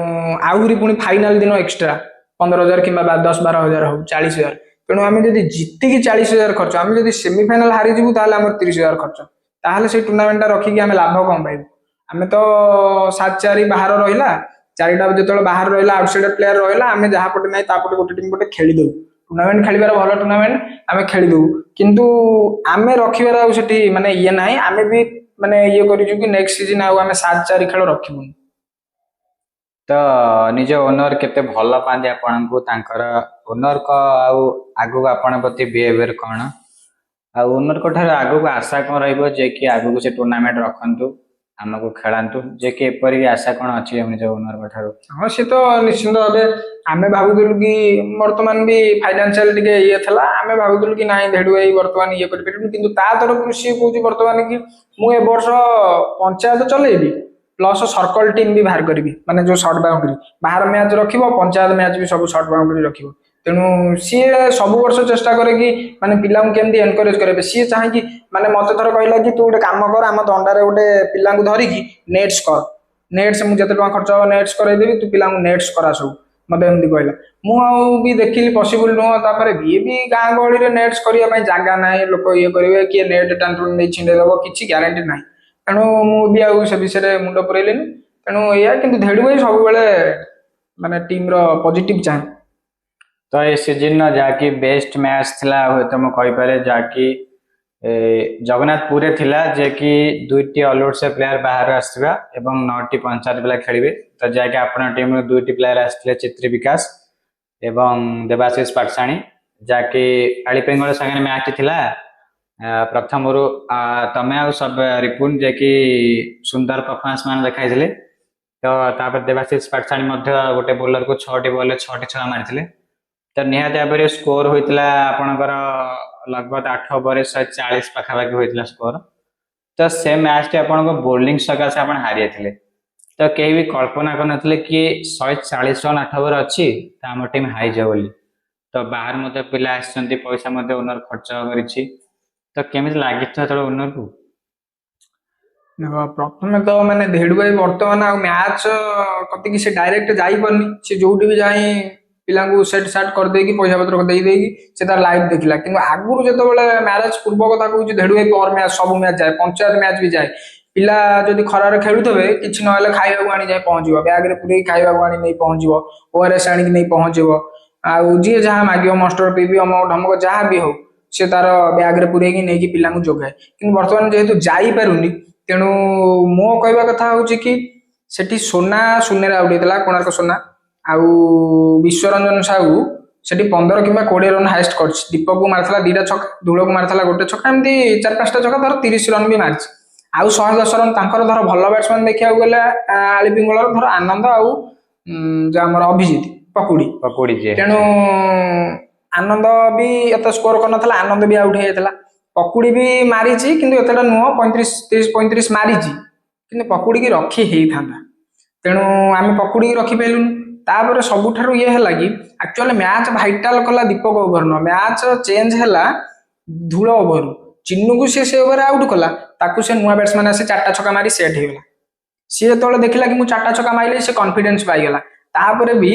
ଆହୁରି ପୁଣି ଫାଇନାଲ ଦିନ ଏକ୍ସଟ୍ରା 15,000 କିମ୍ବା 10-12,000 ହଉ 40,000। ତେଣୁ ଆମେ ଯଦି ଜିତିକି 40,000 ଖର୍ଚ୍ଚ, ଆମେ ଯଦି ସେମିଫାଇନାଲ ହାରିଯିବୁ ତାହେଲେ ଆମର 30,000 ଖର୍ଚ୍ଚ, ତାହେଲେ ସେଇ ଟୁର୍ଣ୍ଣାମେଣ୍ଟଟା ରଖିକି ଆମେ ଲାଭ କଣ ପାଇବୁ? ଆମେ ତ 7-4 ବାହାର ରହିଲା, 4ଟା ଯେତେବେଳେ ବାହାର ରହିଲା ଆଉଟସାଇଡର ପ୍ଲେୟାର ରହିଲା, ଆମେ ଯାହା ପଟେ ନାହିଁ ତାପଟେ ଗୋଟେ ଟିମ୍ ପଟେ ଖେଳିଦବୁ। ଟୁର୍ଣ୍ଣାମେଣ୍ଟ ଖେଳିବାର ଭଲ ଟୁର୍ଣ୍ଣାମେଣ୍ଟ ଆମେ ଖେଳିଦବୁ, କିନ୍ତୁ ଆମେ ରଖିବାର ଆଉ ସେଠି ମାନେ ଇଏ ନାହିଁ। ଆମେ ବି ମାନେ ଇଏ କରିଛୁ କି ନେକ୍ସଟ ସିଜନ ଆଉ ଆମେ 7-4 ଖେଳ ରଖିବୁନି। ତ ନିଜ ଓନର କେତେ ଭଲ ପାଆନ୍ତି ଆପଣଙ୍କୁ, ତାଙ୍କର ଓନରଙ୍କ ଆଉ ଆଗକୁ ଆପଣଙ୍କ ପ୍ରତି ବିହେଭିୟର କଣ, ଆଉ ଓନରଙ୍କ ଠାରୁ ଆଗକୁ ଆଶା କଣ ରହିବ ଯେ କି ଆଗକୁ ସେ ଟୁର୍ଣ୍ଣାମେଣ୍ଟ ରଖନ୍ତୁ, ଆମକୁ ଖେଳାନ୍ତୁ, ଯେ କି ଏପରି ଆଶା କଣ ଅଛି ନିଜ ଓନରଙ୍କ ଠାରୁ? ହଁ ସେ ତ ନିଶ୍ଚିନ୍ତ ଭାବେ ଆମେ ଭାବୁଥିଲୁ କି ବର୍ତ୍ତମାନ ବି ଫାଇନାନ୍ସିଆଲ ଟିକେ ଇଏ ଥିଲା, ଆମେ ଭାବୁଥିଲୁ କି ନାଇଁ ଧେଡୁ ଭାଇ ବର୍ତ୍ତମାନ ଇଏ କରିପାରିବୁନି, କିନ୍ତୁ ତା ତରଫରୁ ସିଏ କହୁଛି ବର୍ତ୍ତମାନ କି ମୁଁ ଏ ବର୍ଷ ପଞ୍ଚାୟତ ଚଲେଇବି ପ୍ଲସ ସର୍କଲ ଟିମ୍ ବି ବାହାର କରିବି, ମାନେ ଯୋଉ ସର୍ଟ ବାଉଣ୍ଡରୀ ବାହାର ମ୍ୟାଚ ରଖିବ, ପଞ୍ଚାୟତ ମ୍ୟାଚ ବି ସବୁ ସର୍ଟ ବାଉଣ୍ଡରୀ ରଖିବ। ତେଣୁ ସିଏ ସବୁ ବର୍ଷ ଚେଷ୍ଟା କରେ କି ମାନେ ପିଲାଙ୍କୁ କେମିତି ଏନକରେଜ କରିବେ। ସିଏ ଚାହିଁକି ମାନେ ମତେ ଥର କହିଲା କି ତୁ ଗୋଟେ କାମ କର, ଆମ ଦଣ୍ଡାରେ ଗୋଟେ ପିଲାଙ୍କୁ ଧରିକି ନେଟ୍ସ କର, ନେଟ୍ସ ମୁଁ ଯେତେ ଟଙ୍କା ଖର୍ଚ୍ଚ ହବ ନେଟ୍ସ କରାଇଦେବି, ତୁ ପିଲାଙ୍କୁ ନେଟ୍ସ କରା ସବୁ, ମତେ ଏମିତି କହିଲା। ମୁଁ ଆଉ ବି ଦେଖିଲି ପସିବୁଲ ନୁହଁ, ତାପରେ ଇଏ ବି ଗାଁ ଗହଳିରେ ନେଟ୍ସ କରିବା ପାଇଁ ଜାଗା ନାହିଁ, ଲୋକ ଇଏ କରିବେ, କିଏ ନେଟ୍ ଟାଣ୍ଟୁନ ନେଇ ଛିଣ୍ଡେଇ ଦବ, କିଛି ଗ୍ୟାରେଣ୍ଟି ନାହିଁ। ତେଣୁ ମୁଁ ବି ଆଉ ସେ ବିଷୟରେ ମୁଣ୍ଡ ପୁରେଇଲିନି। ତେଣୁ ଏଇଆ, କିନ୍ତୁ ଧେଡୁ ଭାଇ ସବୁବେଳେ ମାନେ ଟିମ ର ପଜିଟିଭ ଚାହେଁ। ତ ଏ ସିଜିନ ଯାହାକି ବେଷ୍ଟ ମ୍ୟାଚ ଥିଲା ହୁଏତ ମୁଁ କହିପାରେ, ଯାହାକି ଜଗନ୍ନାଥପୁରରେ ଥିଲା, ଯେ କି 2ଟି ଅଲଓଡିଶା ପ୍ଲେୟାର ବାହାରୁ ଆସିଥିବା ଏବଂ 9ଟି ପଞ୍ଚାୟତ ପିଲା ଖେଳିବେ। ତ ଯାହାକି ଆପଣଙ୍କ ଟିମରୁ 2ଟି ପ୍ଲେୟାର ଆସିଥିଲେ, ଚିତ୍ରି ବିକାଶ ଏବଂ ଦେବାଶିଷ ପାଟସାଣୀ, ଯାହାକି ପାଳିପେଙ୍ଗଳ ସାଙ୍ଗରେ ମ୍ୟାଚ ଥିଲା। ପ୍ରଥମରୁ ତମେ ଆଉ ରିପୁନ ଯିଏକି ସୁନ୍ଦର ପରଫର୍ମାନ୍ସ ମାନେ ଦେଖାଇଥିଲେ। ତ ତାପରେ ଦେବାଶିଷ ପାଟସାଣୀ ମଧ୍ୟ ଗୋଟେ ବୋଲରକୁ 6ଟି ବଲରେ 6ଟି ଛକା ମାରିଥିଲେ। ତ ନିହାତି ଭାବରେ ସ୍କୋର ହୋଇଥିଲା ଆପଣଙ୍କର लगभग 8 ओवर 140 पाखापाखि होता स्कोर। तो से मैच टी आपन बोलिंग सकाशे आप हारी थे, तो कहीं भी कल्पना कर कि 140 रन 8 ओवर अच्छी तो आम टीम हाईज बोली। तो बाहर मत पिला पैसा ओनर खर्च कर, तो केमी लगे ओनर को? प्रथम तो मैंने धेडु भाई बर्तमान मैच कति से डायरेक्ट जापरनी, सी जो भी जाए पिलांकु सेट साट कर देकी पैसा पत्र दे देकी से तार लाइव देखला। किंतु आगुरु जेतेबेले मैरेज पूर्व कथा कहूँ धेडु भाई पर मैच सब मैच जाए, पंचायत मैच भी जाए, पिला जदि खरार खेलुथबे किछि नहले खाइबाकू आनी जाए पहुंचबो, बैग रे पुरै खाइबाकू आनी नै पहुंचबो, ओआरएस आनी नै पहुंचबो, आउ जी जहां मागियो मास्टर पीबी अमक ढमक जहां भी हो से तार बैग रे पुरै की नै की पिलांकु जोगाए। किंतु वर्तमान जेहेतु जाई पारुनी, तेणु मो कहवा कथा हूँ कि सेठी सोना सुनेर आउट होता कोणार्क सोना, आउ विश्वरंजन साहू सेठी 15 किंबा 20 रन हाइस्ट कर, दीपक को मारता 2टा छक्का, धूल को मारता 1 छक्का, एमती 4-5टा छक्का, धर 30 रन भी मार्च, आउ 110 रन तांकर धर भल बैट्समैन देखा गले आलिपिंगलर धर आनंद आउ जो आम अभिजित पकुड़ी। तेणु आनंद भी एत स्कोर कर, आनंद भी आउट होता, पकुड़ी भी मारी किंतु एतटा नुह 35-30-35 मारी, कि पकुड़ी की रखी होता। तेणु आम पकुड़ी की रखी पाइलुन। तापर सबुठारु ये है कि एक्चुअली मैच भाइटाल कला दीपक ओवर न, मैच चेंज है धूल ओवर, चिन्नू को से ओवर आउट कला, ताकू से नुआ बैट्समैन आसी 4टा छक्का मारी सेट होगला। सी जो देखला कि मुझे 4टा छक्का मारे से कॉन्फिडेंस पाईगला। तापर भी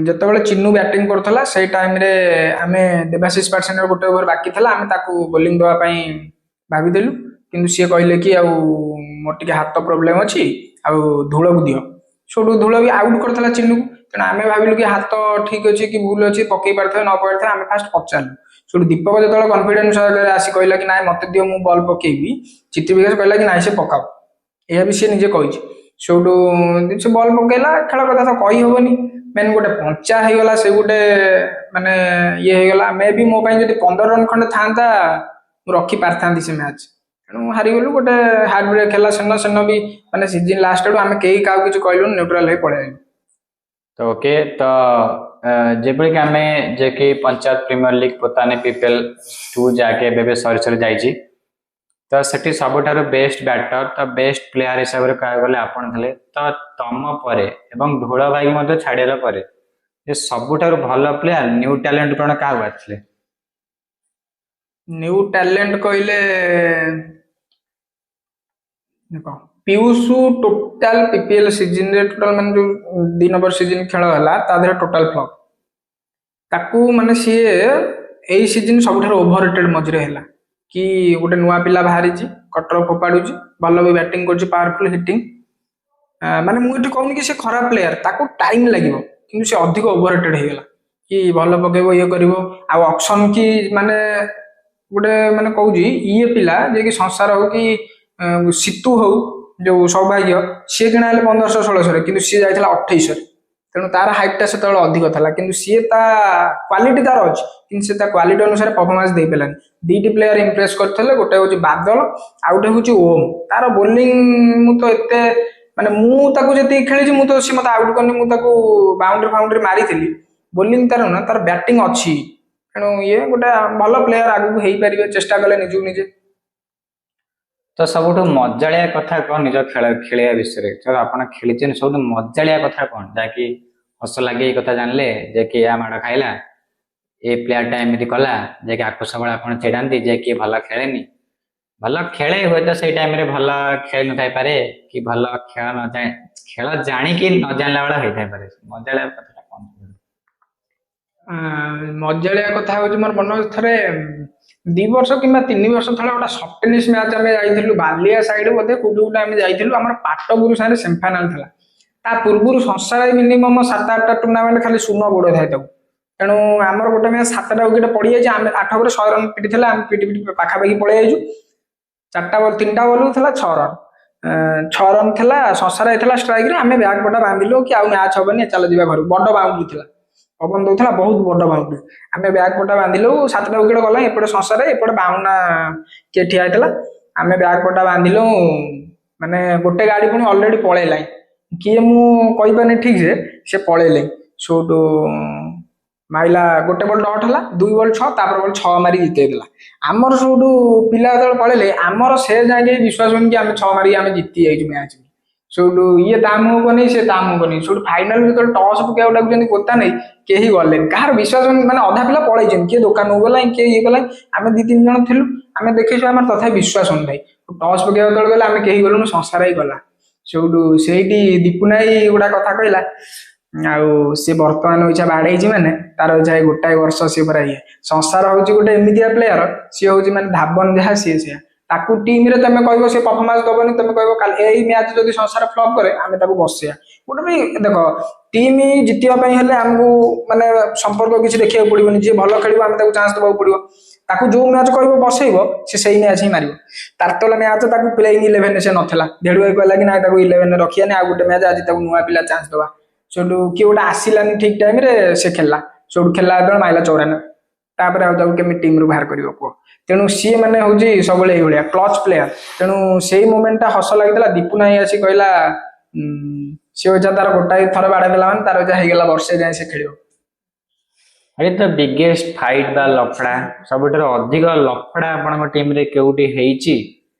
जितेबाला चिन्नू बैटिंग करथला से टाइम रे आमे देवाशीष पाटसेन गोटे ओवर बाकी था, आमे ताकू बोलिंग दवा पई भाबीदेलु, किंतु सी कहले कि आउ मोर टिके हाथ प्रॉब्लम अछि, आउ धूल को दियो, छोटू धूल भी आउट करथला चिन्नू को। तेना आमे भाबिलु कि हाथ ठीक अछि कि भूल अछि, पकई पारथे न पारथे, आमे फास्ट पचारलु। छोटू दीपक जेतेबाला कॉन्फिडेंस आसी कहला कि नाय मते दियो मु बॉल पकेबी, चित्ती विकास कहला कि नाय से पकाओ, एया भी से निजे कहिछि। छोटू से बॉल पकेला, खेल कथा तो कहि होबनी, मेन गोटे पंचा हो गला, से गोटे माने ये हो गला। मे भी मो पई जदी 15 रन खंडे थांता रखी पारथांती से मैच, तेणु हारी गलु। गोटे हार्ड ब्रेक खेला सेन भी माने सीजन लास्ट आडू आमे केही काउ किछ कहलु, न्यूट्रल हे पळे आइलु। तो ओके, तो जेबे कि आमे जे कि पंचायत प्रीमियर लीग पोताने पीपीएल 2 जाके बेबे सरी जाईची, तो सेठी सबुठारु बेस्ट बैटर, तो बेस्ट प्लेयर हिसाब रे कह गले आपण थले। तो तम परे एवं धूल भाई मते छाड़ेला परे जे सबुठारु भलो प्लेयर न्यू टैलेंट कोन का आछले? न्यू टैलेंट कहले देखो पीयूषु टोटल पीपीएल सीजन रे टोटल माने जो 2 नंबर सीजन खेल हला ता धरे टोटल फ्लॉप, ताकू माने सी एई सीजन सबुठारु ओवररेटेड मजरे हला कि गोटे नुआ पिला बाहरी कटर फोपाड़ुची, भल भी बैटिंग कर, पावरफुल हिटिंग, माने मुझे कहूनी कि से खराब प्लेयर, ताकू टाइम लगिवो, किंतु से अधिक ओवररेटेड हो गला। କି ଭଲ ପକେଇବ ଇଏ କରିବ। ଆଉ ଅକ୍ସନ କି ମାନେ ଗୋଟେ ମାନେ କହୁଛି ଇଏ ପିଲା ଯିଏକି ସଂସାର ହଉ କି ସିତୁ ହଉ ଯୋଉ ସୌଭାଗ୍ୟ, ସିଏ କିଣା ହେଲେ 1500-1600 କିନ୍ତୁ ସିଏ ଯାଇଥିଲା 2800। ତେଣୁ ତାର ହାଇଟ୍ ଟା ସେତେବେଳେ ଅଧିକ ଥିଲା, କିନ୍ତୁ ସିଏ ତା କ୍ୱାଲିଟି ତାର ଅଛି, କିନ୍ତୁ ସେ ତା କ୍ୱାଲିଟି ଅନୁସାରେ ପରଫର୍ମାନ୍ସ ଦେଇପାରିଲାନି। ଦିଟି ପ୍ଲେୟାର ଇମ୍ପ୍ରେସ କରିଥିଲେ, ଗୋଟେ ହଉଛି ବାଦଲ ଆଉ ଗୋଟେ ହଉଛି ଓମ୍। ତାର ବୋଲିଂ ମୁଁ ତ ଏତେ ମାନେ ମୁଁ ତାକୁ ଯେତିକି ଖେଳିଛି ମୁଁ ତ ସିଏ ମତେ ଆଉଟ କରିନି, ମୁଁ ତାକୁ ବାଉଣ୍ଡ୍ରି ଫାଉଣ୍ଡ୍ରି ମାରିଥିଲି। ବୋଲିଂ ତାର ନା, ତାର ବ୍ୟାଟିଂ ଅଛି। ତେଣୁ ଇଏ ଗୋଟେ ଭଲ ପ୍ଲେୟାର, ଆଗକୁ ହେଇପାରିବେ ଚେଷ୍ଟା କଲେ ନିଜକୁ ନିଜେ। ତ ସବୁଠୁ ମଜାଳିଆ କଥା କଣ ନିଜ ଖେଳିବା ବିଷୟରେ? ତ ଆପଣ ଖେଳିଛନ୍ତି, ସବୁଠୁ ମଜାଳିଆ କଥା କଣ ଯାହାକି ହସ ଲାଗେ ଏଇ କଥା ଜାଣିଲେ ଯେ କି ୟା ମାଡ ଖାଇଲା, ଏ ପ୍ଲେୟାର ଟା ଏମିତି କଲା, ଯେ କି ଆକୁ ସବୁବେଳେ ଆପଣ ଚିଡାନ୍ତି ଯେ କି ଭଲ ଖେଳେନି? ଭଲ ଖେଳେ, ହୁଏତ ସେଇ ଟାଇମରେ ଭଲ ଖେଳି ନଥାଇପାରେ, କି ଭଲ ଖେଳ ଜାଣିକି ନ ଜାଣିଲା ବେଳେ ହେଇଥାଇପାରେ। ମଜାଳିଆ କଥାଟା କଣ? ମଜାଳିଆ କଥା ହଉଛି ମୋର ମନେ ଅଛି ଥରେ 2 ବର୍ଷ କିମ୍ବା 3 ବର୍ଷ ତଳେ ଗୋଟେ ସଫ୍ଟ ଟେନିସ୍ ମ୍ୟାଚ୍ ଆମେ ଯାଇଥିଲୁ ବାଲିଆ ସାଇଡ୍ ବୋଧେ କୋଉଠି ଗୋଟେ ଆମେ ଯାଇଥିଲୁ, ଆମର ପାଟଗୁରୁ ସାଙ୍ଗରେ ସେମିଫାଇନାଲ ଥିଲା। ତା ପୂର୍ବରୁ ସଂସାରରେ ମିନିମମ୍ 7-8ଟା ଟୁର୍ଣ୍ଣାମେଣ୍ଟ ଖାଲି ଶୂନ ଗୋଡ ଥାଏ ତାକୁ। ତେଣୁ ଆମର ଗୋଟେ ମ୍ୟାଚ୍ 7ଟା ୱିକେଟ୍ ପଡିଯାଇଛି, ଆମେ 8 ଓଭର 100 ରନ୍ ପିଟିଥିଲା, ଆମେ ପିଟି ପିଟି ପାଖାପାଖି ପଳେଇ ଯାଇଛୁ। 3ଟା ବଲକୁ ଥିଲା 6 ରନ୍। 6 ରନ୍ ଥିଲା, ସଂସାର ହେଇଥିଲା ଷ୍ଟ୍ରାଇକରେ, ଆମେ ବ୍ୟାଗ ପଟା ବାନ୍ଧିଲୁ କି ଆଉ ମ୍ୟାଚ୍ ହବନି ଚାଲ ଯିବା ଘରକୁ। ବଡ ବାଉଣ୍ଡ୍ରି ଥିଲା, ପବନ ଦଉଥିଲା, ବହୁତ ବଡ ବାଉଣ୍ଡ୍ରି। ଆମେ ବ୍ୟାଗ ପଟା ବାନ୍ଧିଲୁ, 7ଟା ୱିକେଟ୍ ଗଲା, ଏପଟେ ସଂସାର ଏପଟେ ବାଉନା କିଏ ଠିଆ ହେଇଥିଲା। ଆମେ ବ୍ୟାଗ ପଟା ବାନ୍ଧିଲୁ, ମାନେ ଗୋଟେ ଗାଡି ପୁଣି ଅଲରେଡି ପଳେଇଲାଣି, କିଏ ମୁଁ କହିପାରୁନି ଠିକ ସେ ପଳେଇଲେ। ସେଉଠୁ ମାଇଲା, ଗୋଟେ ବଲ୍ ଡଟ୍ ହେଲା, 2 ବଲ୍ 6, ତାପରେ ବଲ୍ 6 ମାରି ଜିତେଇ ଦେଲା। ଆମର ସବୁଠୁ ପିଲା ଯେତେବେଳେ ପଳେଇଲେ, ଆମର ସେ ଯାଇକି ବିଶ୍ୱାସ ହଉନି କି ଆମେ 6 ମାରିକି ଆମେ ଜିତି ଯାଇଛୁ ମ୍ୟାଚ୍। ସେଉଠୁ ଇଏ ତା ମୁହଁକୁ ଅନେଇ, ସେ ତା ମୁହଁକୁ ଅନେଇ, ସେଉଠୁ ଫାଇନାଲ ଯେତେବେଳେ ଟସ୍ ପକେଇବାକୁ ଡାକୁଛନ୍ତି ପୋତା ନେଇ, କେହି ଗଲେନି। କାହାର ବିଶ୍ୱାସ ହଉନି, ମାନେ ଅଧା ପିଲା ପଳେଇଛନ୍ତି, କିଏ ଦୋକାନକୁ ଗଲାଣି, କିଏ ଇଏ ଗଲାଣି। ଆମେ 2-3 ଜଣ ଥିଲୁ, ଆମେ ଦେଖିଛୁ, ଆମର ତଥାପି ବିଶ୍ୱାସ ହଉନଥାଏ। ଟସ୍ ପକେଇବା ଯେତେବେଳେ ଗଲେ ଆମେ କେହି ଗଲୁନୁ, ସଂସାର ହେଇ ଗଲା। ସେଉଠୁ ସେଇଠି ଦୀପୁନାଇ ଗୁଡା କଥା କହିଲା, ଆଉ ସେ ବର୍ତ୍ତମାନ ଇଚ୍ଛା ବାଡେଇଛି ମାନେ ତାର ଇଚ୍ଛା ଗୋଟାଏ ବର୍ଷ ସିଏ ପୁରା ଇଏ। ସଂସାର ହଉଛି ଗୋଟେ ଏମିତିଆ ପ୍ଲେୟାର, ସିଏ ହଉଛି ମାନେ ଧାବନ ଯାହା ସିଏ ସେୟା। ତାକୁ ଟିମ୍ ରେ ତମେ କହିବ ସେ ପରଫର୍ମାନ୍ସ ଦବନି, ତମେ କହିବ କାଲି ଏଇ ମ୍ୟାଚ୍ ଯଦି ସଂସାର ଫ୍ଲପ୍ କରେ ଆମେ ତାକୁ ବସେଇବା। ଗୋଟେ ବି ଦେଖ, ଟିମ୍ ଜିତିବା ପାଇଁ ହେଲେ ଆମକୁ ମାନେ ସମ୍ପର୍କ କିଛି ଦେଖିବାକୁ ପଡିବନି, ଯିଏ ଭଲ ଖେଳିବ ଆମେ ତାକୁ ଚାନ୍ସ ଦେବାକୁ ପଡିବ। ତାକୁ ଯୋଉ ମ୍ୟାଚ୍ କହିବ ବସେଇବ, ସେ ସେଇ ମ୍ୟାଚ୍ ହିଁ ମାରିବ। ତାର ତଳେ ମ୍ୟାଚ୍ ତାକୁ ପ୍ଲେଇଂ 11 ସେ ନଥିଲା, ଢେଡୁ ଭାଇ କହିଲା କି ନାଇଁ ତାକୁ 11 ରଖିବାନି, ଆଉ ଗୋଟେ ମ୍ୟାଚ୍ ଆଜି ତାକୁ ନୂଆ ପିଲା ଚାନ୍ସ ଦବା। ସେଠୁ କିଏ ଗୋଟେ ଆସିଲାନି ଠିକ ଟାଇମରେ, ସେ ଖେଳିଲା। ସେଠୁ ଖେଳିଲା ଯେତେବେଳେ ମାଇଲା 94, ତାପରେ ଆଉ ତାକୁ କେମିତି ଟିମ୍ ରୁ ବାହାର କରିବ କୁହ। ତେଣୁ ସିଏ ମାନେ ହଉଛି ସବୁବେଳେ ଏଇଭଳିଆ କ୍ଲଚ୍ ପ୍ଲେୟାର। ତେଣୁ ସେଇ ମୋମେଣ୍ଟ ଟା ହସ ଲାଗିଥିଲା। ଦୀପୁନା ଆସି କହିଲା ସିଏ ହଉଛି ତାର ଗୋଟାଏ ଥର ବାଡେଇ ଦେଲା ମାନେ ତାର ହଉଛି ହେଇଗଲା ବର୍ଷେ ଯାଏ ସେ ଖେଳିବ। ଆରେ ତ ବିଗେଷ୍ଟ ଫାଇଟ୍ ବା ଲଫଡା, ସବୁଠାରୁ ଅଧିକ ଲଫଡା ଆପଣଙ୍କ ଟିମରେ କେଉଁଠି ହେଇଛି,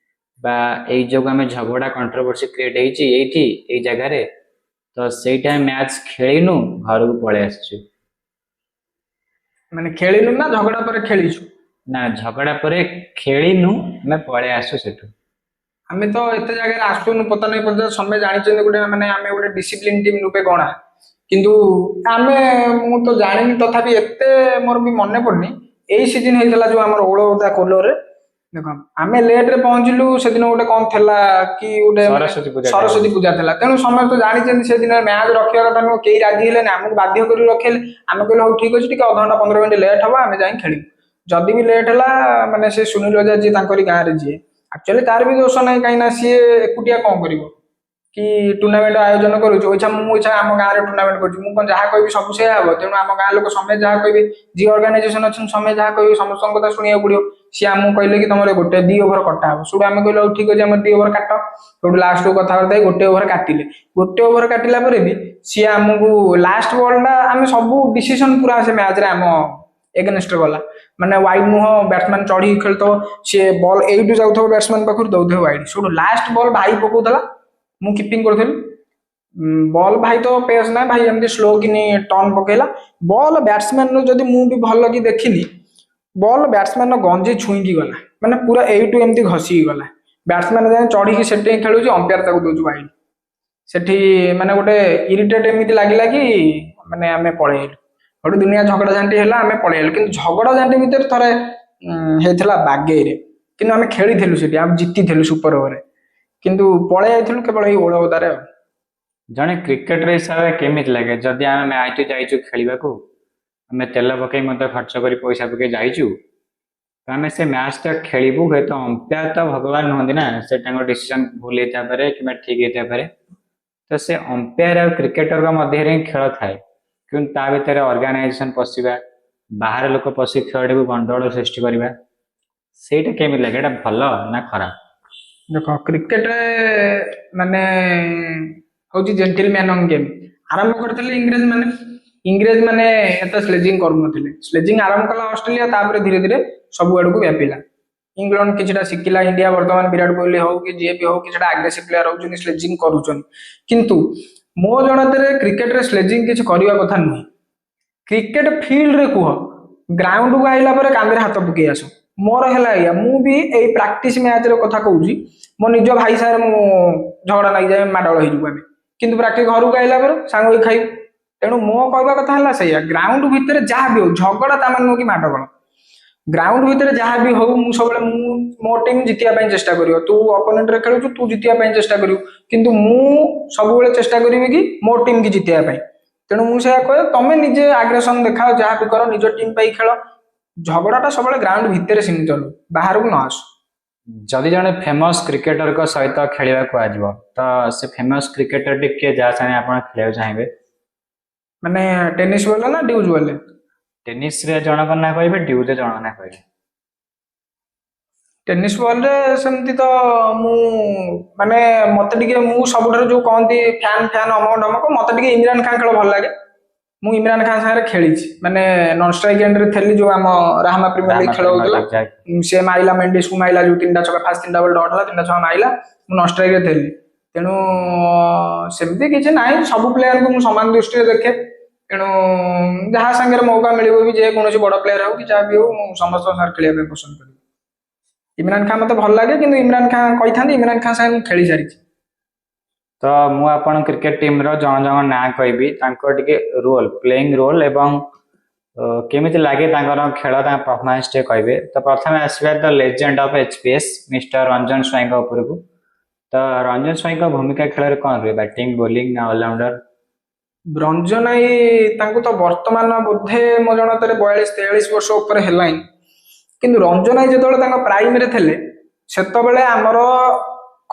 ବା ଏଇ ଯୋଗୁ ଆମେ ଝଗଡା କଣ୍ଟ୍ରୋଭର୍ସି କ୍ରିଏଟ ହେଇଛି ଏଇଠି ଏଇ ଜାଗାରେ, ତ ସେଇଟା ମ୍ୟାଚ୍ ଖେଳିନୁ, ଘରକୁ ପଳେଇ ଆସିଛୁ? ମାନେ ଖେଳିଲୁ ନା ଝଗଡା ପରେ ଖେଳିଛୁ? ନା, ଝଗଡା ପରେ ଖେଳିନୁ, ଆମେ ପଳେଇ ଆସୁ ସେଠୁ। ଆମେ ତ ଏତେ ଜାଗାରେ ଆସୁନୁ, ପତା ନାହିଁ ପର୍ଯ୍ୟନ୍ତ ସମୟ ଜାଣିଛନ୍ତି ଗୋଟେ ମାନେ ଆମେ ଗୋଟେ ଡିସିପ୍ଲିନ ଟିମ୍ ରୂପେ ଗଣା। କିନ୍ତୁ ଆମେ, ମୁଁ ତ ଜାଣିନି, ତଥାପି ଏତେ ମୋର ବି ମନେ ପଡୁନି। ଏଇ ସିଜିନ ହେଇଥିଲା ଯୋଉ ଆମର ଓଳଉଦା କୋଲୋରେ, ଦେଖ ଆମେ ଲେଟ୍ ରେ ପହଞ୍ଚିଲୁ, ସେଦିନ ଗୋଟେ କଣ ଥିଲା କି ଗୋଟେ ମାନେ ସରସ୍ୱତୀ ପୂଜା ସରସ୍ୱତୀ ପୂଜା ଥିଲା। ତେଣୁ ସମସ୍ତେ ଜାଣିଛନ୍ତି ସେଦିନ ମ୍ୟାଚ୍ ରଖିବା କଥା ନୁହଁ, କେହି ରାଜି ହେଲେନି, ଆମକୁ ବାଧ୍ୟ କରି ରଖେଇଲେ। ଆମେ କହିଲୁ ହଉ ଠିକ ଅଛି, ଟିକେ ଅଧଘଣ୍ଟା 15 ମିନିଟ୍ ଲେଟ୍ ହବ, ଆମେ ଯାଇ ଖେଳିବୁ। ଯଦି ବି ଲେଟ୍ ହେଲା, ମାନେ ସେ ସୁନିଲ ଓଝା ଯିଏ ତାଙ୍କରି ଗାଁରେ ଯିଏ, ଆକ୍ଚୁଆଲି ତାର ବି ଦୋଷ ନାହିଁ, କାହିଁକି ନା ସିଏ ଏକୁଟିଆ କଣ କରିବ କି ଟୁର୍ଣ୍ଣାମେଣ୍ଟ ଆୟୋଜନ କରୁଛୁ। ଇଚ୍ଛା ମୁଁ ଇଚ୍ଛା ଆମ ଗାଁରେ ଟୁର୍ଣ୍ଣାମେଣ୍ଟ କରୁଛୁ, ମୁଁ କଣ ଯାହା କହିବି ସବୁ ସେଇଆ ହବ? ତେଣୁ ଆମ ଗାଁ ଲୋକ ସମୟ ଯାହା କହିବେ, ଯିଏ ଅର୍ଗାନାଇଜେସନ ଅଛନ୍ତି ସମୟ ଯାହା କହିବେ, ସମସ୍ତଙ୍କ କଥା ଶୁଣିବାକୁ ପଡିବ। ସିଏ ଆମକୁ କହିଲେ କି ତମର 2 ଓଭର କଟା ହବ। ସେଠୁ ଆମେ କହିଲୁ ହଉ ଠିକ ଅଛି, ଆମର 2 ଓଭର କାଟ। ସେଠୁ ଲାଷ୍ଟକୁ କଥାବାର୍ତ୍ତା ହେଇ 1 ଓଭର କାଟିଲେ। 1 ଓଭର କାଟିଲା ପରେ ବି ସିଏ ଆମକୁ ଲାଷ୍ଟ ବଲ୍ ଟା, ଆମେ ସବୁ ଡିସିସନ ପୁରା ସେ ମ୍ୟାଚରେ ଆମ ଏଗେନଷ୍ଟ ଗଲା। ମାନେ ୱାଇଡ ମୁହଁ, ବ୍ୟାଟ୍ସମ୍ୟାନ ଚଢିକି ଖେଳୁଥିବ, ସିଏ ବଲ୍ ଏଇଠୁ ଯାଉଥିବ ବ୍ୟାଟ୍ସମ୍ୟାନ ପାଖରୁ ଦଉଥିବ ୱାଇଡ। ସେଠୁ ଲାଷ୍ଟ ବଲ୍ ଭାଇ ପକଉଥିଲା, ମୁଁ କିପିଂ କରୁଥିଲି। ବଲ୍ ଭାଇ ତ ପେସ୍ ନାହିଁ, ଭାଇ ଏମିତି ସ୍ଲୋ କିନି ଟର୍ନ ପକେଇଲା। ବଲ୍ ବ୍ୟାଟ୍ସମ୍ୟାନ ଯଦି ମୁଁ ବି ଭଲ କି ଦେଖିଲି, ବଲ୍ ବ୍ୟାଟ୍ସମ୍ୟାନ ଗଞ୍ଜି ଛୁଇଁକି ଗଲା, ମାନେ ପୁରା ଏଇଠୁ ଏମିତି ଘଷିକି ଗଲା। ବ୍ୟାଟ୍ସମ୍ୟାନ ଯାଇ ଚଢିକି ସେଠି ଖେଳୁଛି, ଅମ୍ପାୟାର ତାକୁ ଦଉଛି ୱାଇଡ। ସେଠି ମାନେ ଗୋଟେ ଇରିଟେଟ୍ ଏମିତି ଲାଗିଲା କି ମାନେ ଆମେ ପଳେଇଲୁ। ଗୋଟେ ଦୁନିଆ ଝଗଡା ଝାଣ୍ଟି ହେଲା, ଆମେ ପଳେଇଲୁ। କିନ୍ତୁ ଝଗଡା ଝାଣ୍ଟି ଭିତରେ ଥରେ ହେଇଥିଲା ବାଗେଇରେ, କିନ୍ତୁ ଆମେ ଖେଳିଥିଲୁ ସେଠି, ଆମେ ଜିତିଥିଲୁ ସୁପର ଓଭରରେ, କିନ୍ତୁ ପଳେଇ ଯାଇଥିଲୁ କେବଳ ଏଇ ଓଳବଦାରେ ଆଉ। ଜଣେ କ୍ରିକେଟର ହିସାବରେ କେମିତି ଲାଗେ ଯଦି ଆମେ ମ୍ୟାଚ୍ ଯାଇଛୁ ଖେଳିବାକୁ, ଆମେ ତେଲ ପକେଇ ମଧ୍ୟ ଖର୍ଚ୍ଚ କରି ପଇସା ପକେଇ ଯାଇଛୁ, ତ ଆମେ ସେ ମ୍ୟାଚ୍ ଟା ଖେଳିବୁ। ହୁଏତ ଅମ୍ପାୟାର ତ ଭଗବାନ ନୁହନ୍ତି ନା, ସେ ତାଙ୍କ ଡିସିସନ ଭୁଲ ହେଇଥାଇପାରେ କିମ୍ବା ଠିକ ହେଇଥାଇପାରେ। ତ ସେ ଅମ୍ପାୟାର ଆଉ କ୍ରିକେଟରଙ୍କ ମଧ୍ୟରେ ହିଁ ଖେଳ ଥାଏ, କିନ୍ତୁ ତା ଭିତରେ ଅର୍ଗାନାଇଜେସନ ପଶିବା, ବାହାର ଲୋକ ପଶି ଖେଳଟାକୁ ଗଣ୍ଡଗୋଳ ସୃଷ୍ଟି କରିବା, ସେଇଟା କେମିତି ଲାଗେ? ଏଇଟା ଭଲ ନା ଖରାପ? ଦେଖ କ୍ରିକେଟରେ ମାନେ ହଉଛି ଜେଣ୍ଟିଲମ୍ୟାନ ଗେମ୍। ଆରମ୍ଭ କରିଥିଲେ ଇଂରେଜ ମାନେ ଏତେ ସ୍ଲେଜିଂ କରୁନଥିଲେ। ସ୍ଲେଜିଂ ଆରମ୍ଭ କଲା ଅଷ୍ଟ୍ରେଲିଆ, ତାପରେ ଧୀରେ ଧୀରେ ସବୁଆଡକୁ ବ୍ୟାପିଲା। ଇଂଲଣ୍ଡ କିଛିଟା ଶିଖିଲା, ଇଣ୍ଡିଆ ବର୍ତ୍ତମାନ ବିରାଟ କୋହଲି ହଉ କି ଯିଏ ବି ହଉ କିଛିଟା ଆଗ୍ରେସିଭ ପ୍ଲେୟାର ହଉଛନ୍ତି, ସ୍ଲେଜିଂ କରୁଛନ୍ତି। କିନ୍ତୁ ମୋ ଜଣାତରେ କ୍ରିକେଟରେ ସ୍ଲେଜିଂ କିଛି କରିବା କଥା ନୁହେଁ। କ୍ରିକେଟ ଫିଲ୍ଡରେ କୁହ, ଗ୍ରାଉଣ୍ଡକୁ ଆଇଲା ପରେ କାନ୍ଧରେ ହାତ ପକେଇ ଆସ। ମୋର ହେଲା ଏଇଆ, ମୁଁ ବି ଏଇ ପ୍ରାକ୍ଟିସ ମ୍ୟାଚର କଥା କହୁଛି। ମୋ ନିଜ ଭାଇ ସାଙ୍ଗରେ ମୁଁ ଝଗଡା ଲାଗିଯାଏ, ମାଡଗୋଳ ହେଇଯିବୁ ଆମେ, କିନ୍ତୁ ପ୍ରାକ୍ଟିସ ଘରକୁ ଆଇଲା ପରେ ସାଙ୍ଗ ହେଇ ଖାଇବୁ। ତେଣୁ ମୋ କହିବା କଥା ହେଲା ସେଇଆ, ଗ୍ରାଉଣ୍ଡ ଭିତରେ ଯାହା ବି ହଉ, ଝଗଡା ତା ମାନେ ନୁହଁ କି ମାଡଗୋଳ। ଗ୍ରାଉଣ୍ଡ ଭିତରେ ଯାହା ବି ହଉ, ମୁଁ ସବୁବେଳେ ମୋ ଟିମ୍ ଜିତିବା ପାଇଁ ଚେଷ୍ଟା କରିବ। ତୁ ଅପୋନେଣ୍ଟରେ ଖେଳୁଛୁ, ତୁ ଜିତିବା ପାଇଁ ଚେଷ୍ଟା କରିବୁ, କିନ୍ତୁ ମୁଁ ସବୁବେଳେ ଚେଷ୍ଟା କରିବି କି ମୋ ଟିମ୍ କି ଜିତିବା ପାଇଁ। ତେଣୁ ମୁଁ ସେଇଆ କହେ, ତମେ ନିଜେ ଆଗ୍ରେସନ ଦେଖାଅ, ଯାହା ବି କର, ନିଜ ଟିମ୍ ପାଇଁ ଖେଳ। ଝଗଡାଟା ସବୁବେଳେ ଗ୍ରାଉଣ୍ଡ ଭିତରେ ସୀମିତ ରହୁ, ବାହାରକୁ ନ ଆସୁ। ଯଦି ଜଣେ ଫେମସ କ୍ରିକେଟରଙ୍କ ସହିତ ଖେଳିବାକୁ କୁହାଯିବ, ତ ସେ ଫେମସ କ୍ରିକେଟର ଟିକେ ଯାହା ସାଙ୍ଗେ ଆପଣ ଖେଳିବାକୁ ଚାହିଁବେ? ମାନେ ଟେନିସ୍ ବଲ ନା ଡ୍ୟୁଜ୍ ବଲ? ଟେନିସରେ ଜଣଙ୍କ ନାଁ କହିବେ, ଡ୍ୟୁରେ ଜଣଙ୍କ ନାଁ କହିବେ। ଟେନିସ୍ ବଲରେ ସେମିତି ତ ମୁଁ ମାନେ ମତେ ଟିକେ, ମୁଁ ସବୁଠାରୁ ଯୋଉ କହନ୍ତି ଫ୍ୟାନ୍ ଫ୍ୟାନ୍ ଅମକ ଡମକ, ମତେ ଟିକେ ଇମ୍ରାନ ଖାଁ ଖେଳ ଭଲ ଲାଗେ। ମୁଁ ଇମ୍ରାନ ଖାଁ ସାଙ୍ଗରେ ଖେଳିଛି, ମାନେ ନନ୍ ଷ୍ଟ୍ରାଇକ୍ ଏଣ୍ଡରେ ଥିଲି, ଯୋଉ ଆମ ରାହାମା ପ୍ରିମିୟର ଲିଗ୍ ରାମା ଖେଳ ପ୍ରିମିୟର ହଉଥିଲା। ଲିଗ୍ ଯାକ। ସେ ମାଇଲା, ମେଣ୍ଡିସକୁ ମାଇଲା ଯୋଉ ତିନିଟା ଛକା, ଫାଷ୍ଟ ତିନିଟା ବଲ୍ ଡଟ୍ ହେଲା, ତିନିଟା ଛକା ମାଇଲା, ମୁଁ ନନ୍ ଷ୍ଟ୍ରାଇକରେ ଥିଲି। ତେଣୁ ସେମିତି କିଛି ନାହିଁ, ସବୁ ପ୍ଲେୟାରଙ୍କୁ ମୁଁ ସମାନ ଦୃଷ୍ଟିରେ ଦେଖେ। ତେଣୁ ଯାହା ସାଙ୍ଗରେ ମୌକା ମିଳିବ ବି, ଯେକୌଣସି ବଡ ପ୍ଲେୟାର ହଉ କି ଯାହା ବି ହଉ, ମୁଁ ସମସ୍ତଙ୍କ ସାଙ୍ଗରେ ଖେଳିବା ପାଇଁ ପସନ୍ଦ କରିବି। ଇମ୍ରାନ ଖାଁ ମତେ ଭଲ ଲାଗେ, କିନ୍ତୁ ଇମ୍ରାନ ଖାଁ କହିଥାନ୍ତି, ଇମ୍ରାନ ଖାଁ ସାଙ୍ଗେ ମୁଁ ଖେଳି ସାରିଛି। ତ ମୁଁ ଆପଣ କ୍ରିକେଟ ଟିମର ଜଣ ଜଣ ନାଁ କହିବି, ତାଙ୍କ ଟିକେ ରୋଲ, ପ୍ଲେଇଂ ରୋଲ ଏବଂ କେମିତି ଲାଗେ ତାଙ୍କର ଖେଳ, ତାଙ୍କ ପରଫରମାନ୍ସ ଟିକେ କହିବେ। ତ ପ୍ରଥମେ ଆସିବା the legend of HPS mister Ranjan ସ୍ୱାଇଁଙ୍କ ଉପରକୁ। ତ ରଞ୍ଜନ ସ୍ୱାଇଁଙ୍କ ଭୂମିକା ଖେଳରେ କଣ ରୁହେ? ବ୍ୟାଟିଂ, ବୋଲିଂ ନା ଅଲରାଉଣ୍ଡର? ରଞ୍ଜନାଇ ତାଙ୍କୁ ତ ବର୍ତ୍ତମାନ ବୋଧେ ମୋ ଜଣତରେ 42-43 ବର୍ଷ ଉପରେ ହେଲାଣି। କିନ୍ତୁ ରଞ୍ଜନାଇ ଯେତେବେଳେ ତାଙ୍କ ପ୍ରାଇମରେ ଥିଲେ, ସେତେବେଳେ ଆମର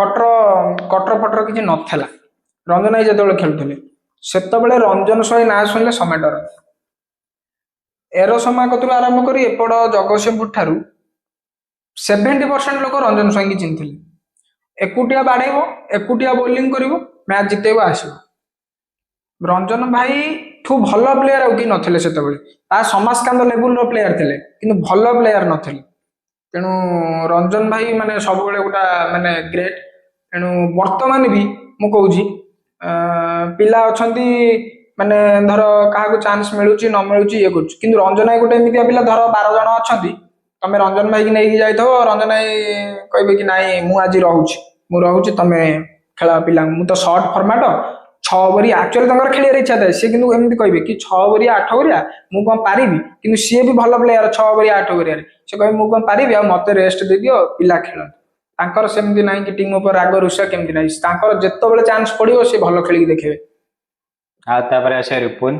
କଟର କଟର ଫଟର କିଛି ନଥିଲା। ରଞ୍ଜନାଇ ଯେତେବେଳେ ଖେଳୁଥିଲେ, ସେତେବେଳେ ରଞ୍ଜନ ସ୍ୱାଇଁ ନାଁ ଶୁଣିଲେ ସମୟ ଡର। ଏରସମା କତରୁ ଆରମ୍ଭ କରି ଏପଟ ଜଗତସିଂହପୁର ଠାରୁ 70% ଲୋକ ରଞ୍ଜନ ସ୍ୱାଇଁକି ଚିହ୍ନିଥିଲେ। ଏକୁଟିଆ ବାଡେଇବ, ଏକୁଟିଆ ବୋଲିଂ କରିବ, ମ୍ୟାଚ୍ ଜିତେଇବ, ଆସିବ। ରଞ୍ଜନ ଭାଇ ଠୁ ଭଲ ପ୍ଲେୟାର ଆଉ କେହି ନଥିଲେ ସେତେବେଳେ। ତା ସମାଜକାନ୍ତ ଲେବୁଲର ପ୍ଲେୟାର ଥିଲେ, କିନ୍ତୁ ଭଲ ପ୍ଲେୟାର ନଥିଲେ। ତେଣୁ ରଞ୍ଜନ ଭାଇ ମାନେ ସବୁବେଳେ ଗୋଟା ମାନେ ଗ୍ରେଟ୍। ତେଣୁ ବର୍ତ୍ତମାନ ବି ମୁଁ କହୁଛି, ପିଲା ଅଛନ୍ତି, ମାନେ ଧର କାହାକୁ ଚାନ୍ସ ମିଳୁଛି ନ ମିଳୁଛି ଇଏ କରୁଛି, କିନ୍ତୁ ରଞ୍ଜନ ଭାଇ ଗୋଟେ ଏମିତିଆ ପିଲା, ଧର 12 ଜଣ ଅଛନ୍ତି, ତମେ ରଞ୍ଜନ ଭାଇକି ନେଇକି ଯାଇଥିବ, ରଞ୍ଜନ ଭାଇ କହିବେ କି ନାଇଁ ମୁଁ ଆଜି ରହୁଛି, ତମେ ଖେଳ ପିଲାଙ୍କୁ। ମୁଁ ତ ସର୍ଟ ଫର୍ମାଟ 6 ଓଭରିଆ, ଆକ୍ଚୁଆଲି ତାଙ୍କର ଖେଳିବାର ଇଚ୍ଛା ଥାଏ, ସିଏ କିନ୍ତୁ ଏମିତି କହିବେ କି 6 ଓଭରିଆ 8 ଓଭରିଆ ମୁଁ କଣ ପାରିବି। କିନ୍ତୁ ସିଏ ବି ଭଲ ପ୍ଲେୟାର, 6 ଓଭରିଆ 8 ଓଭରିଆରେ ସେ କହିବେ ମୁଁ କଣ ପାରିବି, ଆଉ ମତେ ରେଷ୍ଟ ଦେଇଦିଅ, ପିଲା ଖେଳନ୍ତୁ। ତାଙ୍କର ସେମିତି ନାହିଁ କି ଟିମ୍ ଉପରେ ରାଗ ରୁଷା, କେମିତି ନାହିଁ। ତାଙ୍କର ଯେତେବେଳେ ଚାନ୍ସ ପଡିବ ସେ ଭଲ ଖେଳିକି ଦେଖେଇବେ। ଆଉ ତାପରେ ଆସିବା ରିପୁନ।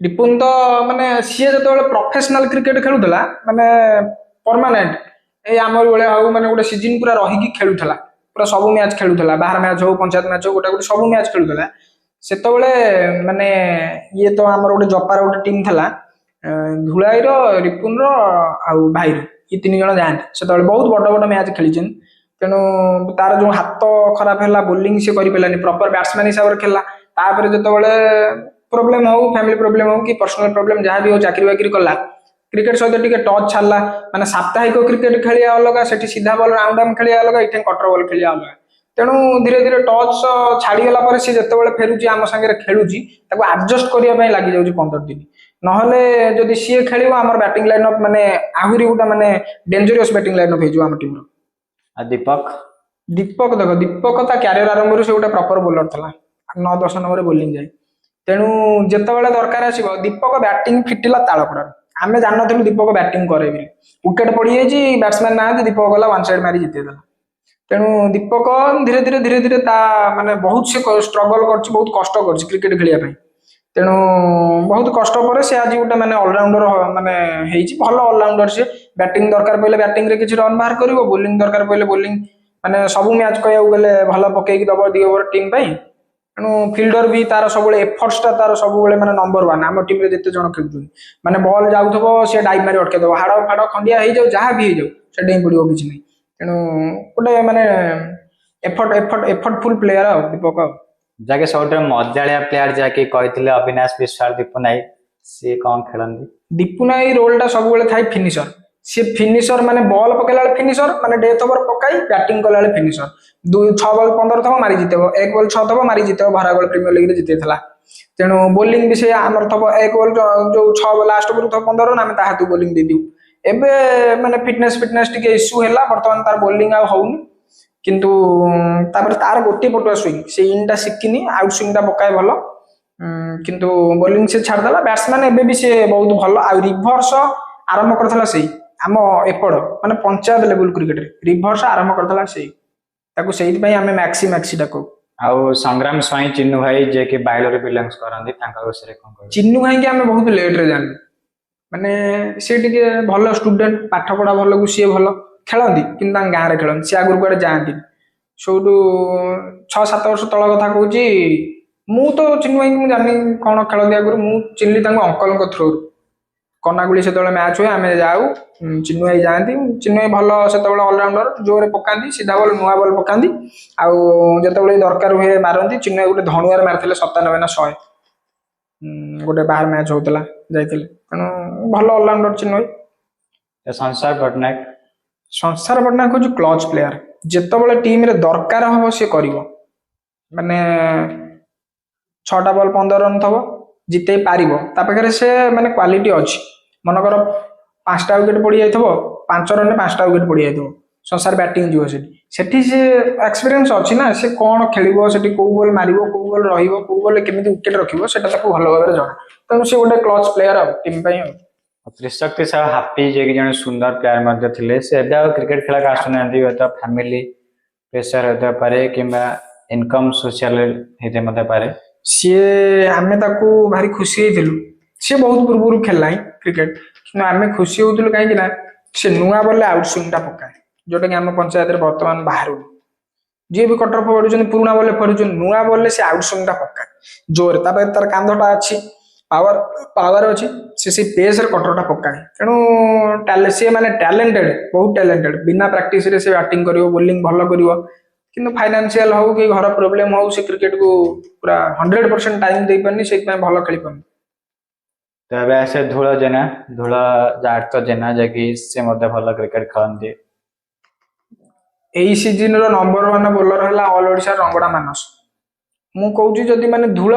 ରିପୁନ ତ ମାନେ ସିଏ ଯେତେବେଳେ ପ୍ରଫେସନାଲ କ୍ରିକେଟ ଖେଳୁଥିଲା, ମାନେ ପରମାନେଣ୍ଟ, ଏଇ ଆମର ଭଳିଆ ହଉ, ମାନେ ଗୋଟେ ସିଜିନ ପୁରା ରହିକି ଖେଳୁଥିଲା, ପୁରା ସବୁ ମ୍ୟାଚ୍ ଖେଳୁଥିଲା, ବାହାର ମ୍ୟାଚ୍ ହଉ, ପଞ୍ଚାୟତ ମ୍ୟାଚ୍ ହଉ, ଗୋଟେ ସବୁ ମ୍ୟାଚ୍ ଖେଳୁଥିଲା। ସେତେବେଳେ ମାନେ ଇଏ ତ ଆମର ଗୋଟେ ଜପାର ଗୋଟେ ଟିମ୍ ଥିଲା, ଧୁଳାଇର, ରିପୁନର ଆଉ ଭାଇର, ଇଏ 3 ଜଣ ଯାଆନ୍ତି। ସେତେବେଳେ ବହୁତ ବଡ ବଡ ମ୍ୟାଚ୍ ଖେଳିଛନ୍ତି। ତେଣୁ ତାର ଯୋଉ ହାତ ଖରାପ ହେଲା, ବୋଲିଂ ସେ କରିପାରିଲାନି, ପ୍ରପର ବ୍ୟାଟ୍ସମ୍ୟାନ ହିସାବରେ ଖେଳିଲା। ତାପରେ ଯେତେବେଳେ ପ୍ରୋବ୍ଲେମ ହଉ, ଫ୍ୟାମିଲି ପ୍ରୋବ୍ଲେମ ହଉ କି ପର୍ସନାଲ ପ୍ରୋବ୍ଲେମ ଯାହା ବି ହଉ, ଚାକିରି ବାକିରି କଲା, କ୍ରିକେଟ ସହିତ ଟିକେ ଟଚ୍ ଛାଡିଲା। ମାନେ ସାପ୍ତାହିକ କ୍ରିକେଟ ଖେଳିବା ଅଲଗା, ସେଠି ସିଧା ବଲ ରାଉଣ୍ଡ ଆମ୍ ଖେଳିବା ଅଲଗା, ଏଠି କଟର ବଲ ଖେଳିବା ଅଲଗା। ତେଣୁ ଧୀରେ ଧୀରେ ଟଚ୍ ଛାଡିଗଲା ପରେ ସେ ଯେତେବେଳେ ଫେରୁଛି ଆମ ସାଙ୍ଗରେ ଖେଳୁଛି, ତାକୁ ଆଡଜଷ୍ଟ କରିବା ପାଇଁ ଲାଗିଯାଉଛି 15 ଦିନ। ନହେଲେ ଯଦି ସିଏ ଖେଳିବ, ଆମର ବ୍ୟାଟିଂ ଲାଇନ ଅପ୍ ମାନେ ଆହୁରି ଗୋଟେ ମାନେ ଡେଞ୍ଜରିୟସ୍ ବ୍ୟାଟିଂ ଲାଇନ ଅପ୍ ହେଇଯିବ ଆମ ଟିମର। ଆଉ ଦୀପକ? ଦୀପକ ଦେଖ, ଦୀପକ ତା କ୍ୟାରିୟର ଆରମ୍ଭରୁ ସେ ଗୋଟେ ପ୍ରପର ବୋଲର ଥିଲା, 9-10 ନମ୍ବରରେ ବୋଲିଂ ଯାଏ। ତେଣୁ ଯେତେବେଳେ ଦରକାର ଆସିବ, ଦୀପକ ବ୍ୟାଟିଂ ଫିଟିଲା ତାଳପଡାରୁ। ଆମେ ଜାଣିନଥିଲୁ ଦୀପକ ବ୍ୟାଟିଂ କରେ ବୋଲି। ୱିକେଟ ପଡିଯାଇଛି, ବ୍ୟାଟ୍ସମ୍ୟାନ ନାହାନ୍ତି, ଦୀପକ ଗଲା ୱାନ୍ ସାଇଡ ମାରି ଜିତେଇଦେଲା। ତେଣୁ ଦୀପକ ଧୀରେ ଧୀରେ ତା ମାନେ ବହୁତ ସେ ଷ୍ଟ୍ରଗଲ କରିଛି, ବହୁତ କଷ୍ଟ କରିଛି କ୍ରିକେଟ ଖେଳିବା ପାଇଁ। ତେଣୁ ବହୁତ କଷ୍ଟ ପରେ ସେ ଆଜି ଗୋଟେ ମାନେ ଅଲରାଉଣ୍ଡର ମାନେ ହେଇଛି, ଭଲ ଅଲରାଉଣ୍ଡର ସେ। ବ୍ୟାଟିଂ ଦରକାର ପଇଲେ ବ୍ୟାଟିଂରେ କିଛି ରନ୍ ବାହାର କରିବ, ବୋଲିଂ ଦରକାର ପଇଲେ ବୋଲିଂ ମାନେ ସବୁ ମ୍ୟାଚ୍ କହିବାକୁ ଗଲେ ଭଲ ପକେଇକି ଦବ 2 ଓଭର ଟିମ୍ ପାଇଁ। ତେଣୁ ଫିଲ୍ଡର ବି ତାର ସବୁବେଳେ ଏଫର୍ଟସଟା ତାର ସବୁବେଳେ ମାନେ ନମ୍ବର 1 ଆମ ଟିମରେ ଯେତେ ଜଣ ଖେଳୁଛନ୍ତି। ମାନେ ବଲ୍ ଯାଉଥିବ ସେ ଡାଇଭ୍ ମାରି ଅଟକେଇ ଦବ, ହାଡ଼ ଫାଡ଼ ଖଣ୍ଡିଆ ହେଇଯାଉ ଯାହା ବି ହେଇଯାଉ ସେ ଡେଇଁ ପଡ଼ିବ କିଛି ନାହିଁ। ତେଣୁ ଗୋଟେ ମାନେ ଏଫର୍ଟଫୁଲ ପ୍ଲେୟାର ଆଉ ଦୀପକ ଆଉ। ଯାହାକି ସବୁଠାରୁ ମଜାଳିଆ ପ୍ଲେୟାର ଯାହାକି କହିଥିଲେ ଅବିନାଶ ବିଶ୍ୱାଳ ଦୀପୁ ନାୟକ, ସିଏ କଣ ଖେଳନ୍ତି? ଦୀପୁନା ଏଇ ରୋଲଟା ସବୁବେଳେ ଥାଏ ଫିନିସର। ସିଏ ଫିନିସର ମାନେ ବଲ୍ ପକେଇଲା ବେଳେ ଫିନିସର, ମାନେ ଡେଥ୍ ଓଭର ପକାଇ ବ୍ୟାଟିଂ କଲା ବେଳେ ଫିନିସର। 6 ବଲ୍ 15 ଥବ ମାରି ଜିତେବ, 1 ବଲ୍ 6 ଥବ ମାରି ଜିତେବ, ଭରାଗୋଳ ପ୍ରିମିୟର ଲିଗରେ ଜିତେଇଥିଲା। ତେଣୁ ବୋଲିଂ ବି ସେ ଆମର ଥବ 1 ବଲ୍ ଯୋଉ 6 ଲାଷ୍ଟ ଓଭରକୁ ଥବ 15 ରନ୍, ଆମେ ତା ହାତକୁ ବୋଲିଂ ଦେଇଦିଉ। ଏବେ ମାନେ ଫିଟନେସ୍ ଟିକେ ଇସ୍ୟୁ ହେଲା, ବର୍ତ୍ତମାନ ତାର ବୋଲିଂ ଆଉ ହଉନି। କିନ୍ତୁ ତାପରେ ତାର ଗୋଟିଏ ପଟୁଆ ସୁଇଂ, ସେ ଇନ୍ ଟା ଶିଖିନି, ଆଉଟ୍ ସୁଇଂ ଟା ପକାଏ ଭଲ। କିନ୍ତୁ ବୋଲିଂ ସେ ଛାଡ଼ିଦେଲା। ବ୍ୟାଟ୍ସମ୍ୟାନ ଏବେ ବି ସେ ବହୁତ ଭଲ। ଆଉ ରିଭର୍ସ ଆରମ୍ଭ କରିଥିଲା ସେଇ ଆମ ଏପଟ ମାନେ ପଞ୍ଚାୟତ ଲେବୁଲ କ୍ରିକେଟରେ ରିଭର୍ସ ଆରମ୍ଭ କରିଥିଲା ସେଇ, ତାକୁ ସେଇଥିପାଇଁ ଆମେ ମ୍ୟାକ୍ସି ଡାକୁ। ଆଉ ସଂଗ୍ରାମ ସ୍ୱାଇଁ ଚିନ୍ନୁ ଭାଇ ଯିଏକି ବାଇଲରେ ବିଲଙ୍ଗସ୍ କରନ୍ତି, ତାଙ୍କ ବିଷୟରେ କଣ କହିବେ? ଚିନ୍ନୁ ଭାଇକି ଆମେ ବହୁତ ଲେଟରେ ଜାଣିଲୁ। ମାନେ ସେ ଟିକେ ଭଲ ଷ୍ଟୁଡେଣ୍ଟ, ପାଠ ପଢା ଭଲକୁ ସିଏ ଭଲ ଖେଳନ୍ତି, କିନ୍ତୁ ତାଙ୍କ ଗାଁରେ ଖେଳନ୍ତି, ସେ ଆଗରୁ କୁଆଡେ ଯାଆନ୍ତି। ସେଇଠୁ 6-7 ବର୍ଷ ତଳ କଥା କହୁଛି, ମୁଁ ତ ଚିନ୍ନୁ ଭାଇକି ମୁଁ ଜାଣିନି କଣ ଖେଳନ୍ତି ଆଗରୁ, ମୁଁ ଚିହ୍ନିଲି ତାଙ୍କୁ ଅଙ୍କଲଙ୍କ ଥ୍ରୋରୁ। କନାଗୁଳି ସେତେବେଳେ ମ୍ୟାଚ୍ ହୁଏ, ଆମେ ଯାଉ, ଚିନ୍ନୁ ଭାଇ ଯାଆନ୍ତି। ଚିନ୍ନୁ ଭାଇ ଭଲ ସେତେବେଳେ ଅଲରାଉଣ୍ଡର, ଜୋରରେ ପକାନ୍ତି, ସିଧା ବଲ୍ ନୂଆ ବଲ୍ ପକାନ୍ତି। ଆଉ ଯେତେବେଳେ ଦରକାର ହୁଏ ମାରନ୍ତି। ଚିନ୍ନୁ ଭାଇ ଗୋଟେ ଧଣୁଆରେ ମାରିଥିଲେ 97 ନା 100, ଗୋଟେ ବାହାର ମ୍ୟାଚ୍ ହଉଥିଲା ଯାଇଥିଲେ। ତେଣୁ ଭଲ ଅଲରାଉଣ୍ଡର ଚିନ୍ନୁ ଭାଇ। ସଂସାର ପଟ୍ଟନାୟକ? ସଂସାର ପଟ୍ଟନାୟକ ହଉଛି କ୍ଲଚ୍ ପ୍ଲେୟାର, ଯେତେବେଳେ ଟିମରେ ଦରକାର ହବ ସେ କରିବ। ମାନେ 6ଟା ବଲ୍ 15 ରନ୍ ଥବ, ଜିତେଇ ପାରିବ, ତା ପାଖରେ ସେ ମାନେ କ୍ୱାଲିଟି ଅଛି। ମନେକର 5ଟା ୱିକେଟ୍ ପଡି ଯାଇଥିବ, 5 ରନରେ 5ଟା ୱିକେଟ୍ ପଡି ଯାଇଥିବ, ସଂସାର ବ୍ୟାଟିଂ ଯିବ ସେଠି ସେ ଏକ୍ସପିରିଏନ୍ସ ଅଛି ନା, ସେ କଣ ଖେଳିବ ସେଠି, କୋଉ ବଲ୍ ମାରିବ, କୋଉ ବଲ୍ ରହିବ, କୋଉ ବଲ୍ କେମିତି ୱିକେଟ୍ ରଖିବ, ସେଟା ତାକୁ ଭଲ ଭାବରେ ଜଣା। ତେଣୁ ସେ ଗୋଟେ କ୍ଲଚ୍ ପ୍ଲେୟାର ଆଉ ଟିମ୍ ପାଇଁ ଆଉ। ତ୍ରିଶକ୍ତି ସାହ ହାପି ଯିଏକି ଜଣେ ସୁନ୍ଦର ପ୍ଲେୟାର ମଧ୍ୟ ଥିଲେ, ସେ ଏବେ ଆଉ କ୍ରିକେଟ ଖେଳକୁ ଆସୁନାହାନ୍ତି, ହୁଏତ ଫ୍ୟାମିଲି ପ୍ରେସର ହେଇଥାଇପାରେ କିମ୍ବା ଇନକମ୍ ସୋସିଆଲ ହେଇଥାଇ ମଧ୍ୟ ପାରେ। ସିଏ ଆମେ ତାକୁ ଭାରି ଖୁସି ହେଇଥିଲୁ, ସିଏ ବହୁତ ପୂର୍ବରୁ ଖେଳିଲାଣି କ୍ରିକେଟ, କିନ୍ତୁ ଆମେ ଖୁସି ହଉଥିଲୁ କାହିଁକି ନା ସେ ନୂଆ ବଲ୍ରେ ଆଉଟ୍ ସୁଇଂ ଟା ପକାଏ, ଯୋଉଟା କି ଆମ ପଞ୍ଚାୟତରେ ବର୍ତ୍ତମାନ ବାହାରୁନି। ଯିଏ ବି କଟର ଫୋପାଡୁଛନ୍ତି ପୁରୁଣା ବଲ୍ରେ ଫେରୁଛନ୍ତି, ନୂଆ ବଲ୍ରେ ସେ ଆଉଟ୍ ସୁଇଂ ଟା ପକାଏ ଜୋରରେ। ତାପରେ ତାର କାନ୍ଧଟା ଅଛି, ପାୱାର ଅଛି, ସେ ପେସରେ କଟରଟା ପକାଏ। ତେଣୁ ସିଏ ମାନେ ଟ୍ୟାଲେଣ୍ଟେଡ, ବହୁତ ଟ୍ୟାଲେଣ୍ଟେଡ। ବିନା ପ୍ରାକ୍ଟିସରେ ସେ ବ୍ୟାଟିଂ କରିବ, ବୋଲିଂ ଭଲ କରିବ। କିନ୍ତୁ ଫାଇନାନ୍ସିଆଲ ହଉ କି ଘର ପ୍ରୋବ୍ଲେମ ହଉ, ସେ କ୍ରିକେଟକୁ ପୁରା 100% ଟାଇମ ଦେଇପାରୁନି, ସେଇଥିପାଇଁ ଭଲ ଖେଳିପାରୁନି। ତ ଏବେ ଆସେ ଧୂଳ ଜେନା, ଧୂଳ ଜାତ ଜେନା, ଯାହାକି ସେ ମଧ୍ୟ ଭଲ କ୍ରିକେଟ ଖେଳନ୍ତି। ଏଇ ସିଜନର ନମ୍ବର 1 ବୋଲର ହେଲା ଅଲ ଓଡ଼ିଶା ରଙ୍ଗଡ଼ା ମାନସ। ମୁଁ କହୁଛି ଯଦି ମାନେ ଧୂଳ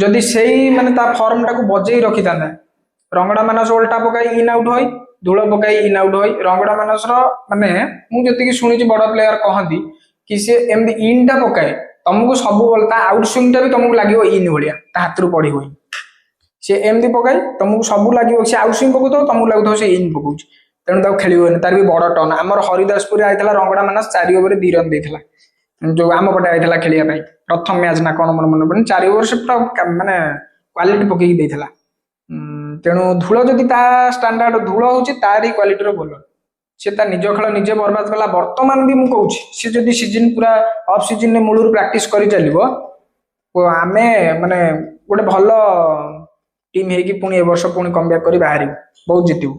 ଯଦି ସେଇ ମାନେ ତା ଫର୍ମଟାକୁ ବଜେଇ ରଖିଥାନ୍ତା, ରଙ୍ଗଡ଼ା ମାନସ ଓଲଟା ପକାଇ ଇନ୍ ଆଉଟ୍ ହୋଇ, ଧୂଳ ପକାଇ ଇନ୍ ଆଉଟ୍ ହୋଇ। ରଙ୍ଗଡ଼ା ମାନସର ମାନେ ମୁଁ ଯେତିକି ଶୁଣିଛି ବଡ ପ୍ଲେୟାର କହନ୍ତି କି ସେ ଏମିତି ଇନ୍ ଟା ପକାଏ, ତମକୁ ସବୁ ବଲ୍ ତା ଆଉଟ୍ ସୁଇଂ ଟା ବି ତମକୁ ଲାଗିବ ଇନ୍ ଭଳିଆ, ତା ହାତରୁ ପଡିବନି। ସେ ଏମିତି ପକାଏ, ତମକୁ ସବୁ ଲାଗିବ ସେ ଆଉଟ୍ ସୁଇଂ ପକଉଥିବ, ତମକୁ ଲାଗୁଥିବ ସେ ଇନ୍ ପକଉଛି। ତେଣୁ ତାକୁ ଖେଳିବନି, ତାର ବି ବଡ ଟର୍ନ। ଆମର ହରିଦାସପୁରରେ ଆଇଥିଲା ରଙ୍ଗଡ଼ା ମାନସ, 4 ଓଭରରେ 2 ରନ୍ ଦେଇଥିଲା। ଯୋଉ ଆମ ପଟେ ଆଇଥିଲା ଖେଳିବା ପାଇଁ, ପ୍ରଥମ ମ୍ୟାଚ୍ ନା କଣ ମୋର ମନେ ପଡୁନି, 4 ଓଭର ସେ ପୁରା ମାନେ କ୍ୱାଲିଟି ପକେଇକି ଦେଇଥିଲା। ତେଣୁ ଧୂଳ ଯଦି ତା ଷ୍ଟାଣ୍ଡାର୍ଡ, ଧୂଳ ହଉଛି ତାରି କ୍ୱାଲିଟିର ବୋଲର। ସେ ତା ନିଜ ଖେଳ ନିଜେ ବର୍ବାଦ କଲା। ବର୍ତ୍ତମାନ ବି ମୁଁ କହୁଛି, ସେ ଯଦି ସିଜନ ପୁରା ଅଫ୍ ସିଜନରେ ମୂଳରୁ ପ୍ରାକ୍ଟିସ କରି ଚାଲିବ, ଆମେ ମାନେ ଗୋଟେ ଭଲ ଟିମ୍ ହେଇକି ପୁଣି ଏ ବର୍ଷ ପୁଣି କମବ୍ୟାକ୍ କରି ବାହାରିବୁ, ବହୁତ ଜିତିବୁ।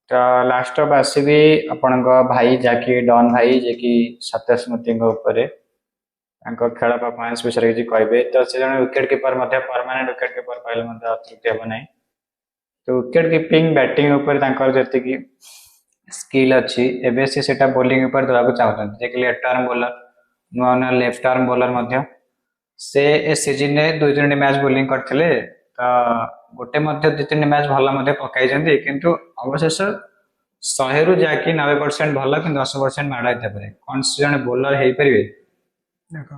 ତ ଲାଷ୍ଟ ଅଫ୍ ଆସିବି ଆପଣଙ୍କ ଭାଇ ଯାହାକି ଡନ୍ ଭାଇ, ଯିଏକି ସତ୍ୟ ସ୍ମୃତିଙ୍କ ଉପରେ ତାଙ୍କ ଖେଳ ପରଫର୍ମାନ୍ସ ବିଷୟରେ କିଛି କହିବେ। ତ ସେ ଜଣେ ୱିକେଟ କିପର ମଧ୍ୟ, ପରମାନେଣ୍ଟ ୱିକେଟ କିପର କହିଲେ ମଧ୍ୟ ଅତ୍ୟୁକ୍ତି ହେବ ନାହିଁ। ତ ୱିକେଟ କିପିଂ ବ୍ୟାଟିଂ ଉପରେ ତାଙ୍କର ଯେତିକି ସ୍କିଲ୍ ଅଛି, ଏବେ ସେ ସେଟା ବୋଲିଂ ଉପରେ ଦେବାକୁ ଚାହୁଁଛନ୍ତି, ଯିଏକି ଲେଫ୍ଟ ଆର୍ମ ବୋଲର, ନୂଆ ନୂଆ ଲେଫ୍ଟ ଆର୍ମ ବୋଲର ମଧ୍ୟ। ସେ ଏ ସିଜନରେ 2-3ଟି ମ୍ୟାଚ୍ ବୋଲିଂ କରିଥିଲେ, ତ ଗୋଟେ ମଧ୍ୟ 2-3 ମ୍ୟାଚ୍ ଭଲ ମଧ୍ୟ ପକାଇଛନ୍ତି, କିନ୍ତୁ ଅବଶେଷ 100ରୁ ଯାହାକି 90% ଭଲ, କିନ୍ତୁ 10% ମାଡ଼ ହେଇଥାଇପାରେ। କଣ ସେ ଜଣେ ବୋଲର ହେଇପାରିବେ? ଦେଖ,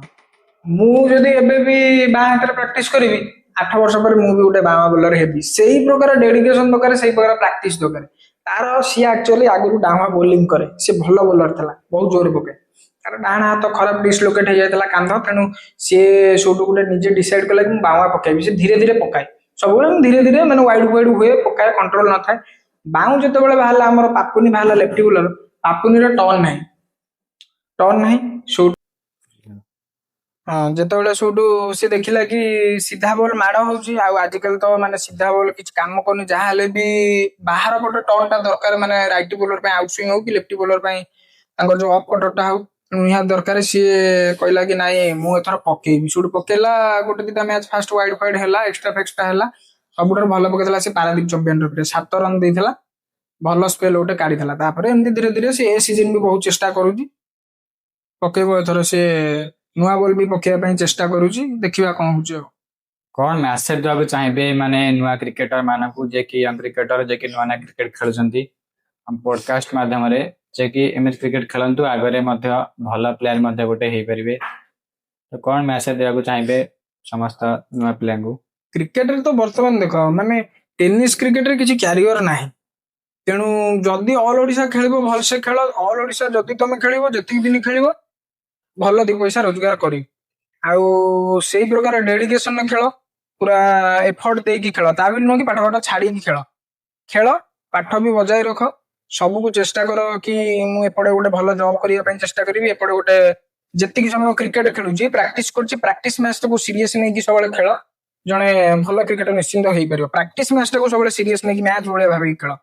ମୁଁ ଯଦି ଏବେ ବି ବାଁ ହାତରେ ପ୍ରାକ୍ଟିସ କରିବି, 8 ବର୍ଷ ପରେ ମୁଁ ବି ଗୋଟେ ବାଁ ବୋଲର ହେବି। ସେଇ ପ୍ରକାର ଡେଡିକେସନ ଦରକାର, ସେଇ ପ୍ରକାର ପ୍ରାକ୍ଟିସ ଦରକାର। ତାର ସିଏ ଆକ୍ଚୁଆଲି ଆଗରୁ ଡାହାଣ ବୋଲିଂ କରେ, ସେ ଭଲ ବୋଲର ଥିଲା, ବହୁତ ଜୋରରେ ପକାଏ। ତାର ଡାହାଣ ହାତ ଖରାପ ଡିସଲୋକେଟ ହେଇଯାଇଥିଲା କାନ୍ଧ, ତେଣୁ ସିଏ ସେଇଠୁ ଗୋଟେ ନିଜେ ଡିସାଇଡ୍ କଲା କି ମୁଁ ବାଉଆ ପକାଇବି। ସେ ଧୀରେ ଧୀରେ ପକାଏ, ସବୁବେଳେ ଧୀରେ ଧୀରେ ମାନେ ୱାଇଡ ୱାଇଡ ହୁଏ, ପକାଏ, କଣ୍ଟ୍ରୋଲ ନଥାଏ। ବାଉଁ ଯେତେବେଳେ ବାହାରିଲା, ଆମର ପାପୁନି ବାହାରିଲା ଲେଫ୍ଟି ବୋଲର, ପାପୁନିର ଟର୍ନ ନାହିଁ ସୋ ହଁ, ଯେତେବେଳେ ସେଇଠୁ ସେ ଦେଖିଲା କି ସିଧା ବଲ୍ ମାଡ଼ ହଉଛି, ଆଉ ଆଜିକାଲି ତ ମାନେ ସିଧା ବଲ୍ କିଛି କାମ କରୁନି, ଯାହା ହେଲେ ବି ବାହାର ପଟେ ଟର୍ନ ଟା ଦରକାର, ମାନେ ରାଇଟ ବୋଲର ପାଇଁ ଆଉଟ ସୁଇଙ୍ଗ ହଉ କି ଲେଫ୍ଟି ବୋଲର ପାଇଁ ତାଙ୍କର ଯୋଉ ଅଫ୍ କଟରଟା ହଉ ନିହାତି ଦରକାର। ସିଏ କହିଲା କି ନାଇଁ ମୁଁ ଏଥର ପକେଇବି, ସେଇଠୁ ପକେଇଲା। ଗୋଟେ ଦିଟା ମ୍ୟାଚ୍ ଫାଷ୍ଟ ୱାଇଡ ଫାଇଡ ହେଲା, ଏକ୍ସଟ୍ରା ଫେକ୍ସଟ୍ରା ହେଲା, ସବୁଠାରୁ ଭଲ ପକେଇଥିଲା ସେ ପାରାଦୀପ ଚମ୍ପିଆନ ଟ୍ରଫିରେ 7 ରନ୍ ଦେଇଥିଲା, ଭଲ ସ୍ପେଲ ଗୋଟେ କାଢିଥିଲା। ତାପରେ ଏମିତି ଧୀରେ ଧୀରେ ସେ ଏ ସିଜନ ବି ବହୁତ ଚେଷ୍ଟା କରୁଛି, ପକେଇବ ଏଥର ସେ ନୂଆ ବଲ୍ ବି ପକେଇବା ପାଇଁ ଚେଷ୍ଟା କରୁଛି, ଦେଖିବା କଣ ହଉଛି ଆଉ। କଣ ମେସେଜ ଦେବାକୁ ଚାହିଁବେ ମାନେ ନୂଆ କ୍ରିକେଟର ମାନଙ୍କୁ, ଯେ କି ୟଙ୍ଗ କ୍ରିକେଟର ଯେ କି ନୂଆ ନୂଆ କ୍ରିକେଟ ଖେଳୁଛନ୍ତି ଆମ ପଡକାଷ୍ଟ ମାଧ୍ୟମରେ, ଯେ କି ଏମିତି କ୍ରିକେଟ ଖେଳନ୍ତୁ, ଆଗରେ ମଧ୍ୟ ଭଲ ପ୍ଲେୟାର ମଧ୍ୟ ଗୋଟେ ହେଇପାରିବେ। ତ କଣ ମେସେଜ ଦେବାକୁ ଚାହିଁବେ ସମସ୍ତ ନୂଆ ପିଲାଙ୍କୁ? କ୍ରିକେଟରେ ତ ବର୍ତ୍ତମାନ ଦେଖ, ମାନେ ଟେନିସ୍ କ୍ରିକେଟରେ କିଛି କ୍ୟାରିୟର ନାହିଁ, ତେଣୁ ଯଦି ଅଲ ଓଡିଶା ଖେଳିବ ଭଲସେ ଖେଳ। ଅଲ ଓଡିଶା ଯଦି ତମେ ଖେଳିବ, ଯେତିକି ଦିନ ଖେଳିବ ଭଲ 2 ପଇସା ରୋଜଗାର କରିବ। ଆଉ ସେଇ ପ୍ରକାର ଡେଡିକେସନ ଖେଳ, ପୁରା ଏଫର୍ଟ ଦେଇକି ଖେଳ। ତା ବି ନୁହଁ କି ପାଠ ପାଠ ଛାଡିକି ଖେଳ, ଖେଳ ପାଠ ବି ବଜାୟ ରଖ, ସବୁକୁ ଚେଷ୍ଟା କର କି ମୁଁ ଏପଟେ ଗୋଟେ ଭଲ ଜବ୍ କରିବା ପାଇଁ ଚେଷ୍ଟା କରିବି, ଏପଟେ ଗୋଟେ ଯେତିକି ସମୟ କ୍ରିକେଟ ଖେଳୁଛି ପ୍ରାକ୍ଟିସ କରୁଛି, ପ୍ରାକ୍ଟିସ ମ୍ୟାଚ ଟାକୁ ସିରିୟସ ନେଇକି ସବୁବେଳେ ଖେଳ। ଜଣେ ଭଲ କ୍ରିକେଟର ନିଶ୍ଚିନ୍ତ ହେଇପାରିବ, ପ୍ରାକ୍ଟିସ ମ୍ୟାଚ ଟାକୁ ସବୁବେଳେ ସିରିୟସ ନେଇକି ମ୍ୟାଚ ଭଳିଆ ଭାବିକି ଖେଳ।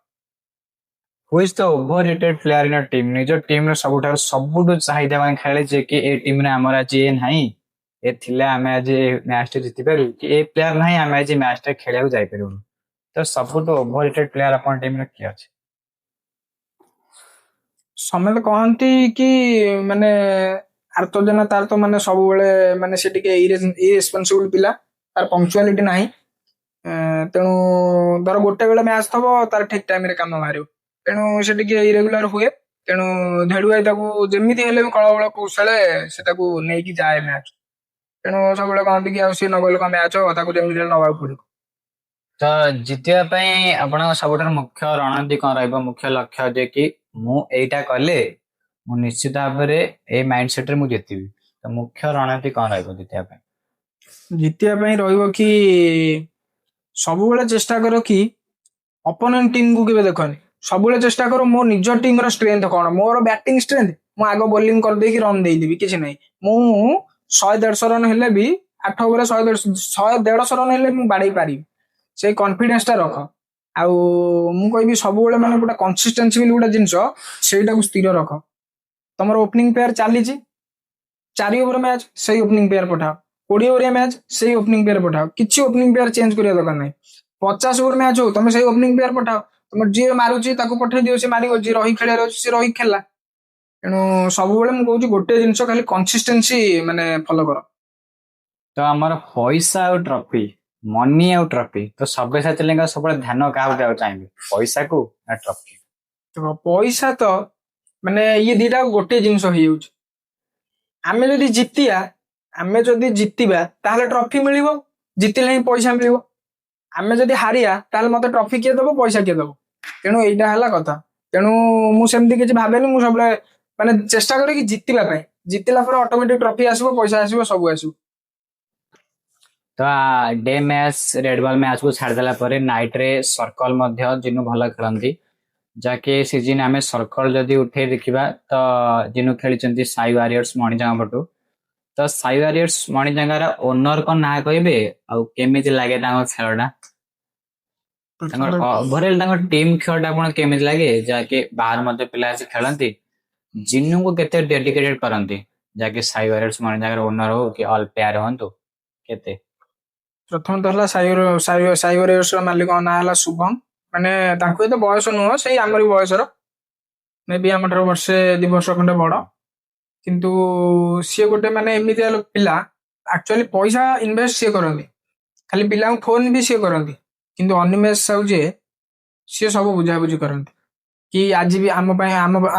ହୁ is the over rated player in team? ନିଜ ଟିମର ସବୁଠୁ ଚାହିଦାବାନ ଖେଳେ, ଯେ କି ଏ ଟିମରେ ଆମର ଆଜି ଏ ନାହିଁ, ଏ ଥିଲେ ଆମେ ଆଜି ମ୍ୟାଚ ଟା ଜିତିପାରିବୁ, କି ଏ ପ୍ଲେୟାର ନାହିଁ ଆମେ ଆଜି ମ୍ୟାଚ ଟା ଖେଳିବାକୁ ଯାଇପାରିବୁନି। ତ ସବୁଠୁ ଓଭର ରେଟେଡ ପ୍ଲେୟାର ଆପଣ ଟିମରେ କିଏ ଅଛି? ସମସ୍ତେ କହନ୍ତି କି ମାନେ ଆର୍ତଜନା ତାର ତ ମାନେ ସବୁବେଳେ ମାନେ ସେ ଟିକେ ଇରେସ୍ପନ୍ସିବୁଲ ପିଲା, ତାର ପଙ୍କ୍ଚୁଆଲିଟି ନାହିଁ। ତେଣୁ ଧର ଗୋଟେ ବେଳେ ମ୍ୟାଚ ଥବ, ତାର ଠିକ ଟାଇମରେ କାମ ବାହାରିବ, ତେଣୁ ସେ ଟିକେ ଇରେଗୁଲାର ହୁଏ। ତେଣୁ ଧେଡୁଆଇ ତାକୁ ଯେମିତି ହେଲେ ବି କଳବଳ କୌଶଳେ ସେ ତାକୁ ନେଇକି ଯାଏ ମ୍ୟାଚ। ତେଣୁ ସବୁବେଳେ କହନ୍ତି କି ଆଉ ସିଏ ନଗଲେ କଣ ମ୍ୟାଚ ହବ, ତାକୁ ଯେମିତି ହେଲେ ନବାକୁ ପଡିବ। ତ ଜିତିବା ପାଇଁ ଆପଣଙ୍କ ସବୁଠାରୁ ମୁଖ୍ୟ ରଣନୀତି କଣ ରହିବ, ମୁଖ୍ୟ ଲକ୍ଷ୍ୟ, ଯେ କି ମୁଁ ଏଇଟା କଲେ ମୁଁ ନିଶ୍ଚିତ ଭାବରେ ଏଇ ମାଇଣ୍ଡ ସେଟରେ ମୁଁ ଜିତିବି। ତ ମୁଖ୍ୟ ରଣନୀତି କଣ ରହିବ ଜିତିବା ପାଇଁ? ଜିତିବା ପାଇଁ ରହିବ କି ସବୁବେଳେ ଚେଷ୍ଟା କର କି ଅପୋନେଣ୍ଟ ଟିମକୁ କେବେ ଦେଖନି, ସବୁବେଳେ ଚେଷ୍ଟା କର ମୋ ନିଜ ଟିମର ଷ୍ଟ୍ରେନ୍ଥ କଣ। ମୋର ବ୍ୟାଟିଂ ଷ୍ଟ୍ରେନ୍ଥ, ମୁଁ ଆଗ ବୋଲିଂ କରିଦେଇକି ରନ୍ ଦେଇଦେବି, କିଛି ନାହିଁ। ମୁଁ 100-150 ରନ୍ ହେଲେ ବି 8 ଓଭରରେ 100-150 ରନ୍ ହେଲେ ମୁଁ ବାଡେଇ ପାରିବି, ସେଇ କନଫିଡେନ୍ସ ଟା ରଖ। ଆଉ ମୁଁ କହିବି ସବୁବେଳେ ମାନେ ଗୋଟେ କନସିଷ୍ଟେନ୍ସି ବୋଲି ଗୋଟେ ଜିନିଷ, ସେଇଟାକୁ ସ୍ଥିର ରଖ। ତମର ଓପନିଂ ପେୟାର ଚାଲିଛି, 4 ଓଭର ମ୍ୟାଚ ସେଇ ଓପନିଂ ପେୟାର ପଠାଅ, 20 ଓଭରିଆ ମ୍ୟାଚ ସେଇ ଓପନିଂ ପେୟାର ପଠାଅ, କିଛି ଓପନିଂ ପେୟାର ଚେଞ୍ଜ କରିବା ଦରକାର ନାହିଁ। 50 ଓଭର ମ୍ୟାଚ ହଉ, ତମେ ସେଇ ଓପନିଂ ପେୟାର ପଠାଅ, ତମର ଯିଏ ମାରୁଛି ତାକୁ ପଠେଇ ଦିଅ, ସେ ମାରିବ, ଯିଏ ରହି ଖେଳିବାର ଅଛି ସେ ରହି ଖେଳିଲା। ତେଣୁ ସବୁବେଳେ ମୁଁ କହୁଛି ଗୋଟେ ଜିନିଷ, ଖାଲି କନସିଷ୍ଟେନ୍ସି ମାନେ ଫଲୋ କର। ତ ଆମର ପଇସା ଆଉ ଟ୍ରଫି, ମନି ଆଉ ଟ୍ରଫି, ତ ସବ୍ୟସାଚୀ ଲେଙ୍କା ସବୁବେଳେ ଧ୍ୟାନ କାହାକୁ ଦେବାକୁ ଚାହିଁବେ, ପଇସାକୁ ନା ଟ୍ରଫି? ଦେଖ ପଇସା ତ ମାନେ ଇଏ ଦିଟା ଗୋଟେ ଜିନିଷ ହେଇଯାଉଛି। ଆମେ ଯଦି ଜିତିବା ତାହେଲେ ଟ୍ରଫି ମିଳିବ, ଜିତିଲେ ହିଁ ପଇସା ମିଳିବ। ଆମେ ଯଦି ହାରିବା ତାହେଲେ ମତେ ଟ୍ରଫି କିଏ ଦବ, ପଇସା କିଏ ଦବ? ତେଣୁ ଏଇଟା ହେଲା କଥା। ତେଣୁ ମୁଁ ସେମିତି କିଛି ଭାବେନି, ମୁଁ ସବୁବେଳେ ମାନେ ଚେଷ୍ଟା କରେ କି ଜିତିବା ପାଇଁ, ଜିତିଲା ପରେ ଅଟୋମେଟିକ ଟ୍ରଫି ଆସିବ, ପଇସା ଆସିବ, ସବୁ ଆସିବ। ତ day match red ball match କୁ ଛାଡିଦେଲା ପରେ ନାଇଟ ରେ ସର୍କଲ ମଧ୍ୟ ଜିନୁ ଭଲ ଖେଳନ୍ତି, ଯାହାକି ସିଜିନ ଆମେ ସର୍କଲ ଯଦି ଉଠେଇ ଦେଖିବା ତ ଜିନୁ ଖେଳିଛନ୍ତି ସାଇ ୱାରିୟର୍ସ ମଣିଜାଙ୍ଗ ପଟୁ। ତ ସାଇ ୱାରିୟର୍ସ ମଣିଜାଙ୍ଗାର ଓନର କଣ ନାଁ କହିବେ, ଆଉ କେମିତି ଲାଗେ ତାଙ୍କ ଖେଳଟା, ତାଙ୍କର ଓଭରଅଲ ତାଙ୍କ ଟିମ୍ ଖେଳଟା ଆପଣ କେମିତି ଲାଗେ, ଯାହାକି ବାହାର ମଧ୍ୟ ପିଲା ଆସି ଖେଳନ୍ତି, ଜିନୁଙ୍କୁ କେତେ ଡେଡିକେଟେଡ କରନ୍ତି, ଯାହାକି ସାଇ ୱାରିୟର୍ସ ମଣିଜାଙ୍ଗାର ଓନର ହଉ କି ଅଲ ପ୍ଲେୟାର ହୁଅନ୍ତୁ, କେତେ? ପ୍ରଥମ ତ ହେଲା ସାଇବରିୟର୍ସ ର ମାଲିକ ନାଁ ହେଲା ଶୁଭମ। ମାନେ ତାଙ୍କୁ ଏତେ ବୟସ ନୁହଁ, ସେଇ ଆମରି ବୟସର, ମେ ବି ଆମ ଠାରୁ 1-2 ବର୍ଷ ଖଣ୍ଡେ ବଡ। କିନ୍ତୁ ସିଏ ଗୋଟେ ମାନେ ଏମିତିଆ ପିଲା, ଆକ୍ଚୁଆଲି ପଇସା ଇନଭେଷ୍ଟ ସିଏ କରନ୍ତି, ଖାଲି ପିଲାଙ୍କୁ ଫୋନ ବି ସିଏ କରନ୍ତି। କିନ୍ତୁ ଅନିମେଷ ସାହୁ ଯିଏ, ସିଏ ସବୁ ବୁଝାବୁଝି କରନ୍ତି କି ଆଜି ବି ଆମ ପାଇଁ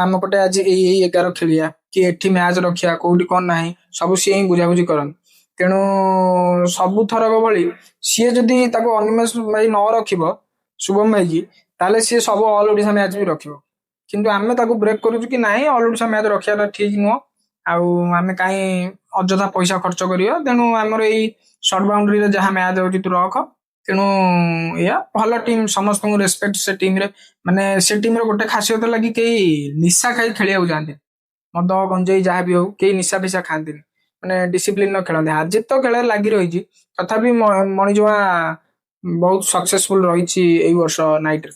ଆମ ପଟେ ଆଜି ଏଇ 11 ଖେଳିବା, କି ଏଠି ମ୍ୟାଚ ରଖିବା, କୋଉଠି କଣ ନାହିଁ, ସବୁ ସିଏ ହିଁ ବୁଝାବୁଝି କରନ୍ତି। ତେଣୁ ସବୁ ଥରକ ଭଳି ସିଏ ଯଦି ତାକୁ ଅନିମେଷ ଭାଇ ନ ରଖିବ, ଶୁଭମ ଭାଇ କି, ତାହେଲେ ସିଏ ସବୁ ଅଲ୍ ଓଡିଶା ମ୍ୟାଚ୍ ବି ରଖିବ। କିନ୍ତୁ ଆମେ ତାକୁ ବ୍ରେକ୍ କରୁଛୁ କି ନାହିଁ ଅଲ୍ ଓଡିଶା ମ୍ୟାଚ୍ ରଖିବାଟା ଠିକ ନୁହଁ। ଆଉ ଆମେ କାହିଁ ଅଯଥା ପଇସା ଖର୍ଚ୍ଚ କରିବା। ତେଣୁ ଆମର ଏଇ ସର୍ଟ ବାଉଣ୍ଡ୍ରିରେ ଯାହା ମ୍ୟାଚ୍ ହଉଛି ତୁ ରଖ। ତେଣୁ ଏଇଆ ଭଲ ଟିମ୍, ସମସ୍ତଙ୍କୁ ରେସ୍ପେକ୍ଟ ସେ ଟିମରେ। ମାନେ ସେ ଟିମରେ ଗୋଟେ ଖାସିୟତ ଲାଗି କେହି ନିଶା ଖାଇ ଖେଳିବାକୁ ଯାଆନ୍ତି, ମଦ ଗଞ୍ଜେଇ ଯାହା ବି ହଉ କେହି ନିଶା ଫିସା ଖାଆନ୍ତିନି, ମାନେ ଡିସିପ୍ଲିନ ଖେଳନ୍ତି। ହାର୍ଜିତ ତ ଖେଳରେ ଲାଗି ରହିଛି, ତଥାପି ମଣିଜମା ବହୁତ ସକ୍ସେସଫୁଲ ରହିଛି ଏଇ ବର୍ଷ ନାଇଟରେ।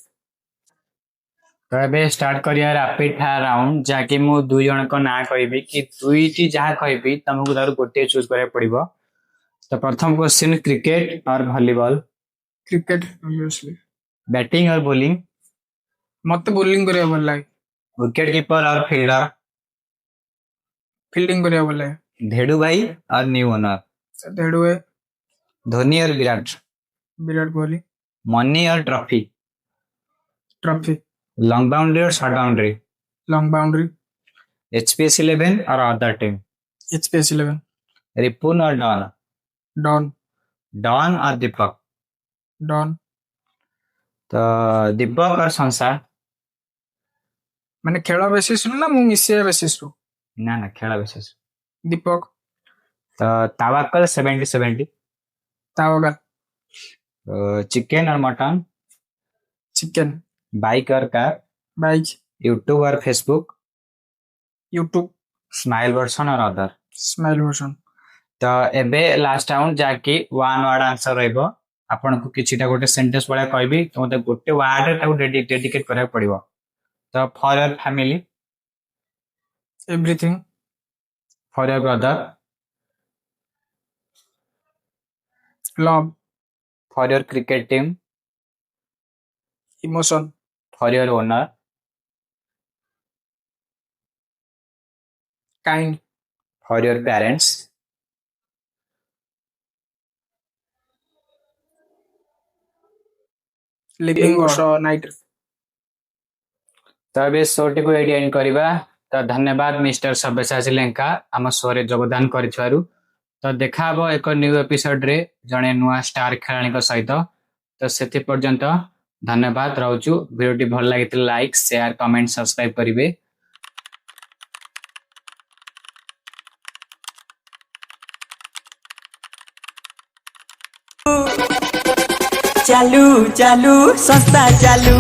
ତ ଏବେ ଷ୍ଟାର୍ଟ କରିବା ରାପିଡ ଫାୟାର ରାଉଣ୍ଡ, ଯାହାକି ମୁଁ 2 ଜଣଙ୍କ ନାଁ କହିବି କି 2ଟି ଯାହା କହିବି ତମକୁ ତାରୁ ଗୋଟିଏ ଚୁଜ କରିବାକୁ ପଡିବ। ତ ପ୍ରଥମ କ୍ୱେଶ୍ଚିନ୍, କ୍ରିକେଟ ଅର ଭଲିବଲ? Cricket obviously। ବ୍ୟାଟିଂ ଅର ବୋଲିଂ? ମତେ ବୋଲିଂ କରିବାକୁ ଭଲ ଲାଗେ। ୱିକେଟ କିପର ଅର ଫିଲ୍ଡର? ଫିଲ୍ଡିଂ କରିବାକୁ ଭଲ ଲାଗେ। ଧେଡୁ ଭାଇ ଅର ନ୍ୟू ଓନର? ଦେଡ ହୁଏ। ଧୋନି ଅର ବିରାଟ? ବିରାଟ କୋହଲି। ମନି ଅର ट्रॉफी? ट्रॉफी। लॉन्ग बाउंड्री और short boundary? Long boundary. HPS 11 और अदर टीम? एचपीएस 11। रिपुन और डॉन? डॉन। डॉन और दीपक? डॉन। तो दीपक और संसार? ମାନେ ଖେଳ ବେସିସ୍ ରୁ ନା ମୁଁ ମିଶିବା ବେସିସ୍ ରୁ? ना ना खेला विशेष। दीपक। तो तावक्कल 70-70? तावगा। तो चिकन और मटन? चिकन। बाइक और कार? बाइक। यूट्यूब और फेसबुक? यूट्यूब। स्माइल वर्सन और अदर? Smile version. तो एबे लास्ट राउंड जाकी वन वर्ड आंसर रहइबो। आपनको किछिटा गोटे सेंटेंस भलिया कहबी, तो मते गोटे वर्ड रे ताको डेडिकेट करबा पड़िबो। तो for your family? Everything. For your brother? Love. For your cricket team? Emotion. For your owner? Kind. For your parents? Living वर्ष नाइट। तो अबे शोटी को एडी एंड करिबा। तो धन्यवाद मिस्टर सब्यसाची लेंका आम शो रे योगदान करिथारु। तो देखा हबो एक न्यू एपिसोड रे जणे नुआ स्टार खेलाणी को सहित। तो सेति पर्यंत धन्यवाद रहउचु। वीडियो भल लागित लाइक शेयर कमेंट सब्सक्राइब करिवे। चालू चालू संस्था चालू